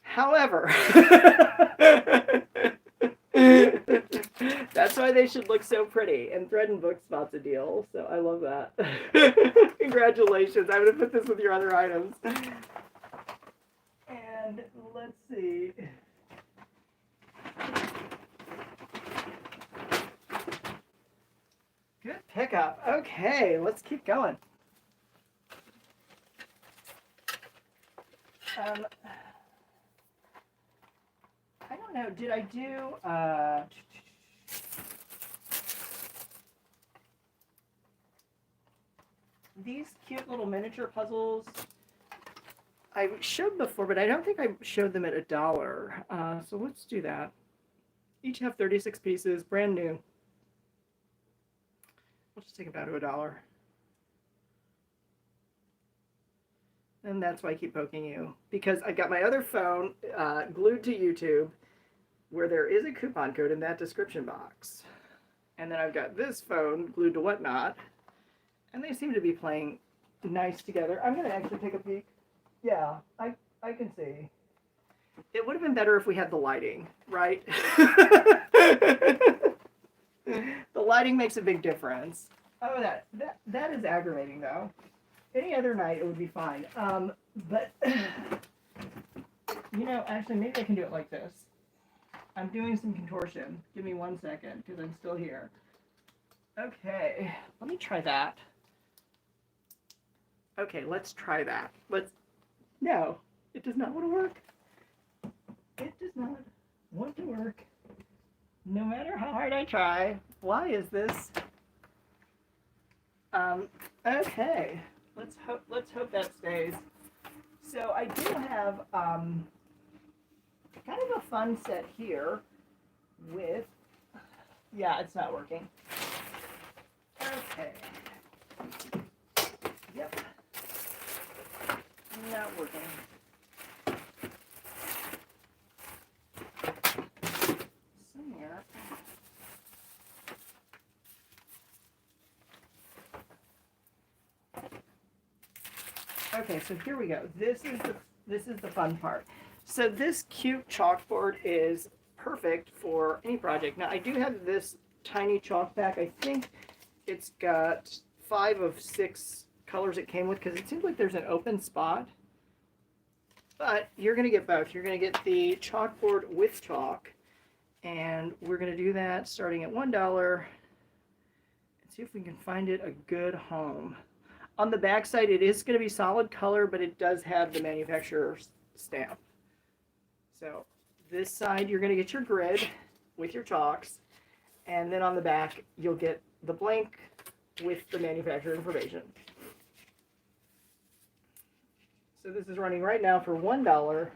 However, that's why they should look so pretty. And Thread and Book Spot's a deal, so I love that. Congratulations. I'm going to put this with your other items. And let's let's see. Good pickup. Okay, let's keep going. I don't know, did I do, these cute little miniature puzzles? I showed before, but I don't think I showed them at $1. So let's do that. Each have 36 pieces, brand new. We'll just take them down to $1. And that's why I keep poking you, because I've got my other phone glued to YouTube, where there is a coupon code in that description box. And then I've got this phone glued to Whatnot, and they seem to be playing nice together. I'm going to actually take a peek. Yeah, I can see. It would have been better if we had the lighting, right? The lighting makes a big difference. Oh, that is aggravating, though. Any other night, it would be fine. But, you know, actually, maybe I can do it like this. I'm doing some contortion. Give me 1 second, because I'm still here. Okay, let me try that. Okay, let's try that. No, it does not want to work. It does not want to work. No matter how hard I try. Why is this? Okay. Let's hope that stays. So I do have kind of a fun set here with, yeah, it's not working. Okay. Yep. Not working. Somewhere. Okay, so here we go. This is the fun part. So this cute chalkboard is perfect for any project. Now I do have this tiny chalk pack. I think it's got 5 of 6 colors it came with, because it seems like there's an open spot. But you're going to get both. You're going to get the chalkboard with chalk, and we're going to do that starting at $1 and see if we can find it a good home. On the back side, it is going to be solid color, but it does have the manufacturer's stamp. So this side, you're going to get your grid with your chalks, and then on the back, you'll get the blank with the manufacturer information. So this is running right now for $1.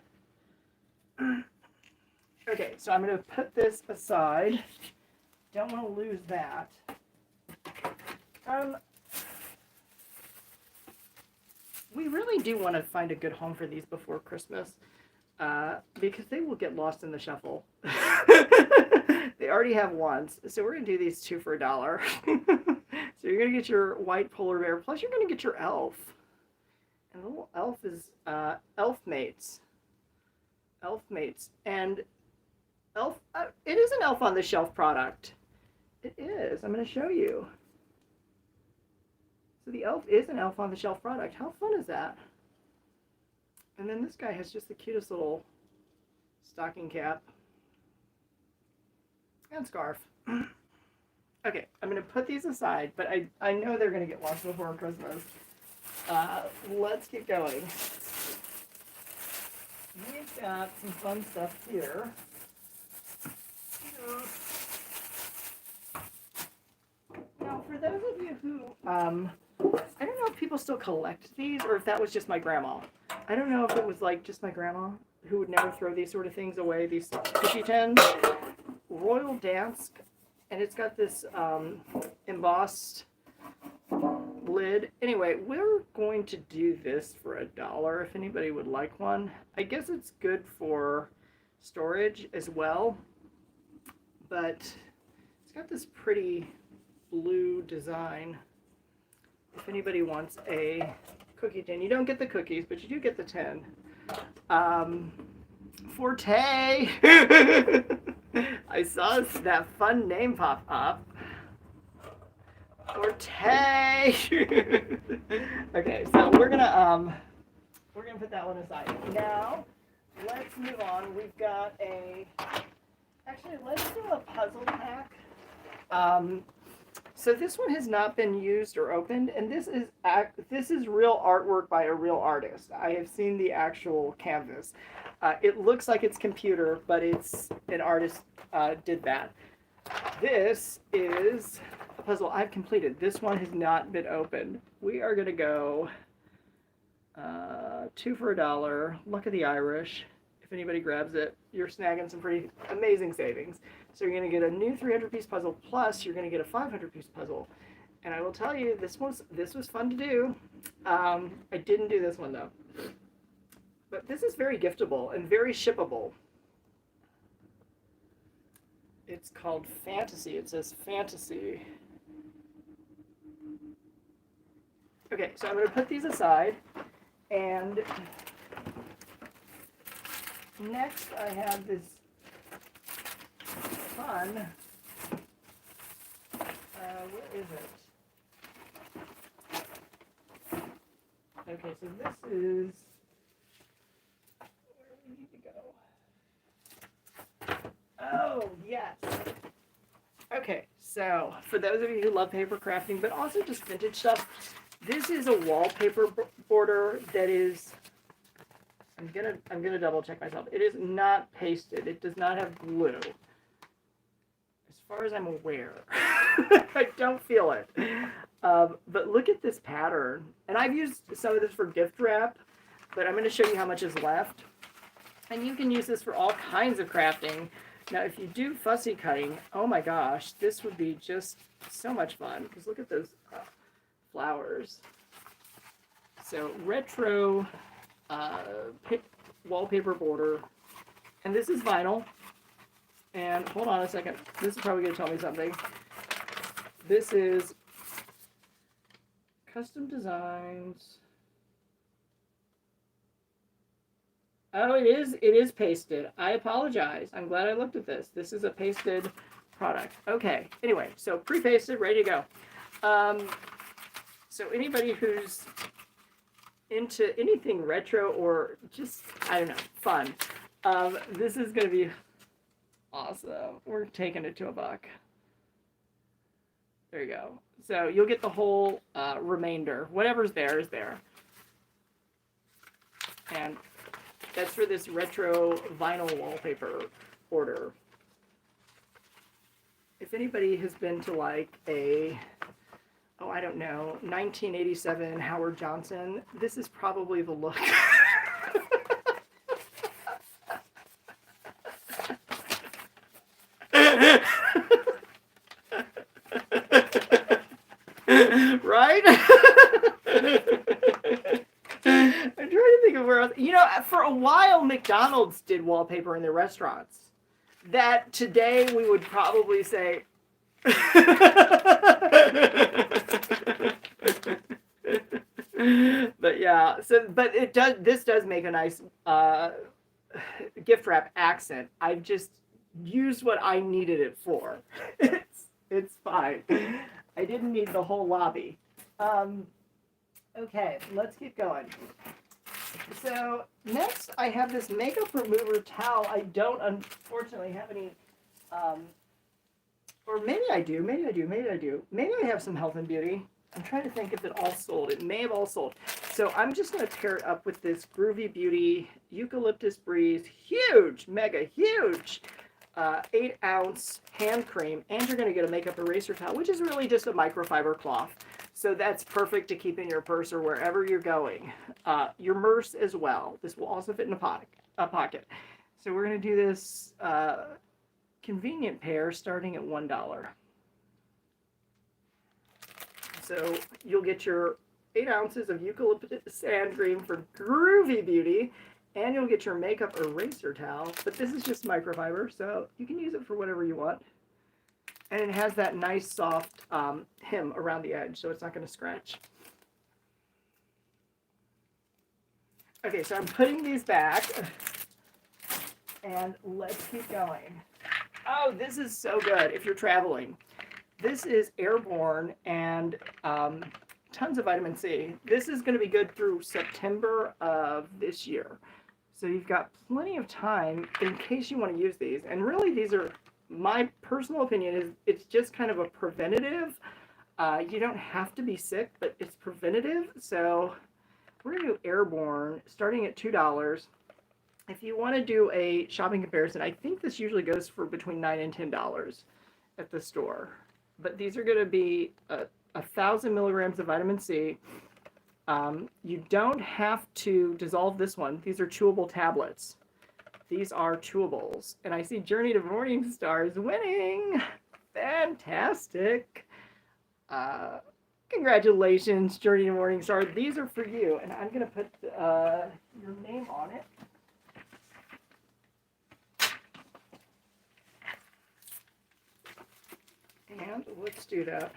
Okay, so I'm going to put this aside. Don't want to lose that. We really do want to find a good home for these before Christmas, because they will get lost in the shuffle. They already have ones, so we're going to do these 2 for $1. So you're going to get your white polar bear, plus you're going to get your elf. And the little elf is Elfmates. Elfmates. And elf, it is an Elf on the Shelf product. It is. I'm going to show you. So the elf is an Elf on the Shelf product. How fun is that? And then this guy has just the cutest little stocking cap and scarf. Okay, I'm going to put these aside, but I know they're going to get lost before Christmas. Let's keep going. We've got some fun stuff here. Now, for those of you who, I don't know if people still collect these, or if that was just my grandma. I don't know if it was like just my grandma who would never throw these sort of things away, these cookie tins. Royal Dansk, and it's got this embossed lid. Anyway, we're going to do this for $1 if anybody would like one. I guess it's good for storage as well, but it's got this pretty blue design. If anybody wants a cookie tin, you don't get the cookies, but you do get the tin. Forte. I saw that fun name pop up. Forte. Okay, so we're gonna put that one aside. Now, let's move on. We've got actually, let's do a puzzle pack. Um, so this one has not been used or opened, and this is real artwork by a real artist. I have seen the actual canvas. It looks like it's computer, but it's an artist did that. This is a puzzle I've completed. This one has not been opened. We are going to go 2 for $1. Luck of the Irish. If anybody grabs it, you're snagging some pretty amazing savings. So you're going to get a new 300-piece puzzle, plus you're going to get a 500-piece puzzle. And I will tell you, this was fun to do. I didn't do this one, though. But this is very giftable and very shippable. It's called Fantasy. It says Fantasy. Okay, so I'm going to put these aside. And next I have this fun, where is it? Okay, so this is, where do we need to go? Oh, yes. Okay, so for those of you who love paper crafting, but also just vintage stuff, this is a wallpaper border that is, I'm gonna double check myself. It is not pasted. It does not have glue. As far as I'm aware. I don't feel it. But look at this pattern. And I've used some of this for gift wrap, but I'm going to show you how much is left. And you can use this for all kinds of crafting. Now, if you do fussy cutting, oh my gosh, this would be just so much fun. Because look at those flowers. So, retro wallpaper border. And this is vinyl. And hold on a second. This is probably going to tell me something. This is custom designs. Oh, it is pasted. I apologize. I'm glad I looked at this. This is a pasted product. Okay. Anyway, so pre-pasted, ready to go. So anybody who's into anything retro or just, I don't know, fun, this is going to be awesome. We're taking it to $1. There you go. So you'll get the whole remainder. Whatever's there is there. And that's for this retro vinyl wallpaper order. If anybody has been to like a, oh, I don't know, 1987 Howard Johnson, this is probably the look. Right? I'm trying to think of where else. You know, for a while, McDonald's did wallpaper in their restaurants. That today we would probably say. But yeah, so but it does. This does make a nice gift wrap accent. I've just used what I needed it for. It's fine. I didn't need the whole lobby. Okay, let's keep going. So next I have this makeup remover towel. I don't unfortunately have any, or maybe I do, maybe I have some health and beauty. I'm trying to think if it all sold. It may have all sold. So I'm just going to pair it up with this Groovy Beauty Eucalyptus Breeze, huge, mega huge, 8-ounce hand cream, and you're going to get a makeup eraser towel, which is really just a microfiber cloth. So that's perfect to keep in your purse or wherever you're going. Your purse as well. This will also fit in a pocket. So we're going to do this convenient pair starting at $1. So you'll get your 8 ounces of eucalyptus hand cream for Groovy Beauty, and you'll get your makeup eraser towel. But this is just microfiber, so you can use it for whatever you want. And it has that nice soft hem around the edge, so it's not going to scratch. Okay, so I'm putting these back, and let's keep going. Oh, this is so good if you're traveling. This is Airborne and tons of vitamin C. This is going to be good through September of this year. So you've got plenty of time in case you want to use these. And really, these are, my personal opinion is it's just kind of a preventative. You don't have to be sick, but it's preventative. So we're going to do Airborne starting at $2. If you want to do a shopping comparison, I think this usually goes for between $9 and $10 at the store. But these are going to be 1,000 milligrams of vitamin C. You don't have to dissolve this one. These are chewable tablets. These are chewables. And I see Journey to Morning Star is winning. Fantastic. Congratulations, Journey to Morning Star. These are for you. And I'm going to put your name on it. And let's do that.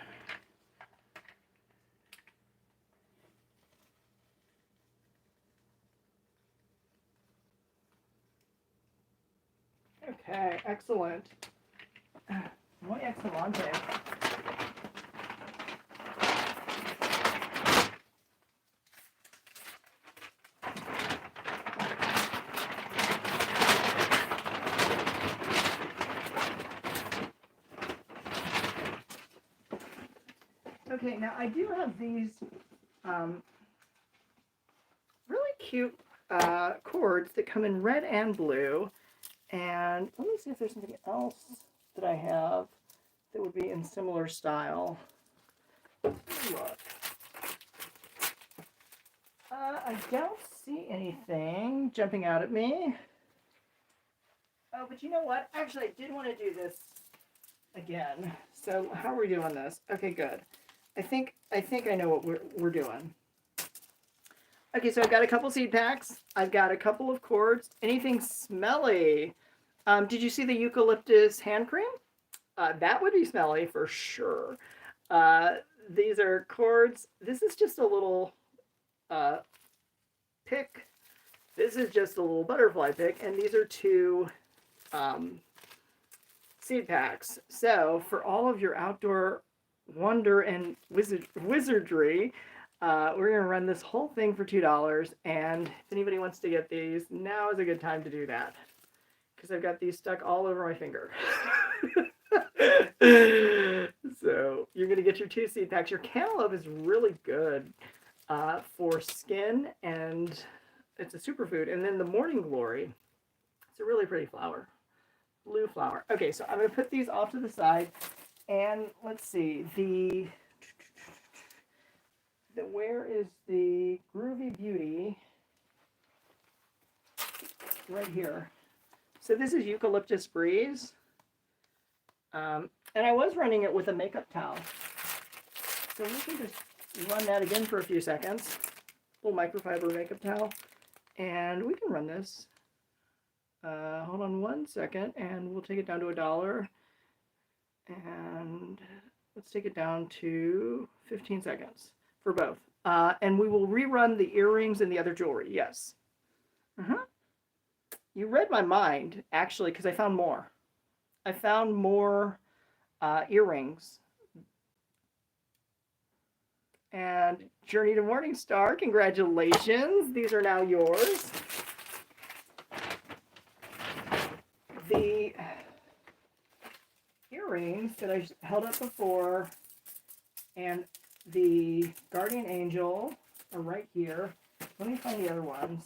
Okay, excellent. Muy excelente. Okay, now I do have these really cute cords that come in red and blue. And let me see if there's something else that I have that would be in similar style. Let's look. I don't see anything jumping out at me. Oh, but you know what? Actually, I did want to do this again. So how are we doing this? Okay, good. I think I know what we're doing. Okay, so I've got a couple seed packs. I've got a couple of cords. Anything smelly? Did you see the eucalyptus hand cream? That would be smelly for sure. These are cords. This is just a little pick. This is just a little butterfly pick. And these are two seed packs. So for all of your outdoor wonder and wizardry, we're going to run this whole thing for $2. And if anybody wants to get these, now is a good time to do that. Because I've got these stuck all over my finger. So you're going to get your 2 seed packs. Your cantaloupe is really good for skin, and it's a superfood. And then the Morning Glory, it's a really pretty flower. Blue flower. Okay, so I'm going to put these off to the side. And let's see, where is the Groovy Beauty? Right here. So this is Eucalyptus Breeze. And I was running it with a makeup towel. So we can just run that again for a few seconds. Little microfiber makeup towel. And we can run this. Hold on 1 second, and we'll take it down to $1. And let's take it down to 15 seconds for both. And we will rerun the earrings and the other jewelry. Yes. You read my mind, actually, because I found more. I found more earrings. And Journey to Morning Star, congratulations. These are now yours. The earrings that I held up before and the Guardian Angel are right here. Let me find the other ones.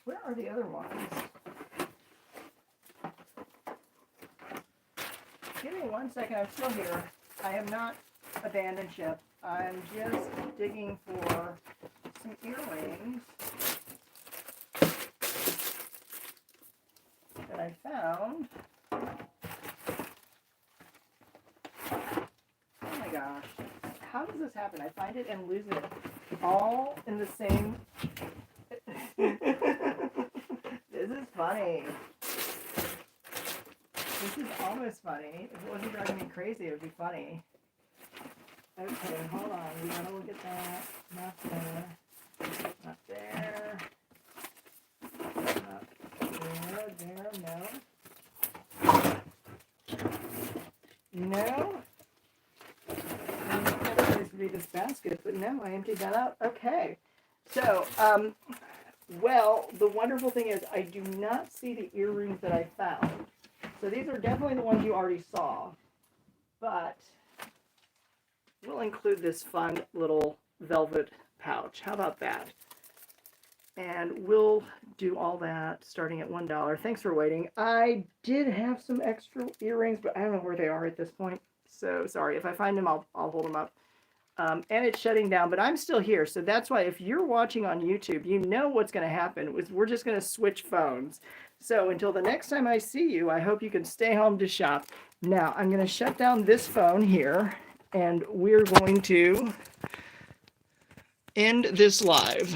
Where are the other ones? Give me 1 second. I'm still here. I have not abandoned ship. I'm just digging for some earrings that I found. Oh my gosh. How does this happen? I find it and lose it all in the same... This is funny. This is almost funny. If it wasn't driving me crazy, it would be funny. Okay, hold on. We gotta look at that. Not there. Not there. basket, but no, I emptied that out. Okay. So, well, the wonderful thing is I do not see the earrings that I found. So these are definitely the ones you already saw. But we'll include this fun little velvet pouch. How about that? And we'll do all that starting at $1. Thanks for waiting. I did have some extra earrings, but I don't know where they are at this point. So sorry. If I find them, I'll hold them up. And it's shutting down, but I'm still here. So that's why if you're watching on YouTube, you know what's going to happen. We're just going to switch phones. So until the next time I see you, I hope you can stay home to shop. Now, I'm going to shut down this phone here, and we're going to end this live.